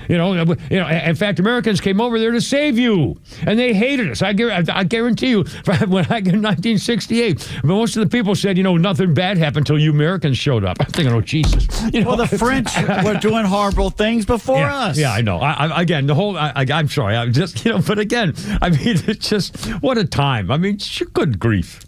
In fact, Americans came over there to save you, and they hated us. I guarantee you, when I in 1968, most of the people said, nothing bad happened until you Americans showed up. I'm thinking, oh Jesus. Well, the French were doing horrible things before us. Yeah, I know. I'm sorry. I'm just, but again, I mean, it's just what a time. I mean, good grief.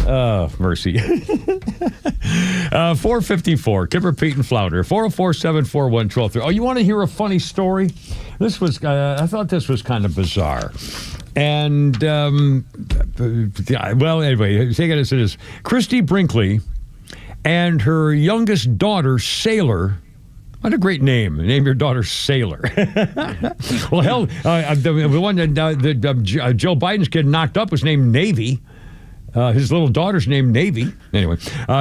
Mercy. 454, Kipper, Pete, and Flounder. 404-741-1230. Oh, you want to hear a funny story? This was, I thought this was kind of bizarre. And, well, anyway, take it as it is. Christy Brinkley and her youngest daughter, Sailor. What a great name. Name your daughter Sailor. Well, hell, the one that Joe Biden's kid knocked up was named Navy. His little daughter's named Navy. Anyway,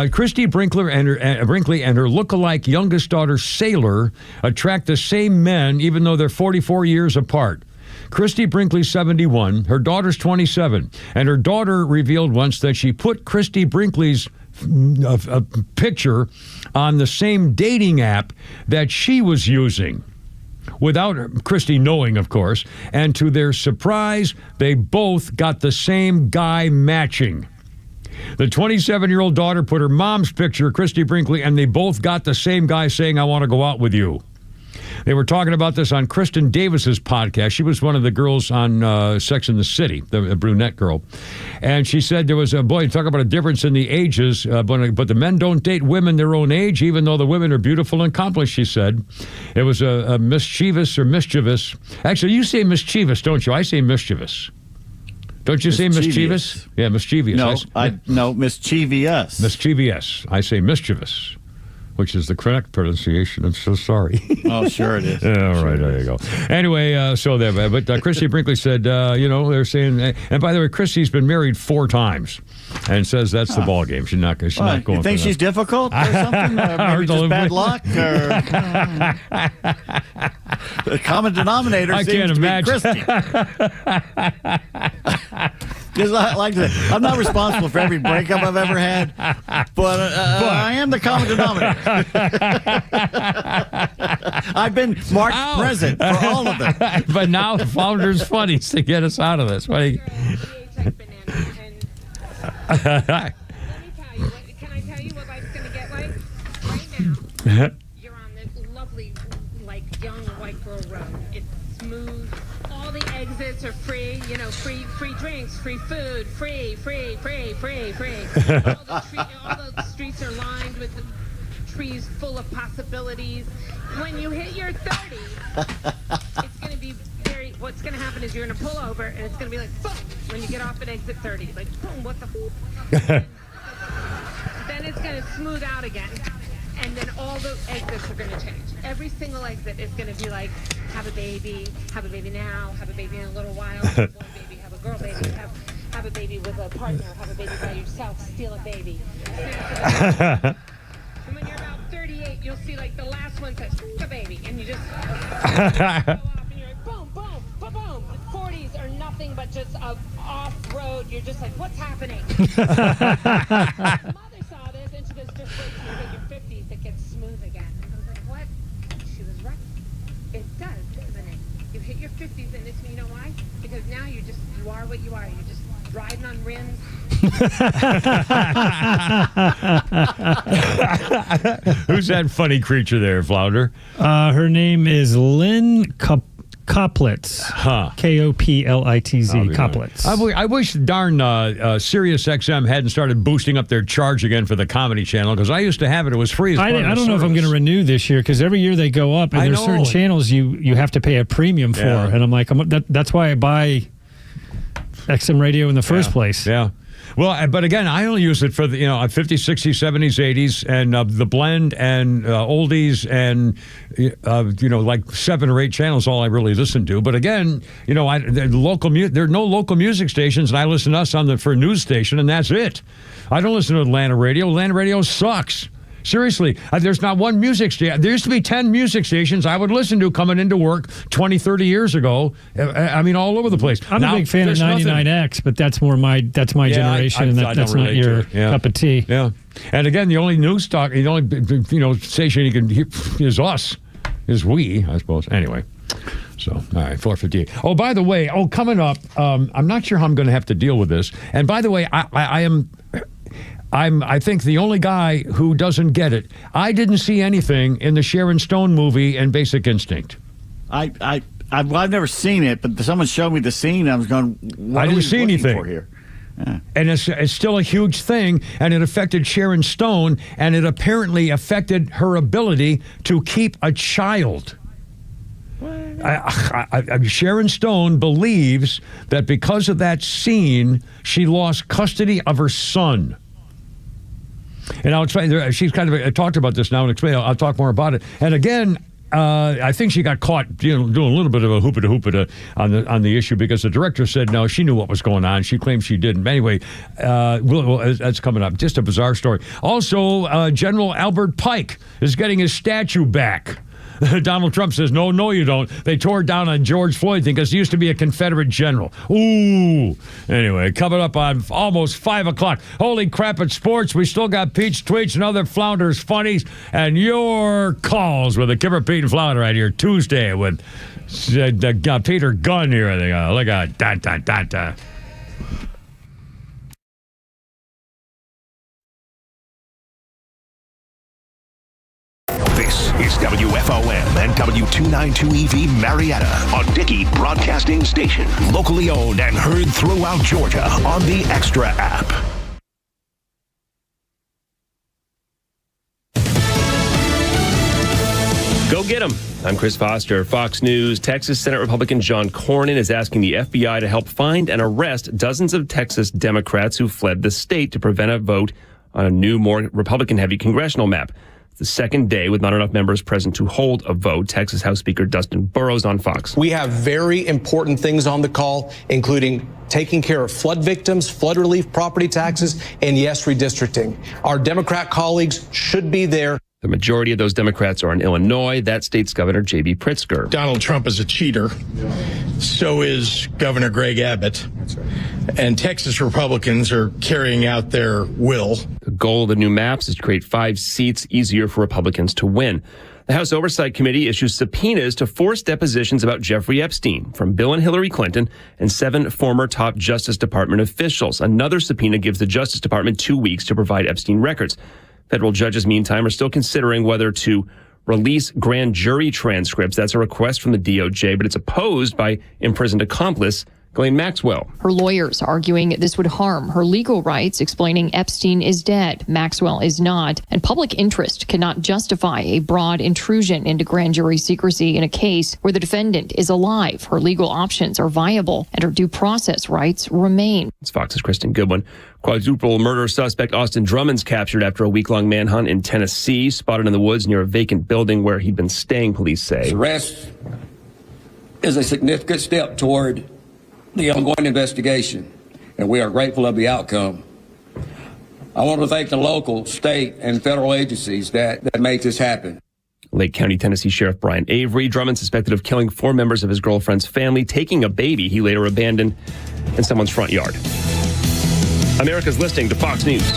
Christy Brinkley and her look-alike youngest daughter, Sailor, attract the same men even though they're 44 years apart. Christy Brinkley's 71, her daughter's 27, and her daughter revealed once that she put Christy Brinkley's picture on the same dating app that she was using. Without Christy knowing, of course, and to their surprise, they both got the same guy matching. The 27-year-old daughter put her mom's picture, Christy Brinkley, and they both got the same guy saying, I want to go out with you. They were talking about this on Kristen Davis's podcast. She was one of the girls on Sex and the City, the brunette girl. And she said there was talk about a difference in the ages, but the men don't date women their own age, even though the women are beautiful and accomplished, she said. It was a mischievous or mischievous. Actually, you say mischievous, don't you? I say mischievous. Don't you say mischievous? Yeah, mischievous. No, mischievous. Mischievous. I say mischievous, which is the correct pronunciation. I'm so sorry. Oh, sure it is. Yeah, all right, there you go. Anyway, but Christy Brinkley said, they're saying, and by the way, Christy's been married 4 times and says that's the ball game. She's not going. You think she's difficult or something? Maybe just bad luck? Or, the common denominator seems to be Christy. Because I'm not responsible for every breakup I've ever had, but I am the common denominator. I've been marked present for all of them. But now Flounder's funny to get us out of this. What do you... Let me tell you, can I tell you what life's going to get like? Right now, you're on this lovely, young white girl road. It's smooth. All the exits are free, free drinks, free food, free. All the streets are lined with trees full of possibilities. When you hit your 30, it's going to be what's going to happen is you're going to pull over and it's going to be like, boom, when you get off at exit 30. Like, boom, what the Then it's going to smooth out again. And then all the exits are going to change. Every single exit is going to be like, have a baby now, have a baby in a little while, have a boy baby, have a girl baby, have a baby with a partner, have a baby by yourself, steal a baby. And when you're about 38, you'll see the last one says, a baby, and you just go off and you're like, boom, boom, boom, boom. The 40s are nothing but just off-road. You're just like, what's happening? Mother saw this, and she goes, just wait till you hit your 50s, it gets smooth again. And I was like, what? She was right. It does, doesn't it? You hit your 50s, and you know why? Because now you are what you are. You're just riding on rims. Who's that funny creature there, Flounder? Her name is Lynn Coplitz. Huh. Koplitz. Coplitz. I wish darn Sirius XM hadn't started boosting up their charge again for the Comedy Channel, because I used to have it. It was free. I don't know if I'm going to renew this year, because every year they go up, and there's certain channels you have to pay a premium for. Yeah. And I'm like, that's why I buy XM Radio in the first place. Yeah. Well, but again, I only use it for the 50s, 60s, 70s, 80s, and the blend and oldies and like 7 or 8 channels. All I really listen to. But again, there are no local music stations, and I listen to us for a news station, and that's it. I don't listen to Atlanta radio. Atlanta radio sucks. Seriously, there's not one music station. There used to be 10 music stations I would listen to coming into work 20, 30 years ago. I mean, all over the place. I'm a big fan of 99X, but that's more my generation, and that's not your cup of tea. Yeah. And again, the only news talk, the only station you can hear is us, is we, I suppose. Anyway. So, all right, 4:58. Oh, by the way, coming up, I'm not sure how I'm going to have to deal with this. And by the way, I think the only guy who doesn't get it. I didn't see anything in the Sharon Stone movie and Basic Instinct. I've never seen it, but someone showed me the scene. I was going, I didn't see anything for here. Yeah. And it's still a huge thing, and it affected Sharon Stone, and it apparently affected her ability to keep a child. Sharon Stone believes that because of that scene, she lost custody of her son. And I'll explain. She's kind of talked about this now and explain. I'll talk more about it. And again, I think she got caught doing a little bit of a hoopita on the issue, because the director said no, she knew what was going on. She claimed she didn't. Anyway, that's coming up. Just a bizarre story. Also, General Albert Pike is getting his statue back. Donald Trump says, no, you don't. They tore it down on George Floyd thing because he used to be a Confederate general. Ooh. Anyway, coming up on almost 5 o'clock. Holy crap at sports. We still got Peach Tweets and other Flounders funnies and your calls with the Kimmer, Pete, and Flounder right here Tuesday with Peter Gunn here. Look at that. This is WFOM and W292EV Marietta, a Dickey Broadcasting Station. Locally owned and heard throughout Georgia on the Extra app. Go get them. I'm Chris Foster. Fox News. Texas Senate Republican John Cornyn is asking the FBI to help find and arrest dozens of Texas Democrats who fled the state to prevent a vote on a new, more Republican-heavy congressional map. The second day with not enough members present to hold a vote. Texas House Speaker Dustin Burrows on Fox. We have very important things on the call, including taking care of flood victims, flood relief, property taxes, and yes, redistricting. Our Democrat colleagues should be there. The majority of those Democrats are in Illinois. That state's Governor J.B. Pritzker. Donald Trump is a cheater. So is Governor Greg Abbott. That's right. And Texas Republicans are carrying out their will. The goal of the new maps is to create 5 seats easier for Republicans to win. The House Oversight Committee issues subpoenas to force depositions about Jeffrey Epstein from Bill and Hillary Clinton and 7 former top Justice Department officials. Another subpoena gives the Justice Department 2 weeks to provide Epstein records. Federal judges, meantime, are still considering whether to release grand jury transcripts. That's a request from the DOJ, but it's opposed by imprisoned accomplice Ghislaine Maxwell. Her lawyers arguing this would harm her legal rights, explaining Epstein is dead, Maxwell is not, and public interest cannot justify a broad intrusion into grand jury secrecy in a case where the defendant is alive. Her legal options are viable, and her due process rights remain. It's Fox's Kristen Goodwin. Quadruple murder suspect Austin Drummond's captured after a week-long manhunt in Tennessee, spotted in the woods near a vacant building where he'd been staying, police say. His arrest is a significant step toward the ongoing investigation, and we are grateful of the outcome. I want to thank the local, state, and federal agencies that made this happen. Lake County, Tennessee Sheriff Brian Avery. Drummond suspected of killing 4 members of his girlfriend's family, taking a baby he later abandoned in someone's front yard. America's listening to Fox News.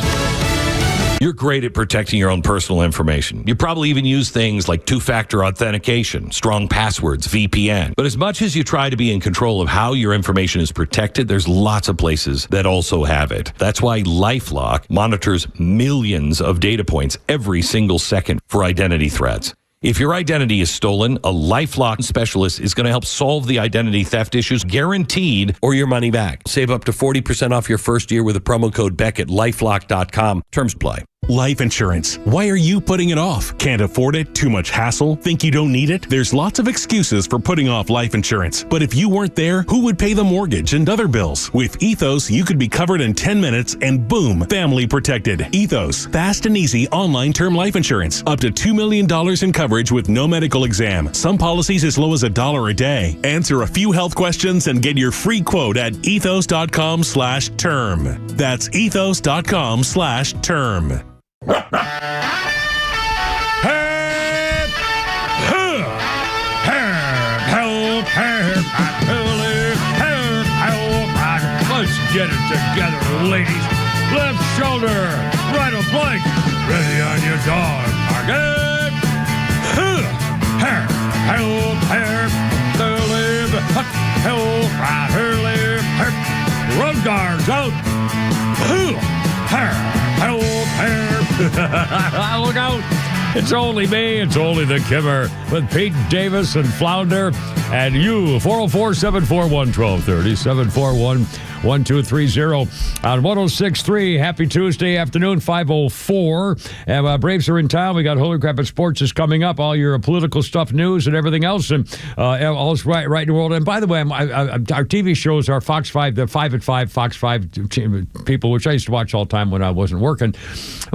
You're great at protecting your own personal information. You probably even use things like two-factor authentication, strong passwords, VPN. But as much as you try to be in control of how your information is protected, there's lots of places that also have it. That's why LifeLock monitors millions of data points every single second for identity threats. If your identity is stolen, a LifeLock specialist is going to help solve the identity theft issues, guaranteed, or your money back. Save up to 40% off your first year with the promo code Beck at LifeLock.com. Terms apply. Life insurance. Why are you putting it off? Can't afford it? Too much hassle? Think you don't need it? There's lots of excuses for putting off life insurance. But if you weren't there, who would pay the mortgage and other bills? With Ethos, you could be covered in 10 minutes and boom, family protected. Ethos, fast and easy online term life insurance. Up to $2 million in coverage with no medical exam. Some policies as low as $1 a day. Answer a few health questions and get your free quote at ethos.com/term. That's ethos.com/term. Let's get it together, ladies. Left shoulder, right a blank. Ready on your dog. Target. Road guards out. Look out. It's only me. It's only the Kimmer with Pete Davis and Flounder and you. 404-741-1230. 741-1230 on 106.3. Happy Tuesday afternoon, 5:04. And Braves are in town. We got Holy Crap at Sports is coming up. All your political stuff, news, and everything else. And all's right in the world. And by the way, our TV shows are Fox 5, the 5 at 5, Fox 5 people, which I used to watch all the time when I wasn't working.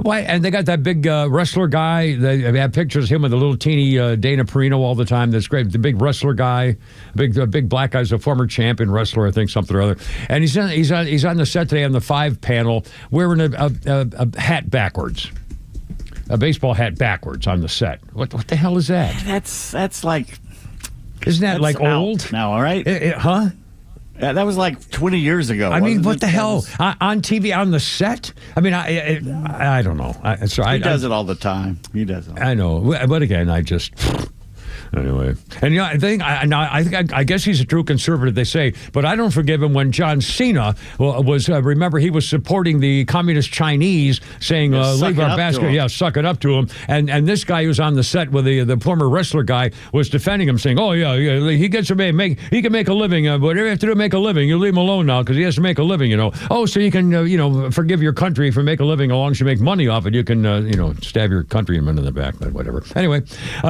And they got that big wrestler guy. They have pictures of him with a little teeny Dana Perino all the time. That's great. The big wrestler guy, big black guy's a former champion wrestler, I think, something or other. And he's on the set today on the 5 panel wearing a hat backwards. A baseball hat backwards on the set. What the hell is that? That's like... Isn't that like old? Now, all right? Huh? That was like 20 years ago. I mean, what the hell? On TV, on the set? I mean, I don't know. He does it all the time. He does it. I know. But again, I just... Anyway, and I guess he's a true conservative, they say, but I don't forgive him when John Cena was remember, he was supporting the communist Chinese, saying, leave our basket, suck it up to him. And this guy who's on the set with the former wrestler guy was defending him, saying, oh, yeah, he gets to he can make a living, whatever you have to do to make a living, you leave him alone now because he has to make a living, you know. Oh, so you can, forgive your country for make a living as long as you make money off it. You can, stab your countrymen in the back, but whatever. Anyway,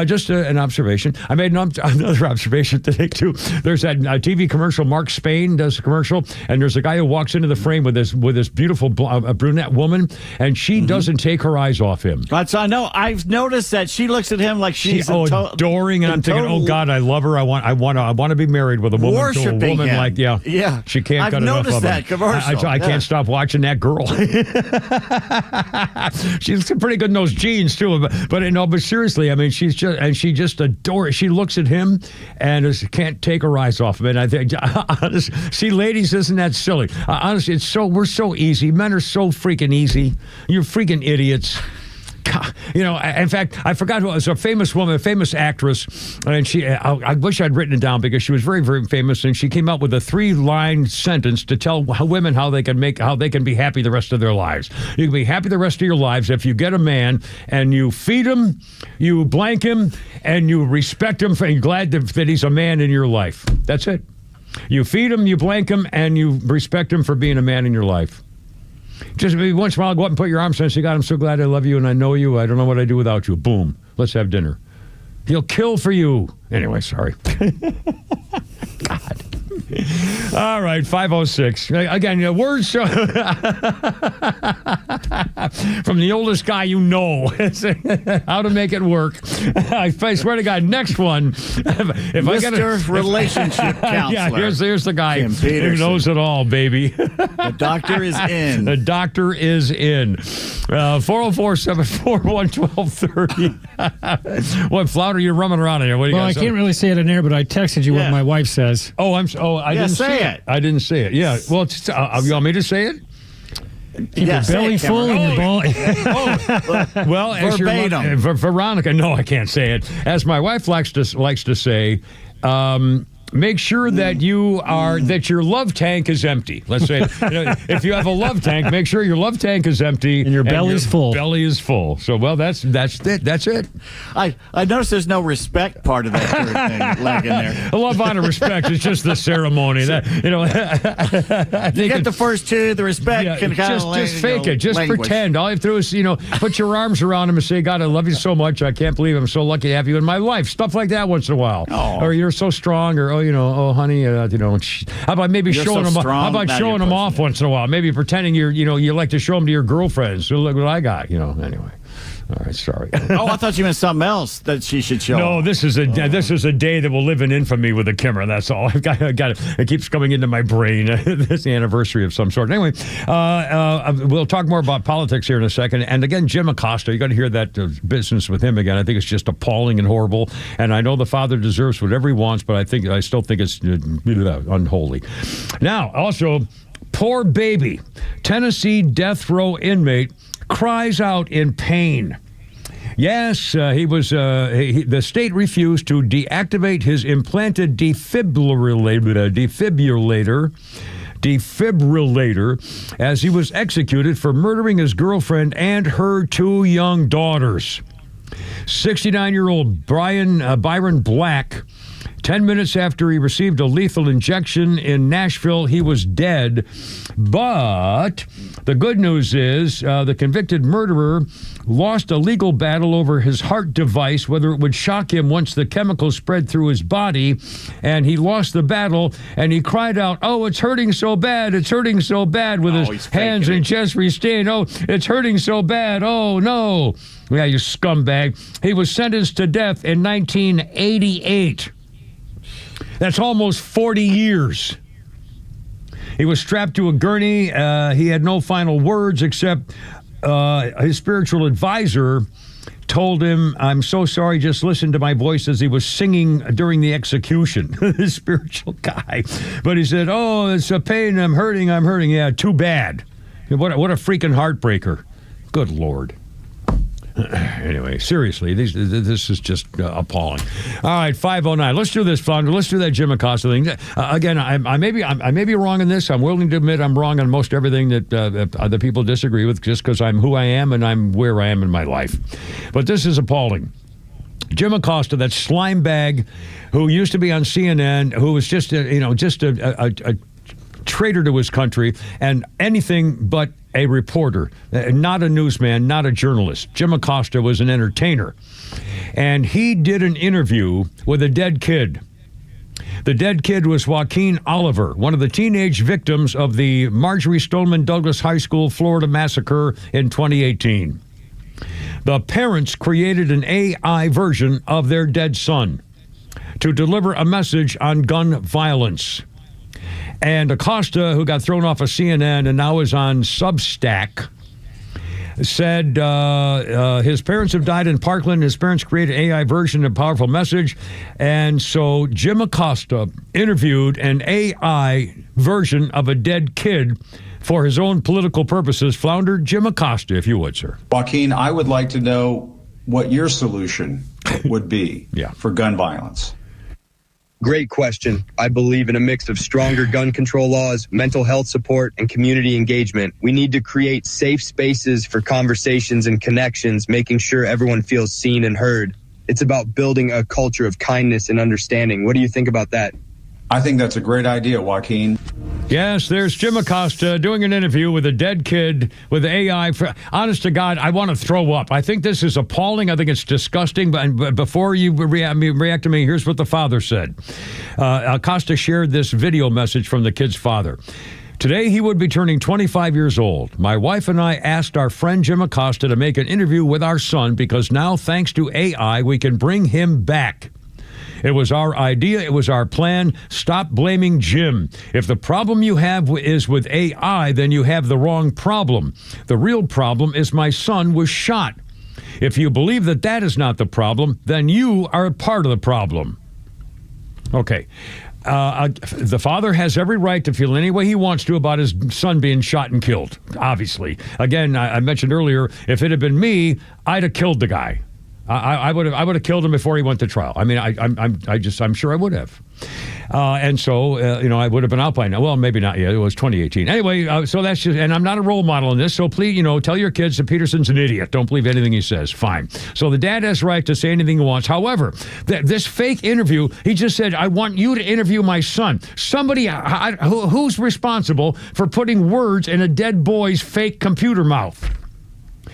just an observation. I made another observation today, too. There's that TV commercial. Mark Spain does a commercial, and there's a guy who walks into the frame with this beautiful brunette woman, and she doesn't take her eyes off him. I know. I've noticed that she looks at him like she's adoring, and I'm thinking, oh God, I love her. I want to be married with a woman. Worshiping a woman him. Like she can't get enough of him. That commercial. I can't stop watching that girl. She's pretty good in those jeans too. But seriously, I mean, she just adores. She looks at him and can't take her eyes off of it. I think, see, ladies, isn't that silly? Honestly, we're so easy. Men are so freaking easy. You're freaking idiots. In fact, I forgot who it was. A famous woman, a famous actress, and I wish I'd written it down because she was very, very famous, and she came up with a 3-line sentence to tell women how they can be happy the rest of their lives. You can be happy the rest of your lives if you get a man and you feed him, you blank him, and you respect him, and you're glad that he's a man in your life. That's it. You feed him, you blank him, and you respect him for being a man in your life. Just maybe once in a while, go up and put your arms on and say, God, I'm so glad I love you and I know you. I don't know what I'd do without you. Boom. Let's have dinner. He'll kill for you. Anyway, sorry. God. All right, 5:06. Again, words from the oldest guy you know. How to make it work. I swear to God, next one. Mr. Relationship Counselor. Yeah, here's the guy who knows it all, baby. The doctor is in. The doctor is in. 404-741-1230. What, Flounder, you're rumming around here. What do you I can't really say it in there, but I texted you what my wife says. I didn't say it. I didn't say it. Yeah. Well, you want me to say it? Keep your belly full and your ball. Well, as Veronica, no, I can't say it. As my wife likes to say, make sure that that your love tank is empty. Let's say if you have a love tank, make sure your love tank is empty and your belly's full. Belly is full. So that's it. That's it. I noticed there's no respect part of that third thing leg in there. A love out of respect. It's just the ceremony. That you get the first two. The respect can kind of just fake it. Just pretend. All you have to do is put your arms around him and say, "God, I love you so much. I can't believe I'm so lucky to have you in my life." Stuff like that once in a while. Or you're so strong. Or honey, how about maybe showing them? How about showing them off once in a while? Maybe pretending you like to show them to your girlfriends. So look what I got. Anyway. All right, sorry. I thought you meant something else that she should show. No, this is a day that will live in infamy with a Kimmer. That's all. I've got it keeps coming into my brain. This anniversary of some sort. Anyway, we'll talk more about politics here in a second. And again, Jim Acosta, you got to hear that business with him again. I think it's just appalling and horrible. And I know the father deserves whatever he wants, but I still think it's unholy. Now, also, poor baby, Tennessee death row inmate cries out in pain. Yes, he was. The state refused to deactivate his implanted defibrillator as he was executed for murdering his girlfriend and her 2 young daughters. 69-year-old Byron Black. 10 minutes after he received a lethal injection in Nashville, he was dead. But the good news is the convicted murderer lost a legal battle over his heart device, whether it would shock him once the chemical spread through his body. And he lost the battle, and he cried out, "Oh, it's hurting so bad. It's hurting so bad," with his hands and chest restrained. "Oh, it's hurting so bad. Oh, no." Yeah, you scumbag. He was sentenced to death in 1988. That's almost 40 years. He was strapped to a gurney. He had no final words except his spiritual advisor told him, "I'm so sorry, just listen to my voice," as he was singing during the execution. His spiritual guy. But he said, "Oh, it's a pain. I'm hurting. Yeah, too bad." What a freaking heartbreaker. Good Lord. Anyway, seriously, this is just appalling. All right, 509. Let's do this, Flounder. Let's do that Jim Acosta thing. Again, I may be wrong in this. I'm willing to admit I'm wrong on most everything that other people disagree with, just because I'm who I am and I'm where I am in my life. But this is appalling. Jim Acosta, that slime bag who used to be on CNN, who was just a traitor to his country and anything but a reporter, not a newsman, not a journalist. Jim Acosta was an entertainer. And he did an interview with a dead kid. The dead kid was Joaquin Oliver, one of the teenage victims of the Marjorie Stoneman Douglas High School, Florida massacre in 2018. The parents created an AI version of their dead son to deliver a message on gun violence. And Acosta, who got thrown off of CNN and now is on Substack, said his parents have died in Parkland. His parents created an AI version of a powerful message. And so Jim Acosta interviewed an AI version of a dead kid for his own political purposes. Flounder, Jim Acosta, if you would, sir. Joaquin, I would like to know what your solution would be for gun violence. Great question. I believe in a mix of stronger gun control laws, mental health support, and community engagement. We need to create safe spaces for conversations and connections, making sure everyone feels seen and heard. It's about building a culture of kindness and understanding. What do you think about that? I think that's a great idea, Joaquin. Yes, there's Jim Acosta doing an interview with a dead kid with AI. Honest to God, I want to throw up. I think this is appalling. I think it's disgusting. But before you react to me, here's what the father said. Acosta shared this video message from the kid's father. Today, he would be turning 25 years old. My wife and I asked our friend Jim Acosta to make an interview with our son because now, thanks to AI, we can bring him back. It was our idea. It was our plan. Stop blaming Jim. If the problem you have is with AI, then you have the wrong problem. The real problem is my son was shot. If you believe that that is not the problem, then you are a part of the problem. Okay. The father has every right to feel any way he wants to about his son being shot and killed, obviously. Again, I mentioned earlier, if it had been me, I'd have killed the guy. I would have killed him before he went to trial. I mean, I'm sure I would have. And so, I would have been out by now. Well, maybe not yet. It was 2018. Anyway, so that's just, and I'm not a role model in this. So please, tell your kids that Peterson's an idiot. Don't believe anything he says. Fine. So the dad has the right to say anything he wants. However, this fake interview, he just said, I want you to interview my son. Somebody, who's responsible for putting words in a dead boy's fake computer mouth?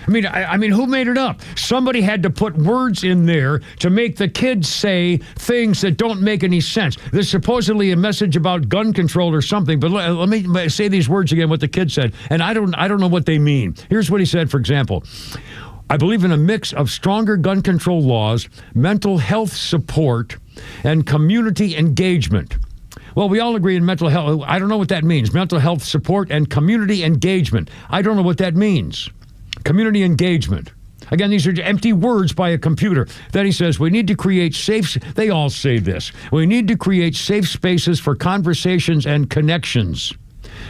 I mean, who made it up? Somebody had to put words in there to make the kids say things that don't make any sense. There's supposedly a message about gun control or something, but let me say these words again, what the kid said, and I don't know what they mean. Here's what he said, for example. I believe in a mix of stronger gun control laws, mental health support, and community engagement. Well, we all agree in mental health. I don't know what that means. Mental health support and community engagement. I don't know what that means. Community engagement. Again, these are empty words by a computer. Then he says, we need to create they all say this. We need to create safe spaces for conversations and connections,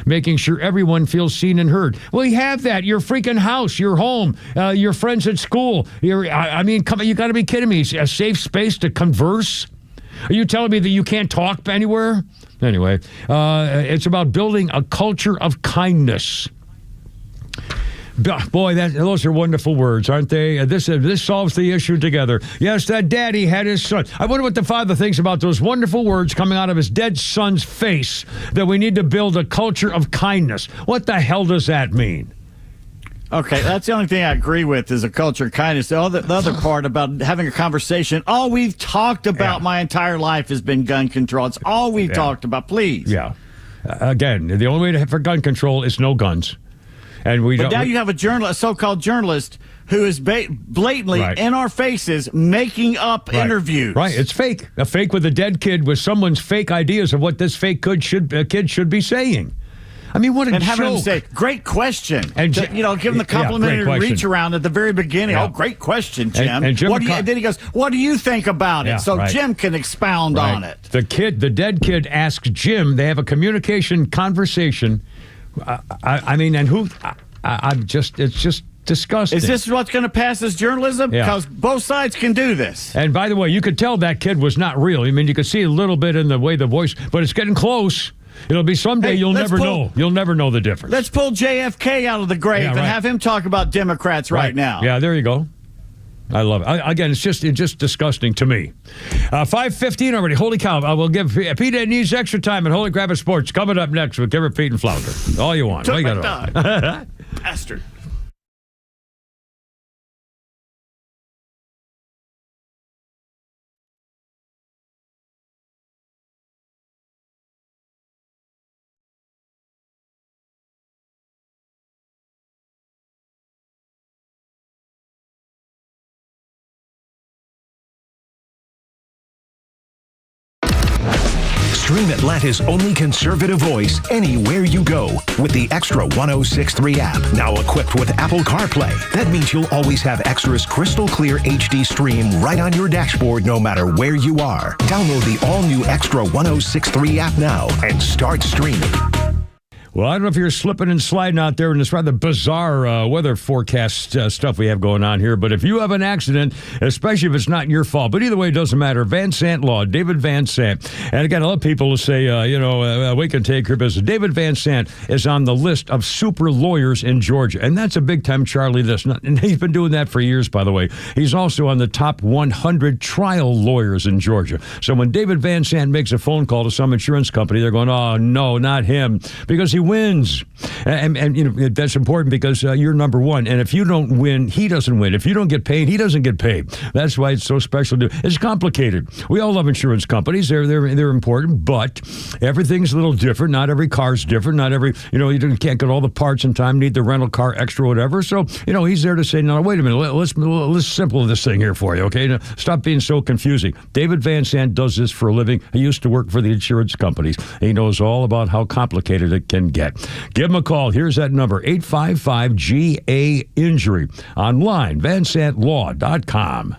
making sure everyone feels seen and heard. Well, you have that. Your freaking house, your home, your friends at school. You got to be kidding me. A safe space to converse? Are you telling me that you can't talk anywhere? Anyway, it's about building a culture of kindness. Boy, those are wonderful words, aren't they? This solves the issue together. Yes, that daddy had his son. I wonder what the father thinks about those wonderful words coming out of his dead son's face, that we need to build a culture of kindness. What the hell does that mean? Okay, that's the only thing I agree with is a culture of kindness. The other part about having a conversation, all we've talked about my entire life has been gun control. It's all we've talked about, please. Yeah. Again, the only way for gun control is no guns. And now you have a so-called journalist who is blatantly in our faces making up interviews. Right, it's fake. A fake with a dead kid with someone's fake ideas of what this fake kid should be saying. I mean, what a joke. And having him say, great question. And give him the complimentary reach around at the very beginning. Yeah. Oh, great question, Jim. And then he goes, what do you think about it? So Jim can expound on it. The dead kid asks Jim, they have a conversation. It's just disgusting. Is this what's going to pass as journalism? Because both sides can do this. And by the way, you could tell that kid was not real. I mean, you could see a little bit in the way the voice, but it's getting close. It'll be someday you'll never know. You'll never know the difference. Let's pull JFK out of the grave and have him talk about Democrats right now. Yeah, there you go. I love it. Again, it's just disgusting to me. 5:15 already. Holy cow. We'll give Pete needs extra time at Holy Crap Sports. Coming up next with Kimmer, Pete, and Flounder. All you want. Took my time. Bastard. Stream Atlanta's only conservative voice anywhere you go with the Extra 106.3 app. Now equipped with Apple CarPlay. That means you'll always have Extra's crystal clear HD stream right on your dashboard no matter where you are. Download the all-new Extra 106.3 app now and start streaming. Well, I don't know if you're slipping and sliding out there in this rather bizarre weather forecast stuff we have going on here, but if you have an accident, especially if it's not your fault, but either way, it doesn't matter. Van Sant Law, David Van Sant. And again, a lot of people will say, we can take care of business. David Van Sant is on the list of super lawyers in Georgia, and that's a big-time Charlie list. And he's been doing that for years, by the way. He's also on the top 100 trial lawyers in Georgia. So when David Van Sant makes a phone call to some insurance company, they're going, oh, no, not him, because he wins. And that's important because you're number one. And if you don't win, he doesn't win. If you don't get paid, he doesn't get paid. That's why it's so special. It's complicated. We all love insurance companies. They're important, but everything's a little different. Not every car's different. Not every, you can't get all the parts in time, need the rental car extra, whatever. So, he's there to say, no, wait a minute. Let's simplify this thing here for you, okay? Now, stop being so confusing. David Van Sant does this for a living. He used to work for the insurance companies. He knows all about how complicated it can get. Give him a call. Here's that number, 855-GA-INJURY. Online, vansantlaw.com.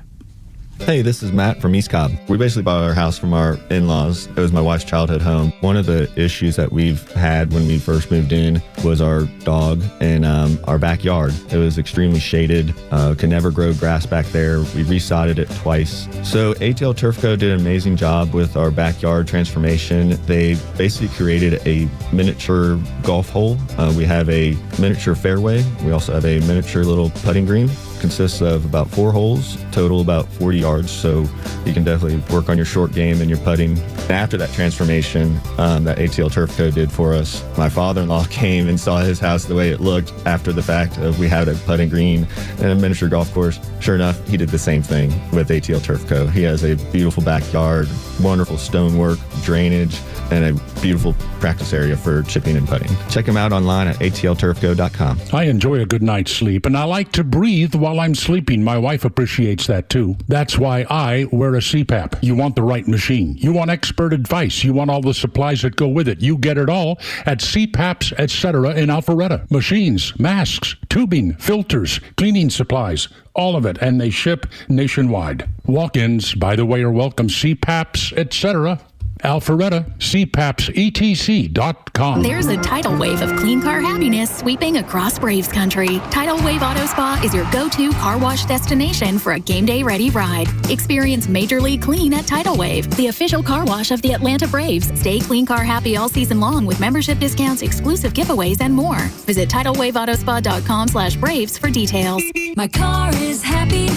Hey, this is Matt from East Cobb. We basically bought our house from our in-laws. It was my wife's childhood home. One of the issues that we've had when we first moved in was our dog in our backyard. It was extremely shaded, could never grow grass back there. We resodded it twice. So ATL Turf Co. did an amazing job with our backyard transformation. They basically created a miniature golf hole. We have a miniature fairway. We also have a miniature little putting green. Consists of about 4 holes, total about 40 yards, so you can definitely work on your short game and your putting. After that transformation that ATL Turf Co. did for us, my father-in-law came and saw his house the way it looked after the fact of we had a putting green and a miniature golf course. Sure enough, he did the same thing with ATL Turf Co. He has a beautiful backyard, wonderful stonework, drainage, and a beautiful practice area for chipping and putting. Check him out online at atlturfco.com. I enjoy a good night's sleep, and I like to breathe while I'm sleeping. My wife appreciates that too. That's why I wear a CPAP. You want the right machine. You want expert advice. You want all the supplies that go with it. You get it all at CPAPs, etc. in Alpharetta. Machines, masks, tubing, filters, cleaning supplies, all of it, and they ship nationwide. Walk-ins, by the way, are welcome. CPAPs, etc. Alpharetta, CPAPSETC.com. There's a tidal wave of clean car happiness sweeping across Braves country. Tidal Wave Auto Spa is your go-to car wash destination for a game day ready ride. Experience Major League Clean at Tidal Wave, the official car wash of the Atlanta Braves. Stay clean car happy all season long with membership discounts, exclusive giveaways, and more. Visit TidalWaveAutoSpa.com/Braves for details. My car is happy.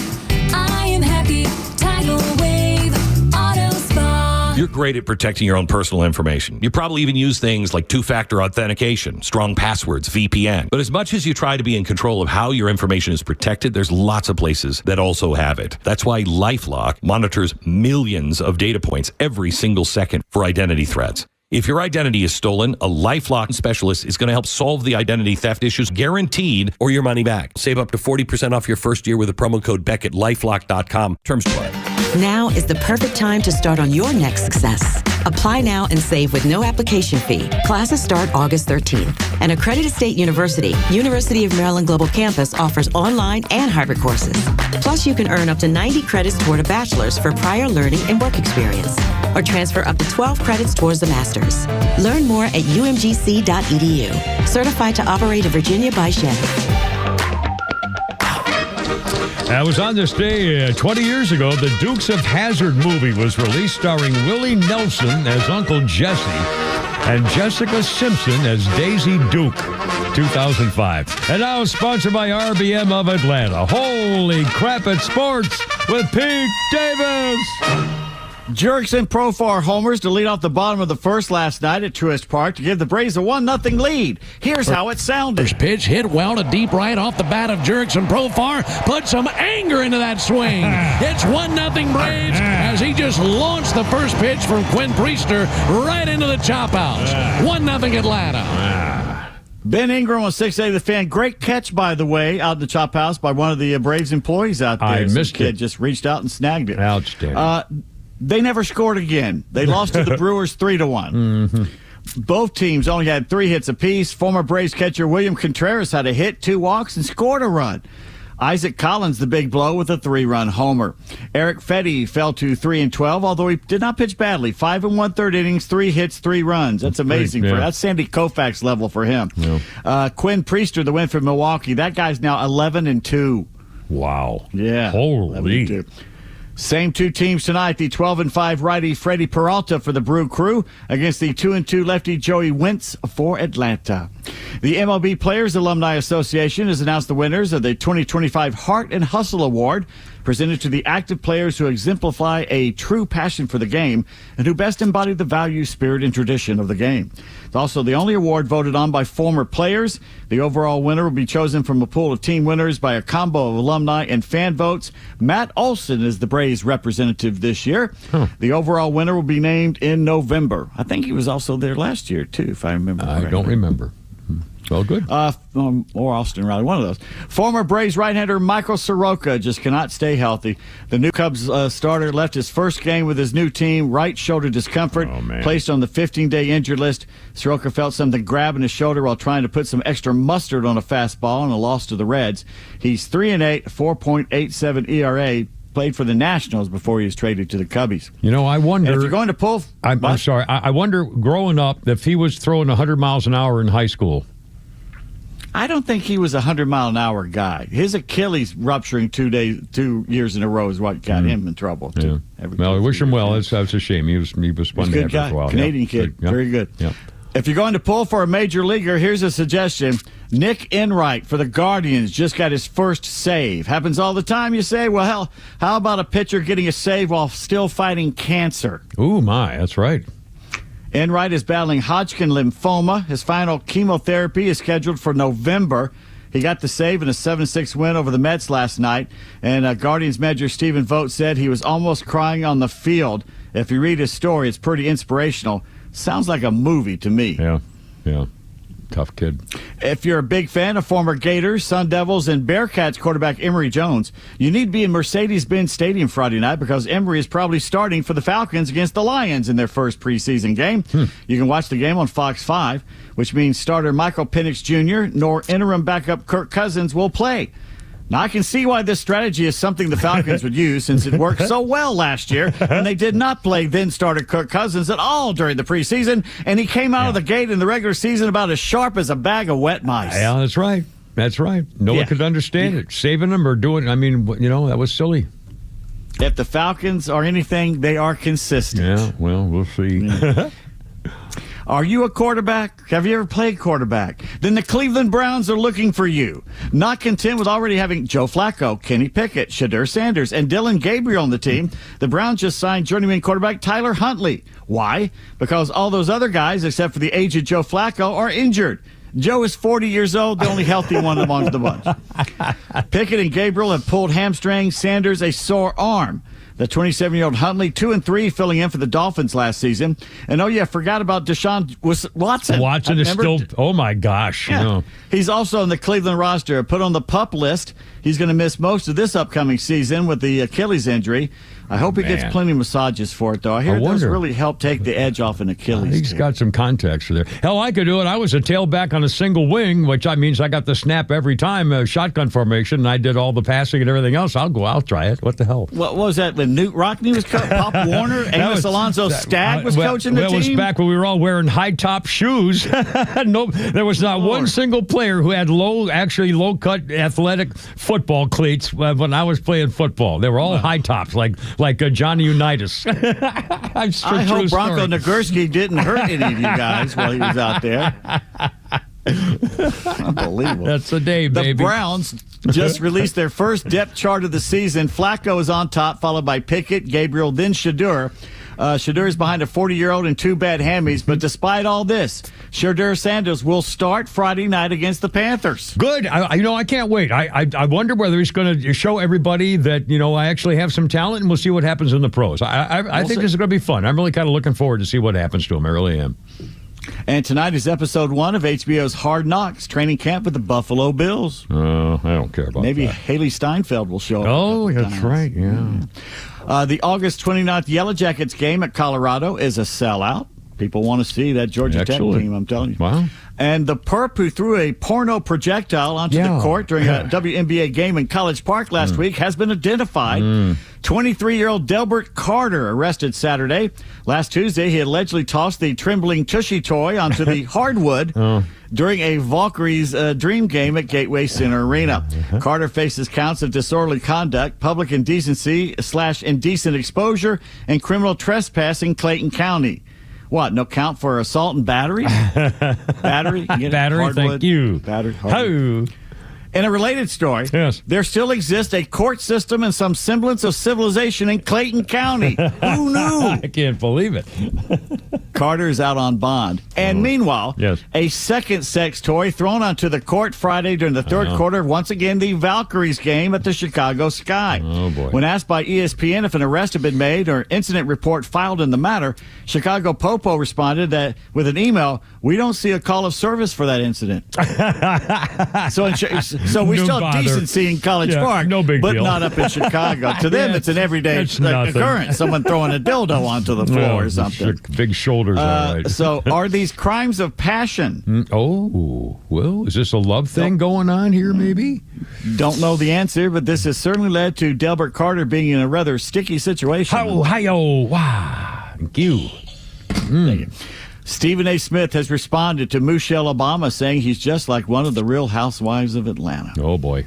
I am happy. Tidal Wave Auto Spa. You're great at protecting your own personal information. You probably even use things like two-factor authentication, strong passwords, VPN. But as much as you try to be in control of how your information is protected, there's lots of places that also have it. That's why LifeLock monitors millions of data points every single second for identity threats. If your identity is stolen, a LifeLock specialist is going to help solve the identity theft issues, guaranteed, or your money back. Save up to 40% off your first year with the promo code Beck at LifeLock.com. Terms apply. Now is the perfect time to start on your next success. Apply now and save with no application fee. Classes start August 13th. An accredited state university, University of Maryland Global Campus offers online and hybrid courses. Plus, you can earn up to 90 credits toward a bachelor's for prior learning and work experience, or transfer up to 12 credits towards a master's. Learn more at umgc.edu. Certified to operate a Virginia by Chevy. I was on this day 20 years ago. The Dukes of Hazzard movie was released, starring Willie Nelson as Uncle Jesse and Jessica Simpson as Daisy Duke, 2005. And now sponsored by RBM of Atlanta. Holy crap at sports with Pete Davis. Jurickson Profar homers to lead off the bottom of the first last night at Truist Park to give the Braves a 1-0 lead. Here's how it sounded. First pitch hit well to deep right off the bat of Jurickson Profar. Put some anger into that swing. It's 1-0 Braves as he just launched the first pitch from Quinn Priester right into the chop house. 1-0 Atlanta. Ben Ingram on 680 The Fan. Great catch, by the way, out in the chop house by one of the Braves employees out there. I missed it. Just reached out and snagged it. Outstanding. They never scored again. They lost to the Brewers 3-1. Mm-hmm. Both teams only had 3 hits apiece. Former Braves catcher William Contreras had a hit, 2 walks, and scored a run. Isaac Collins, the big blow, with a 3-run homer. Eric Fetty fell to 3-12, although he did not pitch badly. 5 1/3 innings, 3 hits, 3 runs. That's amazing. That's Sandy Koufax level for him. Yeah. Quinn Priester, the win for Milwaukee. That guy's now 11-2. Wow. Yeah. Holy. 11-2. Same 2 teams tonight. The 12-5 righty Freddie Peralta for the Brew Crew against the 2-2 lefty Joey Wentz for Atlanta. The MLB Players Alumni Association has announced the winners of the 2025 Heart and Hustle Award, presented to the active players who exemplify a true passion for the game and who best embody the value, spirit, and tradition of the game. It's also the only award voted on by former players. The overall winner will be chosen from a pool of team winners by a combo of alumni and fan votes. Matt Olson is the Braves representative this year. The overall winner will be named in November. I think he was also there last year, too, if I remember correctly. I don't remember. Well, good. Or Austin Riley, one of those. Former Braves right-hander Michael Soroka just cannot stay healthy. The new Cubs starter left his first game with his new team, right shoulder discomfort, placed on the 15-day injured list. Soroka felt something grab in his shoulder while trying to put some extra mustard on a fastball and a loss to the Reds. He's 3-8, 4.87 ERA. played for the Nationals before he was traded to the Cubbies. You know, I wonder. And if you're going to pull, I'm sorry. I wonder, growing up, if he was throwing 100 miles an hour in high school. I don't think he was a 100-mile-an-hour guy. His Achilles rupturing 2 years in a row is what got him in trouble. Yeah. Well, I wish him well. That's a shame. He was fun to have for a while. Canadian kid. Yep. Very good. Yep. If you're going to pull for a major leaguer, here's a suggestion. Nick Enright for the Guardians just got his first save. Happens all the time, you say? Well, hell, how about a pitcher getting a save while still fighting cancer? Ooh, my. That's right. Enright is battling Hodgkin lymphoma. His final chemotherapy is scheduled for November. He got the save in a 7-6 win over the Mets last night. And Guardians manager Stephen Vogt said he was almost crying on the field. If you read his story, it's pretty inspirational. Sounds like a movie to me. Yeah. Tough kid. If you're a big fan of former Gators, Sun Devils, and Bearcats quarterback Emory Jones, you need to be in Mercedes-Benz Stadium Friday night because Emory is probably starting for the Falcons against the Lions in their first preseason game. You can watch the game on Fox 5, which means starter Michael Penix Jr. nor interim backup Kirk Cousins will play. Now, I can see why this strategy is something the Falcons would use since it worked so well last year when they did not play then-starter Kirk Cousins at all during the preseason, and he came out of the gate in the regular season about as sharp as a bag of wet mice. Yeah, that's right. That's right. No one could understand it. Saving him or doing, I mean, that was silly. If the Falcons are anything, they are consistent. Yeah, well, we'll see. Yeah. Are you a quarterback? Have you ever played quarterback? Then the Cleveland Browns are looking for you. Not content with already having Joe Flacco, Kenny Pickett, Shadur Sanders, and Dylan Gabriel on the team, the Browns just signed journeyman quarterback Tyler Huntley. Why? Because all those other guys, except for the aged Joe Flacco, are injured. Joe is 40 years old, the only healthy one among the bunch. Pickett and Gabriel have pulled hamstrings, Sanders a sore arm. The 27-year-old Huntley, 2-3, filling in for the Dolphins last season. And, forgot about Deshaun Watson. Watson is still, oh, my gosh. Yeah. He's also on the Cleveland roster, put on the PUP list. He's going to miss most of this upcoming season with the Achilles injury. I hope he gets plenty of massages for it, though. I hear those really help take the edge off an Achilles. He's got some context there. Hell, I could do it. I was a tailback on a single wing, which means I got the snap every time, shotgun formation, and I did all the passing and everything else. I'll try it. What the hell? What was that when Newt Rockney was coaching? Pop Warner? Amos Alonzo Stagg was coaching the team? That was back when we were all wearing high-top shoes. There was not one single player who had low-cut athletic football cleats when I was playing football. They were all high tops, like Johnny Unitas. I hope Bronco Nagurski didn't hurt any of you guys while he was out there. Unbelievable. That's the day, baby. The Browns just released their first depth chart of the season. Flacco is on top, followed by Pickett, Gabriel, then Shadur. Shadur is behind a 40-year-old and two bad hammies, but despite all this, Shadur Sanders will start Friday night against the Panthers. Good. I can't wait. I wonder whether he's going to show everybody that, I actually have some talent, and we'll see what happens in the pros. I think this is going to be fun. I'm really kind of looking forward to see what happens to him. I really am. And tonight is episode 1 of HBO's Hard Knocks training camp with the Buffalo Bills. I don't care about Maybe that. Haley Steinfeld will show up. Oh, that's right, yeah. The August 29th Yellow Jackets game at Colorado is a sellout. People want to see that Georgia Tech team, I'm telling you. Wow. And the perp who threw a porno projectile onto the court during a WNBA game in College Park last week has been identified. 23-year-old Delbert Carter arrested Saturday. Last Tuesday, he allegedly tossed the trembling Tushy toy onto the hardwood during a Valkyrie's Dream game at Gateway Center Arena. Carter faces counts of disorderly conduct, public indecency / indecent exposure, and criminal trespass in Clayton County. What, no count for assault and battery? Battery? Battery, thank you. Battery. In a related story, there still exists a court system and some semblance of civilization in Clayton County. Who knew? I can't believe it. Carter is out on bond. And meanwhile, a second sex toy thrown onto the court Friday during the third quarter, once again the Valkyries game at the Chicago Sky. Oh, boy. When asked by ESPN if an arrest had been made or incident report filed in the matter, Chicago Popo responded that with an email, "We don't see a call of service for that incident." So we still have decency in College Park, no big but deal. not up in Chicago. To them, it's an everyday occurrence. Someone throwing a dildo onto the floor or something. Big shoulder Jewelers, all right. So, are these crimes of passion? Well, is this a love thing going on here, maybe? Don't know the answer, but this has certainly led to Delbert Carter being in a rather sticky situation. Thank you. Thank you. Stephen A. Smith has responded to Michelle Obama, saying he's just like one of the Real Housewives of Atlanta. Oh, boy.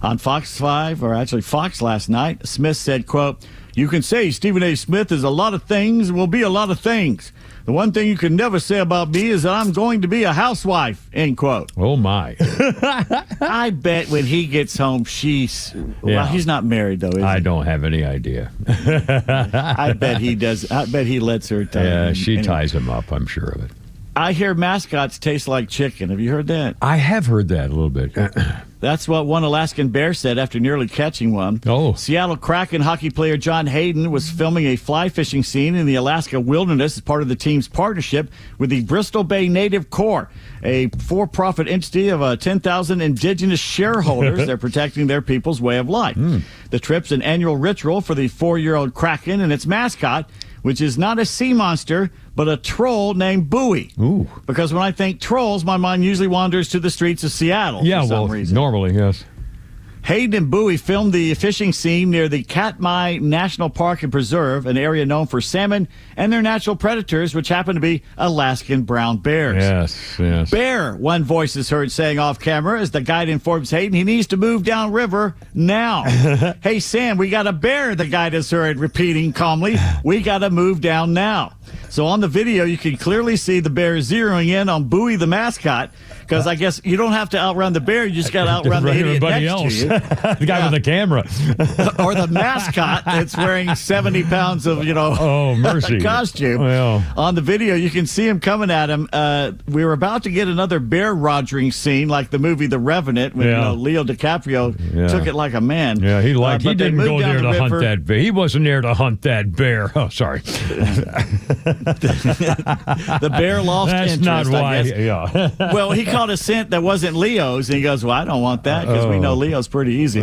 On Fox 5, or actually Fox last night, Smith said, quote, "You can say Stephen A. Smith is a lot of things and will be a lot of things. The one thing you can never say about me is that I'm going to be a housewife," end quote. Oh, my. I bet when he gets home, he's not married, though, is he? I don't have any idea. I bet he does. I bet he lets her tie him. Yeah, she ties him up, I'm sure of it. I hear mascots taste like chicken. Have you heard that? I have heard that a little bit. That's what one Alaskan bear said after nearly catching one. Oh. Seattle Kraken hockey player John Hayden was filming a fly fishing scene in the Alaska wilderness as part of the team's partnership with the Bristol Bay Native Corps, a for-profit entity of 10,000 indigenous shareholders. They're protecting their people's way of life. The trip's an annual ritual for the 4-year-old Kraken and its mascot, which is not a sea monster, but a troll named Bowie. Ooh. Because when I think trolls, my mind usually wanders to the streets of Seattle for some reason. Normally, yes. Hayden and Bowie filmed the fishing scene near the Katmai National Park and Preserve, an area known for salmon and their natural predators, which happen to be Alaskan brown bears. Yes. Bear, one voice is heard saying off camera as the guide informs Hayden he needs to move downriver now. "Hey, Sam, we got a bear," the guide is heard repeating calmly. "We got to move down now." So on the video, you can clearly see the bear zeroing in on Bowie the mascot, because I guess you don't have to outrun the bear, you just got to outrun the idiot everybody next else. to you. The guy with the camera. Or the mascot that's wearing 70 pounds of, mercy. costume. Well. On the video, you can see him coming at him. We were about to get another bear rogering scene like the movie The Revenant when Leo DiCaprio took it like a man. Yeah, he didn't go there to hunt river. that bear. He wasn't there to hunt that bear. Oh, sorry. The bear lost That's interest, not why. I guess. Yeah. Well, he caught a scent that wasn't Leo's, and he goes, "Well, I don't want that," because we know Leo's pretty easy.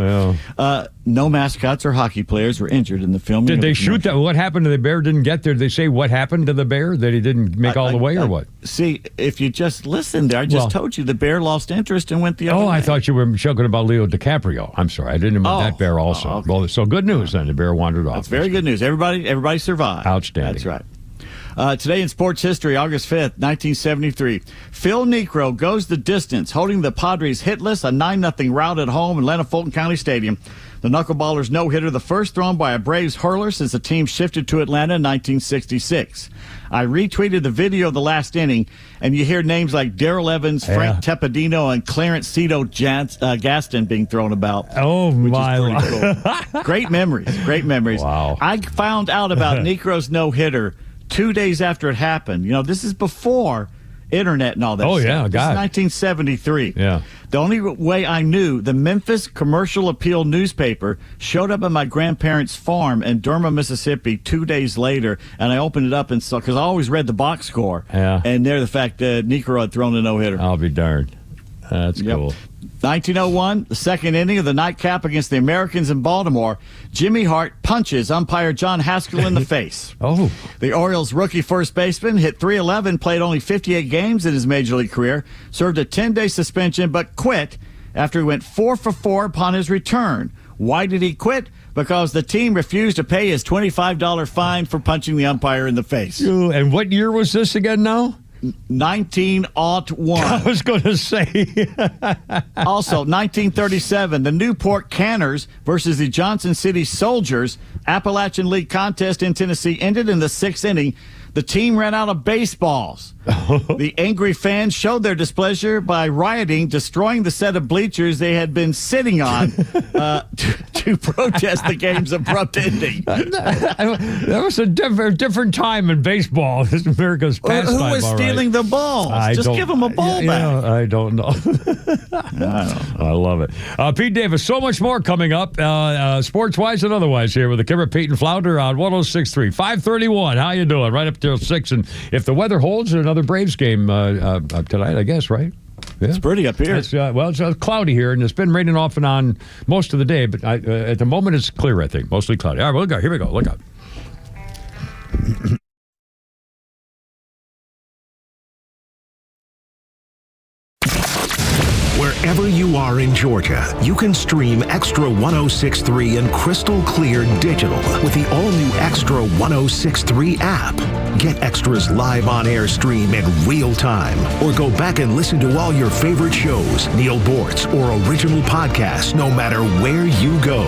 No mascots or hockey players were injured in the filming. Did they shoot that? What happened to the bear? Didn't get there? Did they say what happened to the bear? That he didn't make all the way, or what? See, if you just listened there, I just told you the bear lost interest and went the other way. I thought you were joking about Leo DiCaprio. I'm sorry, I didn't know that bear also. Okay. Well, so good news then. The bear wandered off. That's very good news. Everybody survived. Outstanding. That's right. Today in sports history, August 5th, 1973, Phil Niekro goes the distance, holding the Padres hitless, a 9-0 rout at home in Lena Fulton County Stadium. The Knuckleballers no-hitter, the first thrown by a Braves hurler since the team shifted to Atlanta in 1966. I retweeted the video of the last inning, and you hear names like Darrell Evans, Frank Teppadino, and Clarence Cito Gaston being thrown about. Oh, my. Which is pretty cool. Great memories. Wow. I found out about Niekro's no-hitter 2 days after it happened. This is before internet and all that stuff. Yeah, This is 1973. Yeah. The only way I knew, the Memphis Commercial Appeal newspaper showed up at my grandparents' farm in Durham, Mississippi 2 days later, and I opened it up and saw, because I always read the box score, and there the fact that Niekro had thrown a no-hitter. I'll be darned. That's cool. 1901, the second inning of the nightcap against the Americans in Baltimore, Jimmy Hart punches umpire John Haskell in the face. The Orioles rookie first baseman hit .311, played only 58 games in his major league career, served a 10-day suspension, but quit after he went 4 for 4 upon his return. Why did he quit? Because the team refused to pay his $25 fine for punching the umpire in the face. And what year was this again now? 1901. I was going to say. Also, 1937, the Newport Canners versus the Johnson City Soldiers Appalachian League contest in Tennessee ended in the 6th inning. The team ran out of baseballs. The angry fans showed their displeasure by rioting, destroying the set of bleachers they had been sitting on to protest the game's abrupt ending. That was a different time in baseball. This is America's pastime. Who was stealing the balls? Just give them a ball back. I don't know. I love it. Pete Davis, so much more coming up, sports-wise and otherwise, here with the Kimmer, Pete, and Flounder on 106.3. 5:31. How you doing? Right up till 6. And if the weather holds, another Braves game tonight, I guess, right? Yeah. It's pretty up here. It's cloudy here, and it's been raining off and on most of the day, but at the moment it's clear, I think. Mostly cloudy. All right, well, here we go. Look out. Wherever you are in Georgia, you can stream Extra 106.3 in crystal clear digital with the all-new Extra 106.3 app. Get Extra's live on-air stream in real time, or go back and listen to all your favorite shows, Neil Bortz, or original podcasts, no matter where you go.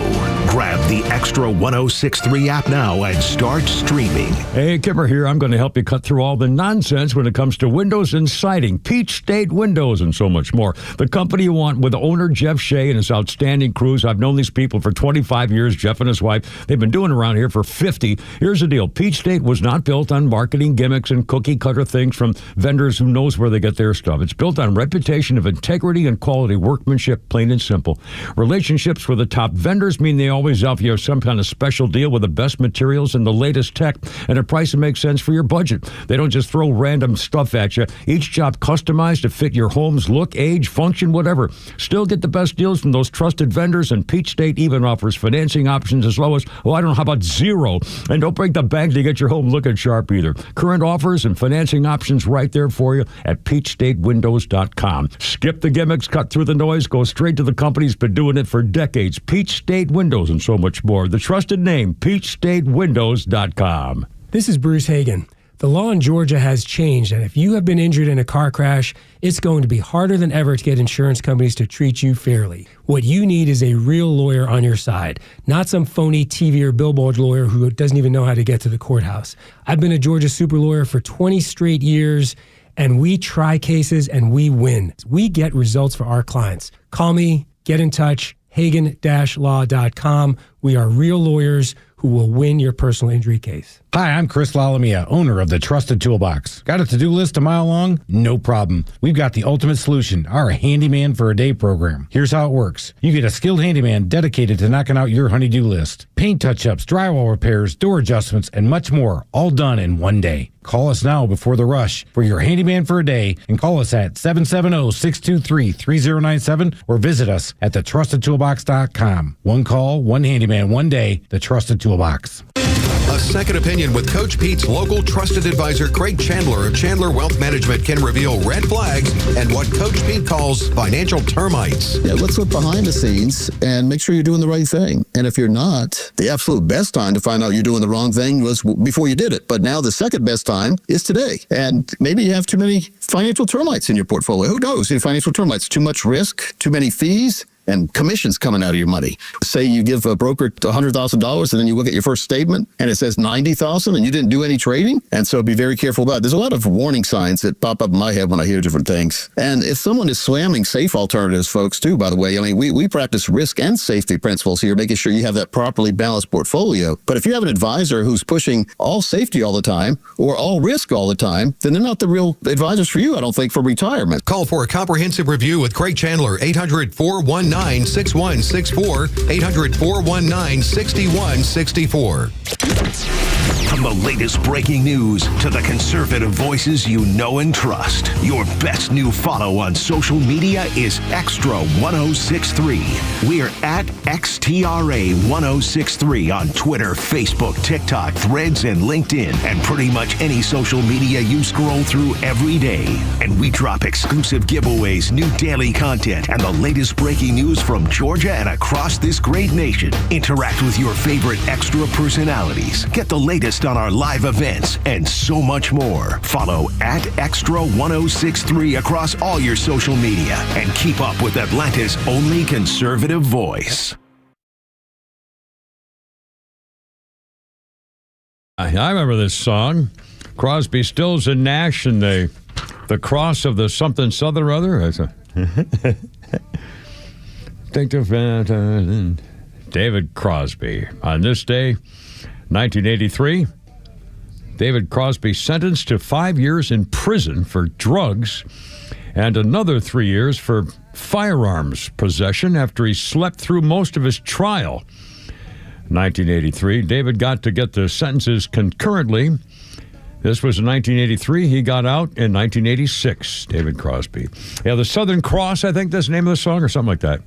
Grab the Extra 106.3 app now and start streaming. Hey, Kipper here. I'm going to help you cut through all the nonsense when it comes to windows and siding, Peach State Windows, and so much more. The company you want, with owner Jeff Shea and his outstanding crews. I've known these people for 25 years, Jeff and his wife. They've been doing around here for 50. Here's the deal. Peach State was not built on marketing gimmicks and cookie-cutter things from vendors who knows where they get their stuff. It's built on reputation of integrity and quality workmanship, plain and simple. Relationships with the top vendors mean they always offer you some kind of special deal with the best materials and the latest tech and a price that makes sense for your budget. They don't just throw random stuff at you. Each job customized to fit your home's look, age, function, whatever. Still get the best deals from those trusted vendors, and Peach State even offers financing options as low as, how about zero? And don't break the bank to get your home looking sharp either. Current offers and financing options right there for you at peachstatewindows.com. Skip the gimmicks, cut through the noise, go straight to the company's been doing it for decades. Peach State Windows and so much more. The trusted name, peachstatewindows.com. This is Bruce Hagan. The law in Georgia has changed, and if you have been injured in a car crash, it's going to be harder than ever to get insurance companies to treat you fairly. What you need is a real lawyer on your side, not some phony TV or billboard lawyer who doesn't even know how to get to the courthouse. I've been a Georgia super lawyer for 20 straight years, and we try cases and we win. We get results for our clients. Call me, get in touch, hagan-law.com. We are real lawyers who will win your personal injury case. Hi, I'm Chris Lalamia, owner of the Trusted Toolbox. Got a to-do list a mile long? No problem. We've got the ultimate solution, our Handyman for a Day program. Here's how it works. You get a skilled handyman dedicated to knocking out your honey-do list. Paint touch-ups, drywall repairs, door adjustments, and much more, all done in one day. Call us now before the rush for your Handyman for a Day, and call us at 770-623-3097 or visit us at thetrustedtoolbox.com. One call, one handyman, one day, the Trusted Toolbox. A second opinion with Coach Pete's local trusted advisor, Craig Chandler of Chandler Wealth Management, can reveal red flags and what Coach Pete calls financial termites. Yeah, let's look behind the scenes and make sure you're doing the right thing. And if you're not, the absolute best time to find out you're doing the wrong thing was before you did it. But now the second best time is today. And maybe you have too many financial termites in your portfolio. Who knows? Financial termites, too much risk, too many fees, and commissions coming out of your money. Say you give a broker $100,000 and then you look at your first statement and it says $90,000 and you didn't do any trading. And so be very careful about it. There's a lot of warning signs that pop up in my head when I hear different things. And if someone is slamming safe alternatives, folks, too, by the way, we practice risk and safety principles here, making sure you have that properly balanced portfolio. But if you have an advisor who's pushing all safety all the time or all risk all the time, then they're not the real advisors for you, I don't think, for retirement. Call for a comprehensive review with Craig Chandler, 800-419-6164, 800-419-6164. From the latest breaking news to the conservative voices you know and trust, your best new follow on social media is Extra 1063. We're at XTRA 1063 on Twitter, Facebook, TikTok, Threads, and LinkedIn, and pretty much any social media you scroll through every day. And we drop exclusive giveaways, new daily content, and the latest breaking news from Georgia and across this great nation. Interact with your favorite Extra personalities. Get the latest on our live events and so much more. Follow at Extra 1063 across all your social media and keep up with Atlanta's only conservative voice. I remember this song, Crosby, Stills, and Nash, and the cross of the something southern or other. Think of David Crosby. On this day, 1983, David Crosby sentenced to 5 years in prison for drugs and another 3 years for firearms possession after he slept through most of his trial. 1983, David got to get the sentences concurrently. This was in 1983. He got out in 1986, David Crosby. Yeah, the Southern Cross, I think that's the name of the song or something like that.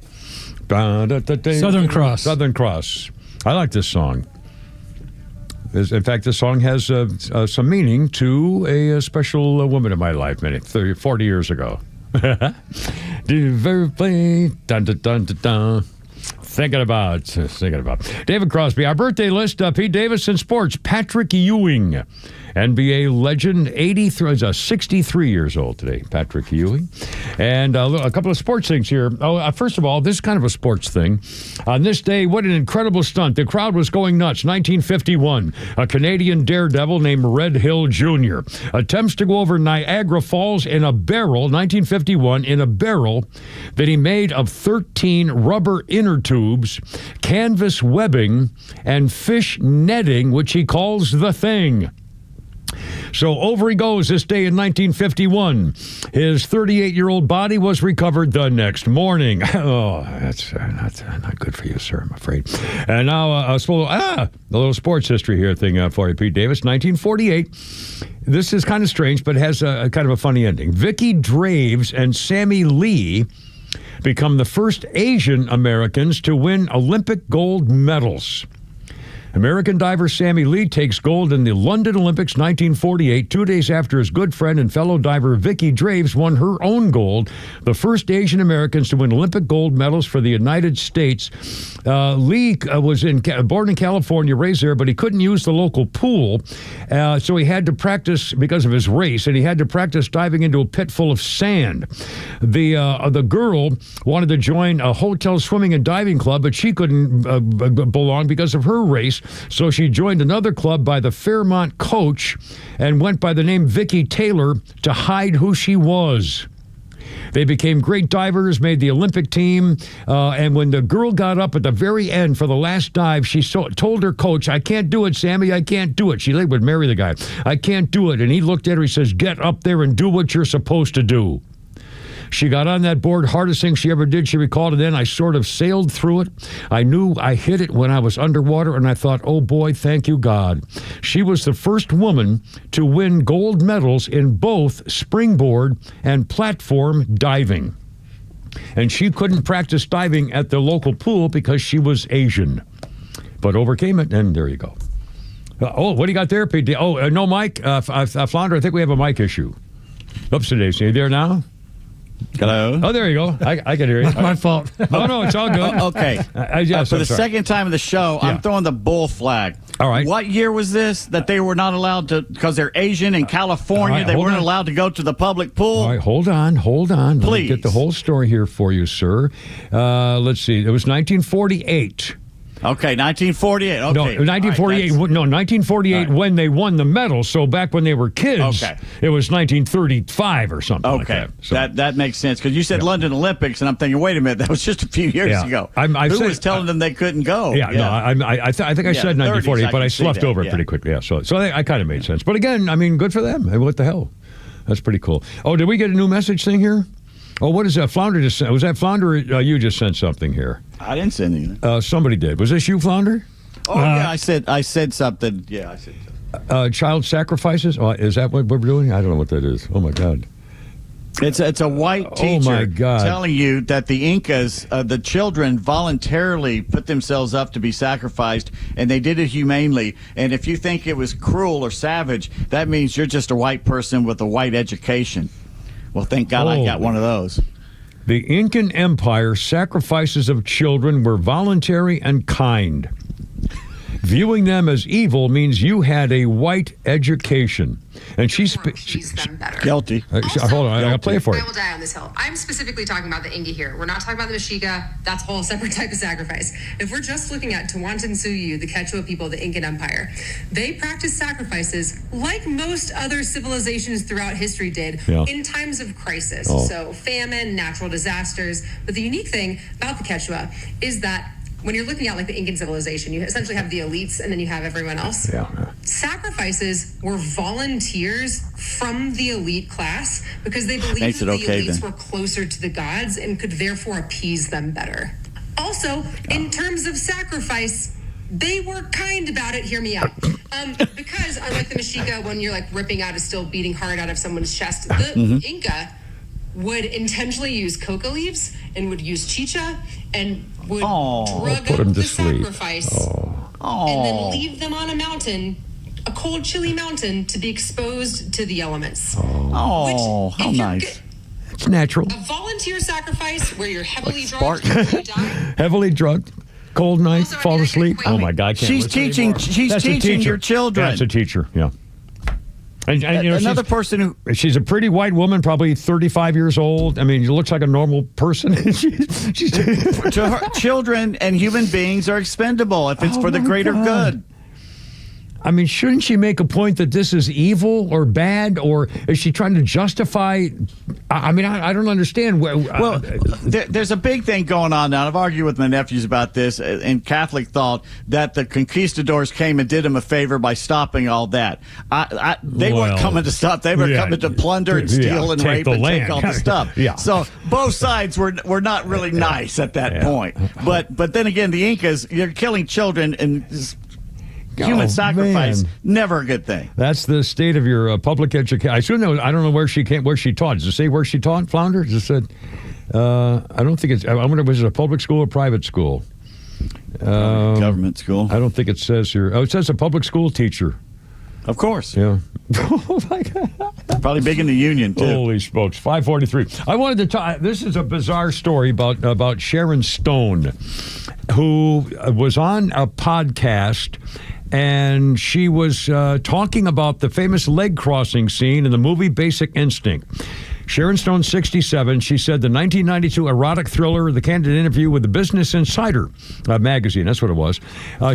Southern Cross. Southern Cross. I like this song. In fact, this song has some meaning to a special woman in my life, 40 years ago. Dun, dun, dun, dun, dun. Thinking about. David Crosby. Our birthday list, Pete Davis in sports. Patrick Ewing, NBA legend, 63 years old today, Patrick Ewing. And a couple of sports things here. First of all, this is kind of a sports thing. On this day, what an incredible stunt. The crowd was going nuts. 1951, a Canadian daredevil named Red Hill Jr. attempts to go over Niagara Falls in a barrel, 1951, in a barrel that he made of 13 rubber inner tubes, canvas webbing, and fish netting, which he calls the thing. So over he goes this day in 1951. His 38-year-old body was recovered the next morning. Oh, that's not good for you, sir, I'm afraid. And now a little sports history here thing for you, Pete Davis. 1948. This is kind of strange, but has a kind of a funny ending. Vicki Draves and Sammy Lee become the first Asian Americans to win Olympic gold medals. American diver Sammy Lee takes gold in the London Olympics 1948, 2 days after his good friend and fellow diver Vicki Draves won her own gold, the first Asian Americans to win Olympic gold medals for the United States. Lee was born in California, raised there, but he couldn't use the local pool, so he had to practice because of his race, and he had to practice diving into a pit full of sand. The girl wanted to join a hotel swimming and diving club, but she couldn't belong because of her race. So she joined another club by the Fairmont coach and went by the name Vicky Taylor to hide who she was. They became great divers, made the Olympic team, and when the girl got up at the very end for the last dive, she told her coach, "I can't do it, Sammy, I can't do it." She would marry the guy. "I can't do it." And he looked at her, he says, "Get up there and do what you're supposed to do." She got on that board, hardest thing she ever did, she recalled, and then I sort of sailed through it. I knew I hit it when I was underwater, and I thought, oh boy, thank you, God. She was the first woman to win gold medals in both springboard and platform diving. And she couldn't practice diving at the local pool because she was Asian, but overcame it, and there you go. What do you got there, Pete? No mic? Flounder, I think we have a mic issue. Oops, today's. Are you there now? Hello. Oh, there you go. I can hear you. My fault. Oh, no, it's all good. Okay. For the second time of the show, I'm throwing the bull flag. All right. What year was this that they were not allowed to, because they're Asian in California, they weren't allowed to go to the public pool? All right, hold on. Please. Let me get the whole story here for you, sir. Let's see. It was 1948. Okay, 1948. Okay. No, 1948. Right, 1948 when they won the medal. So back when they were kids, it was 1935 or something like that. So, that makes sense, because you said London Olympics, and I'm thinking, wait a minute, that was just a few years ago. Who was telling them they couldn't go? I think I said 1948, but I sloughed over it pretty quickly. Yeah, so I kind of made sense. But again, I mean, good for them. What the hell? That's pretty cool. Oh, did we get a new message thing here? Oh, what is that? Flounder just sent. Was that Flounder or you just sent something here? I didn't send anything. Somebody did. Was this you, Flounder? Oh, yeah, I said something. Yeah, I said something. Child sacrifices? Oh, is that what we're doing? I don't know what that is. Oh, my God. It's a white teacher telling you that the Incas, the children voluntarily put themselves up to be sacrificed, and they did it humanely. And if you think it was cruel or savage, that means you're just a white person with a white education. Well, thank God I got one of those. The Incan Empire sacrifices of children were voluntary and kind. Viewing them as evil means you had a white education. And she's them better. Guilty. Hold on, I'll play it for you. I will die on this hill. I'm specifically talking about the Inca here. We're not talking about the Mexica. That's a whole separate type of sacrifice. If we're just looking at Tawantinsuyu, the Quechua people, the Incan Empire, they practiced sacrifices like most other civilizations throughout history did in times of crisis. So famine, natural disasters. But the unique thing about the Quechua is that when you're looking at like the Incan civilization, you essentially have the elites and then you have everyone else. Sacrifices were volunteers from the elite class because they believed that the elites were closer to the gods and could therefore appease them better. Also, in terms of sacrifice, they were kind about it. Hear me out. Because unlike the Mexica, when you're like ripping out a still beating heart out of someone's chest, the Inca would intentionally use coca leaves and would use chicha and would drug up the sacrifice and then leave them on a mountain, a cold, chilly mountain, to be exposed to the elements. How nice. It's natural. A volunteer sacrifice where you're heavily drugged and you die. Heavily drugged. Cold night, fall asleep. Oh my God! I can't She's listen teaching. anymore. She's That's a teaching teacher. your children. That's a teacher. Yeah. And Another person who she's a pretty white woman, probably 35 years old. I mean, she looks like a normal person. she's to her, children and human beings are expendable if it's for the greater good. I mean, shouldn't she make a point that this is evil or bad, or is she trying to justify? I mean, I don't understand. Well, there's a big thing going on now. I've argued with my nephews about this, and Catholic thought that the conquistadors came and did them a favor by stopping all that. They weren't coming to stop. They were coming to plunder and steal and rape and take all the stuff. So both sides were not really nice at that point. But then again, the Incas, you're killing children and human sacrifice, never a good thing. That's the state of your public education. I don't know where she taught. Does it say where she taught, Flounder? It said, I don't think it's, I wonder, was it a public school or private school? Government school. I don't think it says here. Oh, it says a public school teacher. Of course. Yeah. Oh, my God. Probably big in the union, too. Holy smokes. 5:43. I wanted to talk. This is a bizarre story about Sharon Stone, who was on a podcast, and she was talking about the famous leg crossing scene in the movie Basic Instinct. Sharon Stone, 67, she said the 1992 erotic thriller, The Candid Interview with the Business Insider magazine, that's what it was.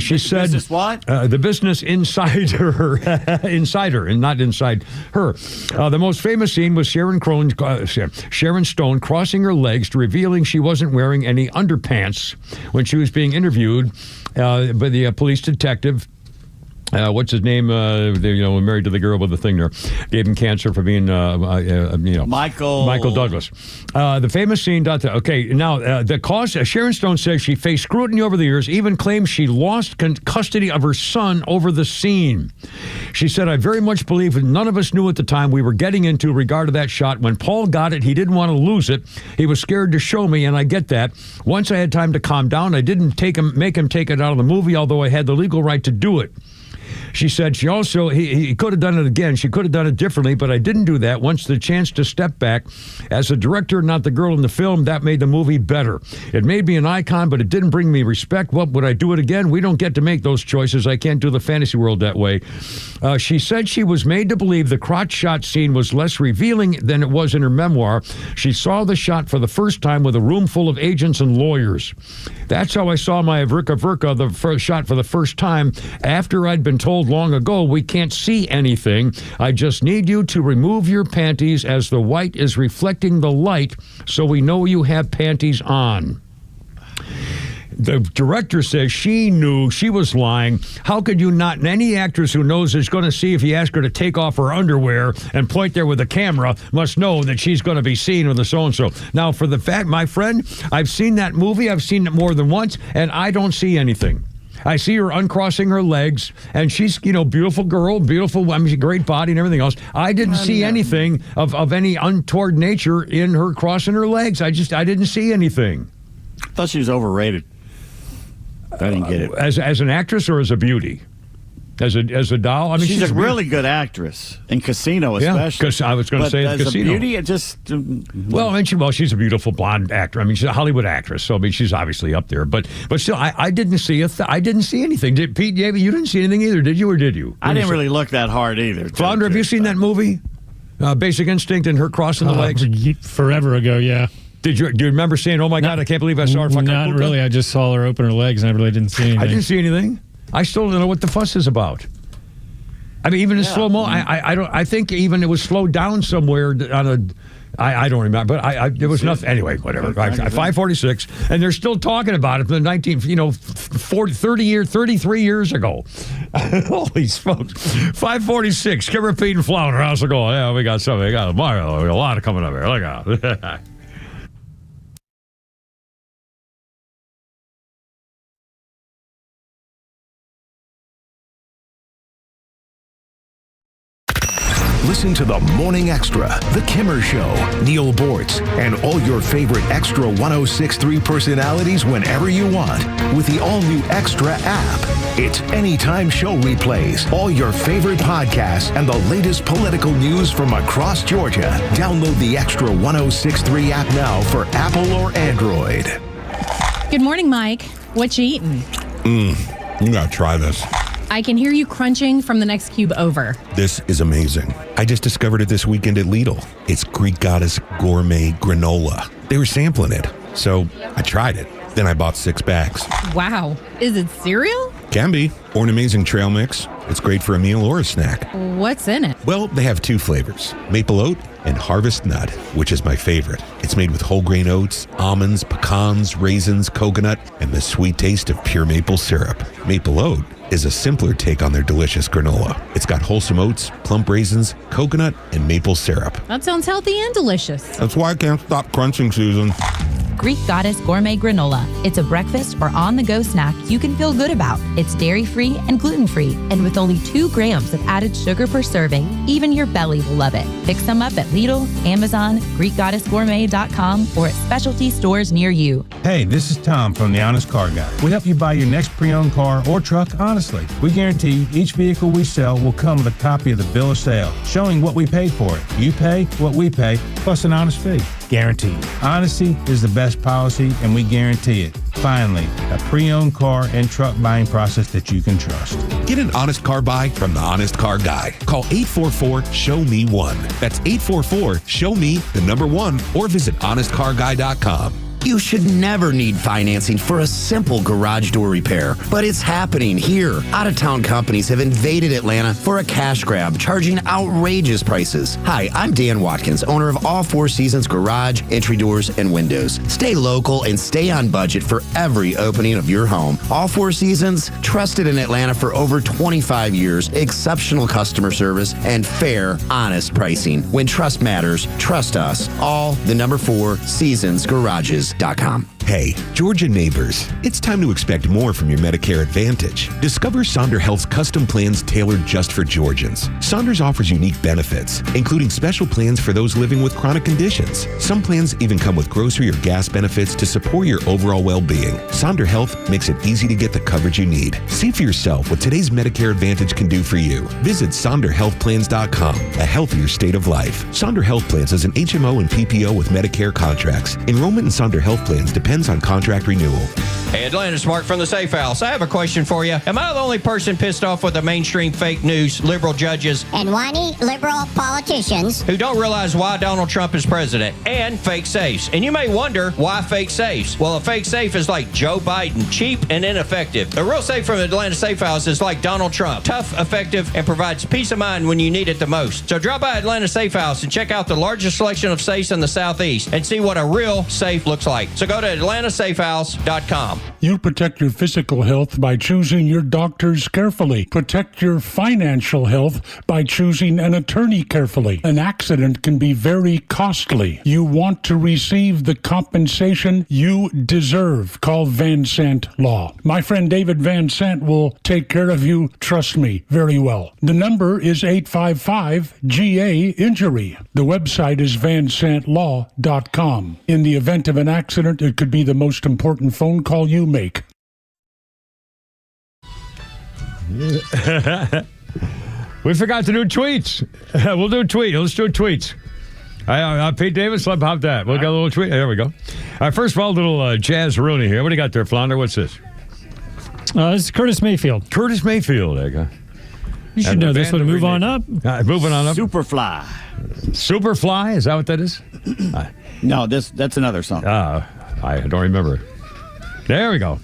She said... Business what? The Business Insider, Insider, and not inside her. The most famous scene was Sharon Stone crossing her legs to revealing she wasn't wearing any underpants when she was being interviewed by the police detective. What's his name? Married to the girl with the thing there. Gave him cancer for being, Michael Douglas. The famous scene. Okay, now the cause. Sharon Stone says she faced scrutiny over the years. Even claims she lost custody of her son over the scene. She said, "I very much believe that none of us knew at the time we were getting into regard to that shot. When Paul got it, he didn't want to lose it. He was scared to show me, and I get that. Once I had time to calm down, I didn't make him take it out of the movie, although I had the legal right to do it." She said she also, he could have done it again. She could have done it differently, but I didn't do that. Once the chance to step back as a director, not the girl in the film, that made the movie better. It made me an icon, but it didn't bring me respect. What, would I do it again? We don't get to make those choices. I can't do the fantasy world that way. She said she was made to believe the crotch shot scene was less revealing than it was in her memoir. She saw the shot for the first time with a room full of agents and lawyers. That's how I saw my Vrka, the first shot for the first time, after I'd been told long ago we can't see anything. I just need you to remove your panties as the white is reflecting the light so we know you have panties on. The director says she knew she was lying. How could you not? And any actress who knows is going to see if you ask her to take off her underwear and point there with a camera must know that she's going to be seen with a so-and-so. Now, for the fact, my friend, I've seen that movie. I've seen it more than once, and I don't see anything. I see her uncrossing her legs, and she's, beautiful girl, beautiful, great body and everything else. I didn't see anything of any untoward nature in her crossing her legs. I didn't see anything. I thought she was overrated. I didn't get it. As an actress or as a beauty? As a doll? I mean, she's a really good actress in Casino, especially. Yeah, because I was going to say as Casino. A beauty, it just she's a beautiful blonde actor. I mean, she's a Hollywood actress, so I mean, she's obviously up there. But still, I didn't see I didnn't see anything. Did Pete? You didn't see anything either, did you? Or did you? I didn't really look that hard either. Flounder, have you seen that movie, Basic Instinct, and her crossing the legs? Forever ago, yeah. Do you remember saying, "Oh my God, I can't believe I saw her"? Not really. I just saw her open her legs, and I really didn't see anything. I didn't see anything. I still don't know what the fuss is about. I mean, even in slow mo, I don't. I think even it was slowed down somewhere on a. I don't remember, but there was nothing. Anyway, whatever. 546, and they're still talking about it from the 33 years ago. Holy smokes! 546. Kimmer, Pete, and Flounder. How's it going? Yeah, we got something. We got a lot of coming up here. Look out. Listen to the Morning Extra, The Kimmer Show, Neil Bortz, and all your favorite Extra 106.3 personalities whenever you want with the all-new Extra app. It's anytime show replays, all your favorite podcasts, and the latest political news from across Georgia. Download the Extra 106.3 app now for Apple or Android. Good morning, Mike. What you eating? You gotta try this. I can hear you crunching from the next cube over. This is amazing. I just discovered it this weekend at Lidl. It's Greek Goddess Gourmet Granola. They were sampling it, so I tried it. Then I bought 6 bags. Wow. Is it cereal? Can be. Or an amazing trail mix. It's great for a meal or a snack. What's in it? Well, they have 2 flavors, maple oat and harvest nut, which is my favorite. It's made with whole grain oats, almonds, pecans, raisins, coconut, and the sweet taste of pure maple syrup. Maple oat is a simpler take on their delicious granola. It's got wholesome oats, plump raisins, coconut, and maple syrup. That sounds healthy and delicious. That's why I can't stop crunching, Susan. Greek Goddess Gourmet Granola. It's a breakfast or on-the-go snack you can feel good about. It's dairy-free and gluten-free, and with only 2 grams of added sugar per serving, even your belly will love it. Pick some up at Lidl, Amazon, GreekGoddessGourmet.com, or at specialty stores near you. Hey, this is Tom from The Honest Car Guy. We help you buy your next pre-owned car or truck honestly. We guarantee each vehicle we sell will come with a copy of the bill of sale, showing what we paid for it. You pay what we pay, plus an honest fee. Guaranteed. Honesty is the best policy, and we guarantee it. Finally, a pre-owned car and truck buying process that you can trust. Get an honest car buy from the Honest Car Guy. Call 844-SHOW-ME-1. That's 844-SHOW-ME-1, or visit honestcarguy.com. You should never need financing for a simple garage door repair, but it's happening here. Out-of-town companies have invaded Atlanta for a cash grab, charging outrageous prices. Hi, I'm Dan Watkins, owner of All 4 Seasons Garage, Entry Doors, and Windows. Stay local and stay on budget for every opening of your home. All 4 Seasons, trusted in Atlanta for over 25 years, exceptional customer service, and fair, honest pricing. When trust matters, trust us. All the number 4 Seasons Garages. Hey, Georgia neighbors, it's time to expect more from your Medicare Advantage. Discover Sonder Health's custom plans tailored just for Georgians. Saunders offers unique benefits, including special plans for those living with chronic conditions. Some plans even come with grocery or gas benefits to support your overall well-being. Sonder Health makes it easy to get the coverage you need. See for yourself what today's Medicare Advantage can do for you. Visit SonderHealthPlans.com, a healthier state of life. Sonder Health Plans is an HMO and PPO with Medicare contracts. Enrollment in Sonder Health Plans depends on contract renewal. Hey, Atlanta's Mark from the Safe House. I have a question for you. Am I the only person pissed off with the mainstream fake news, liberal judges, and whiny liberal politicians who don't realize why Donald Trump is president, and fake safes? And you may wonder, why fake safes? Well, a fake safe is like Joe Biden, cheap and ineffective. A real safe from the Atlanta Safe House is like Donald Trump, tough, effective, and provides peace of mind when you need it the most. So drop by Atlanta Safe House and check out the largest selection of safes in the Southeast and see what a real safe looks like. So go to AtlantaSafeHouse.com. You protect your physical health by choosing your doctors carefully. Protect your financial health by choosing an attorney carefully. An accident can be very costly. You want to receive the compensation you deserve. Call Van Sant Law. My friend David Van Sant will take care of you, trust me, very well. The number is 855-GA-INJURY. The website is vansantlaw.com. In the event of an accident, it could be the most important phone call you make. We forgot to do tweets. We'll do a tweet. Let's do tweets. Pete Davis, how about that? We'll get a little tweet. There we go. First of all, a little Jazz Rooney here. What do you got there, Flounder? What's this? This is Curtis Mayfield. Curtis Mayfield. There you go. You should know this one. Move on up. Moving on up. Superfly. Superfly? Is that what that is? No, that's another song. I don't remember. There we go.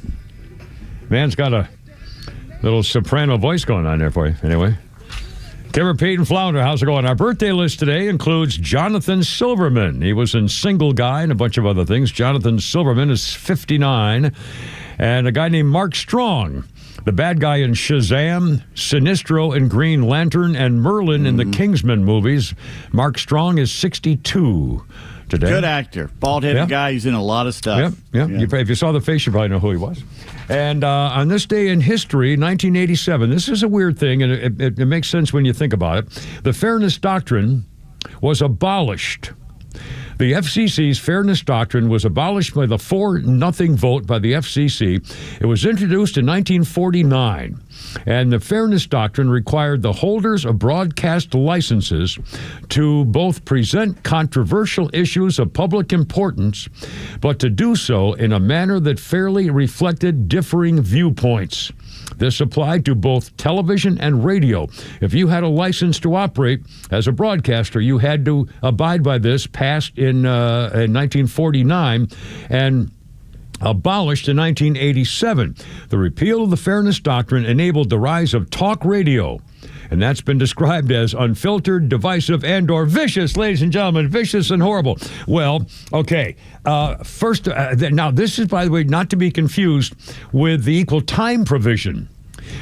Man's got a little soprano voice going on there for you. Anyway. Kimmer, Pete, and Flounder, how's it going? Our birthday list today includes Jonathan Silverman. He was in Single Guy and a bunch of other things. Jonathan Silverman is 59. And a guy named Mark Strong, the bad guy in Shazam, Sinestro in Green Lantern, and Merlin in the Kingsman movies. Mark Strong is 62. today. Good actor. Bald-headed guy. He's in a lot of stuff. Yep. If you saw the face, you probably know who he was. And on this day in history, 1987, this is a weird thing, and it makes sense when you think about it. The Fairness Doctrine was abolished. The FCC's Fairness Doctrine was abolished by the 4-0 vote by the FCC. It was introduced in 1949, and the Fairness Doctrine required the holders of broadcast licenses to both present controversial issues of public importance, but to do so in a manner that fairly reflected differing viewpoints. This applied to both television and radio. If you had a license to operate as a broadcaster, you had to abide by this, passed in 1949 and abolished in 1987. The repeal of the Fairness Doctrine enabled the rise of talk radio, and that's been described as unfiltered, divisive, and/or vicious, ladies and gentlemen, vicious and horrible. Well, okay. First, now this is, by the way, not to be confused with the equal time provision,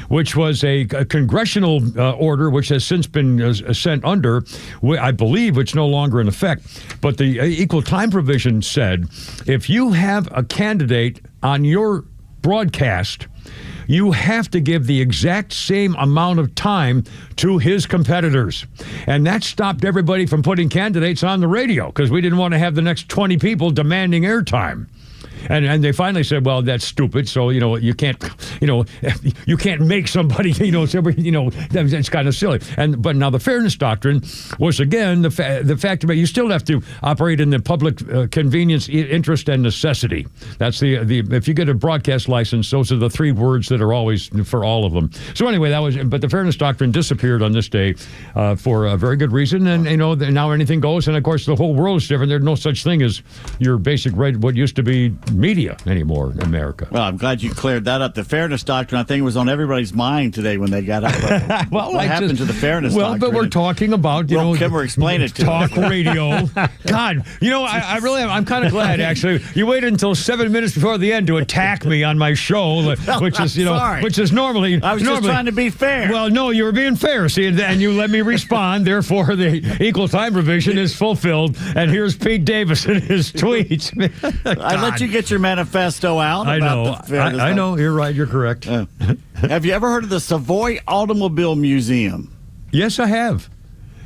which was a congressional order which has since been sent under, I believe, which no longer in effect. But the equal time provision said if you have a candidate on your broadcast, you have to give the exact same amount of time to his competitors. And that stopped everybody from putting candidates on the radio because we didn't want to have the next 20 people demanding airtime. And they finally said, well, that's stupid. So, you can't make somebody, that's kind of silly. But now the Fairness Doctrine was, again, the fact that you still have to operate in the public convenience, interest, and necessity. That's if you get a broadcast license, those are the 3 words that are always for all of them. So anyway, but the Fairness Doctrine disappeared on this day for a very good reason. And, now anything goes. And of course, the whole world is different. There's no such thing as your basic right, what used to be media anymore in America. Well, I'm glad you cleared that up. The Fairness Doctrine, I think, was on everybody's mind today when they got up. What happened to the Fairness Doctrine? Well, but we're talking about, Kimmer, explain it to talk radio. God, I really am. I'm kind of glad, actually. You waited until 7 minutes before the end to attack me on my show, which is, which is normally. I was just trying to be fair. Well, no, you were being fair, see, and you let me respond. Therefore, the equal time provision is fulfilled. And here's Pete Davis in his tweets. I let you get your manifesto out. I know. I know. You're right. You're correct. Have you ever heard of the Savoy Automobile Museum? Yes, I have.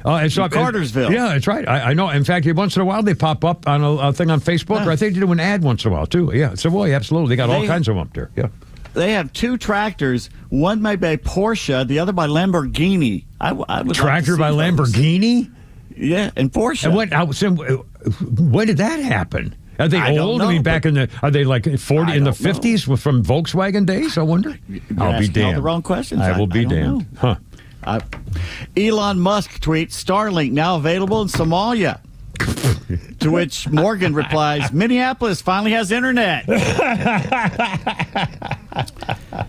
It's in Cartersville. Yeah, that's right. I know. In fact, once in a while they pop up on a thing on Facebook, or I think they do an ad once in a while too. Yeah, Savoy, absolutely. They got all kinds of them up there. Yeah. They have 2 tractors, one made by Porsche, the other by Lamborghini. I would tractor by Lamborghini? Yeah, and Porsche. And when did that happen? Are they old? I mean, are they like 40 in the 50s from Volkswagen days? I wonder. I'll be damned. All the wrong questions. I will be damned. Huh. Elon Musk tweets, Starlink now available in Somalia. To which Morgan replies, Minneapolis finally has internet.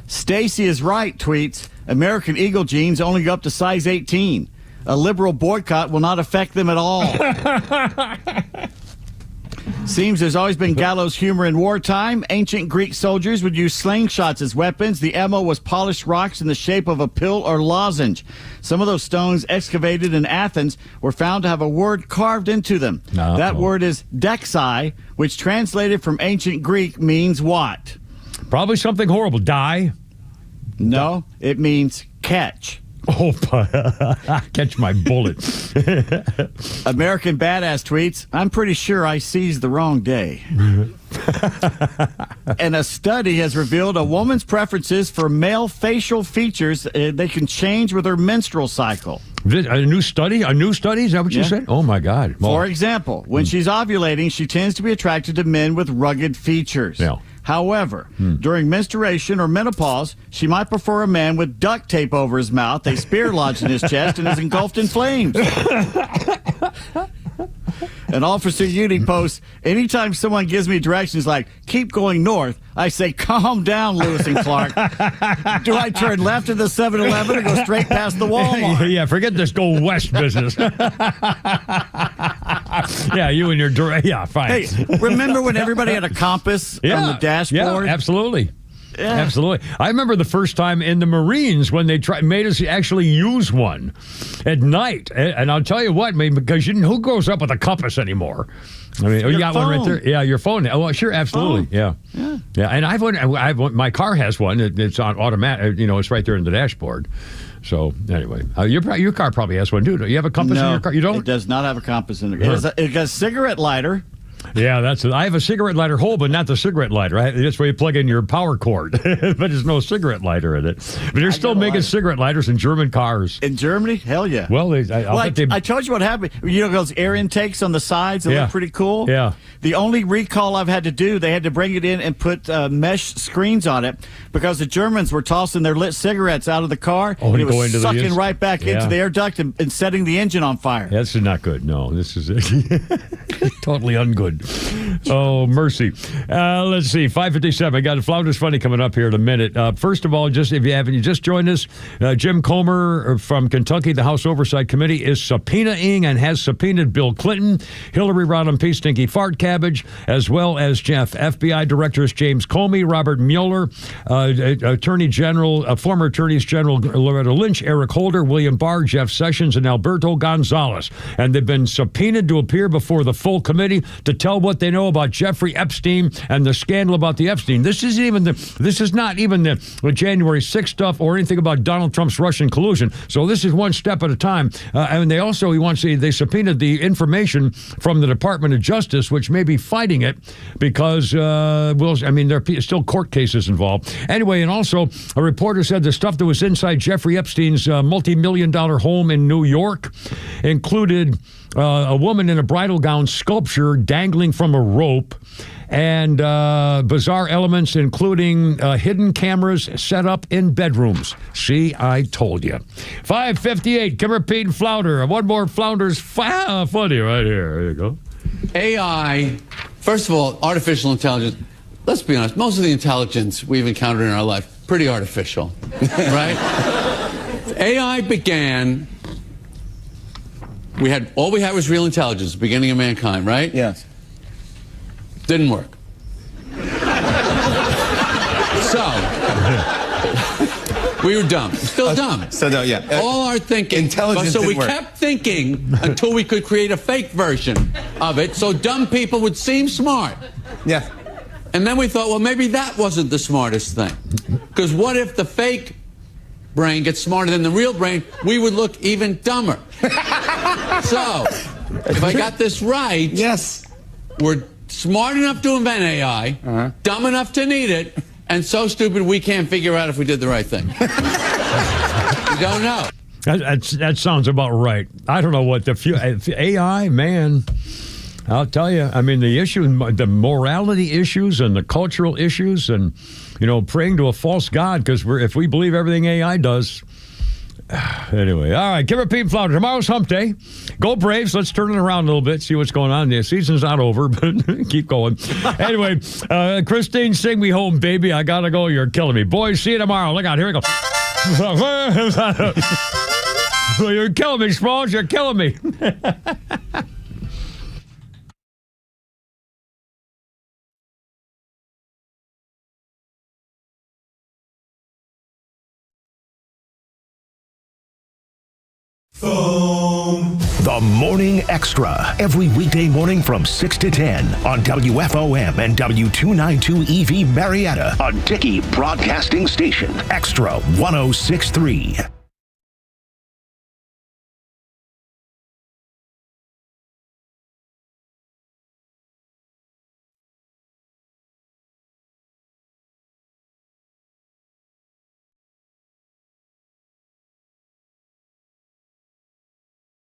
Stacy is right, tweets, American Eagle jeans only go up to size 18. A liberal boycott will not affect them at all. Seems there's always been gallows humor in wartime. Ancient Greek soldiers would use slingshots as weapons. The ammo was polished rocks in the shape of a pill or lozenge. Some of those stones excavated in Athens were found to have a word carved into them. That word is dexai, which translated from ancient Greek means what? Probably something horrible. Die? No, it means catch. Oh, catch my bullet. American Badass tweets, I'm pretty sure I seized the wrong day. And a study has revealed a woman's preferences for male facial features they can change with her menstrual cycle. A new study? Is that what you said? Oh, my God. Well, for example, when she's ovulating, she tends to be attracted to men with rugged features. Yeah. However, during menstruation or menopause, she might prefer a man with duct tape over his mouth, a spear lodged in his chest, and is engulfed in flames. And Officer Udi posts, anytime someone gives me directions like, keep going north, I say, calm down, Lewis and Clark. Do I turn left at the 7-Eleven or go straight past the Walmart? Yeah, forget this go west business. Yeah, you and your... Yeah, fine. Hey, remember when everybody had a compass on the dashboard? Yeah, absolutely. Absolutely. I remember the first time in the Marines when they made us actually use one at night. And I'll tell you what, because who grows up with a compass anymore? I mean, you got one right there. Yeah, your phone. Oh, well, sure, absolutely. Yeah. And I've one. My car has one. It's on automatic. It's right there in the dashboard. So anyway, your car probably has one too. Do you have a compass in your car? You don't? It does not have a compass in it. It has a cigarette lighter. Yeah, I have a cigarette lighter hole, but not the cigarette lighter. That's where you plug in your power cord, but there's no cigarette lighter in it. But they're still making cigarette lighters in German cars. In Germany? Hell yeah. Well, I told you what happened. Those air intakes on the sides that look pretty cool? Yeah. The only recall I've had to do, they had to bring it in and put mesh screens on it because the Germans were tossing their lit cigarettes out of the car and it was sucking right back into the air duct and setting the engine on fire. This is not good. No, this is totally ungood. Oh, mercy. Let's see. 5:57. I got a Flounders Funny coming up here in a minute. First of all, if you just joined us, Jim Comer from Kentucky, the House Oversight Committee, is subpoenaing and has subpoenaed Bill Clinton, Hillary Rodham P. Stinky Fart Cabbage, as well as FBI Directors James Comey, Robert Mueller, former Attorneys General Loretta Lynch, Eric Holder, William Barr, Jeff Sessions, and Alberto Gonzalez. And they've been subpoenaed to appear before the full committee to tell what they know about Jeffrey Epstein and the scandal about the Epstein. This is not even the January 6th stuff or anything about Donald Trump's Russian collusion. So this is one step at a time. And they subpoenaed the information from the Department of Justice, which may be fighting it because, there are still court cases involved. Anyway, and also a reporter said the stuff that was inside Jeffrey Epstein's multi-million-dollar home in New York included a woman in a bridal gown sculpture dangling from a rope and bizarre elements, including hidden cameras set up in bedrooms. See, I told you. 5:58, Kimmer, Pete, and Flounder. One more Flounders funny right here. There you go. AI, first of all, artificial intelligence. Let's be honest, most of the intelligence we've encountered in our life, pretty artificial, right? AI began... all we had was real intelligence, the beginning of mankind, right? Yes. Didn't work. So, we were dumb. Still dumb. So no, yeah. All our thinking. Intelligence So we didn't work. kept thinking until we could create a fake version of it, so dumb people would seem smart. Yeah. And then we thought, well, maybe that wasn't the smartest thing. Because what if the fake brain gets smarter than the real brain? We would look even dumber. So, if I got this right, yes, we're smart enough to invent AI, dumb enough to need it, and so stupid we can't figure out if we did the right thing. We don't know. That sounds about right. I don't know what the AI, man. I'll tell you. I mean, the morality issues and the cultural issues, and praying to a false god because if we believe everything AI does. Anyway, all right, Kimmer, Pete, and Flounder. Tomorrow's Hump Day. Go Braves. Let's turn it around a little bit, see what's going on. The season's not over, but keep going. Anyway, Christine, sing me home, baby. I gotta go. You're killing me. Boys, see you tomorrow. Look out. Here we go. You're killing me, Smalls. You're killing me. The Morning Extra, every weekday morning from 6 to 10 on WFOM and W292 EV Marietta, a Dickey Broadcasting Station. Extra 106.3.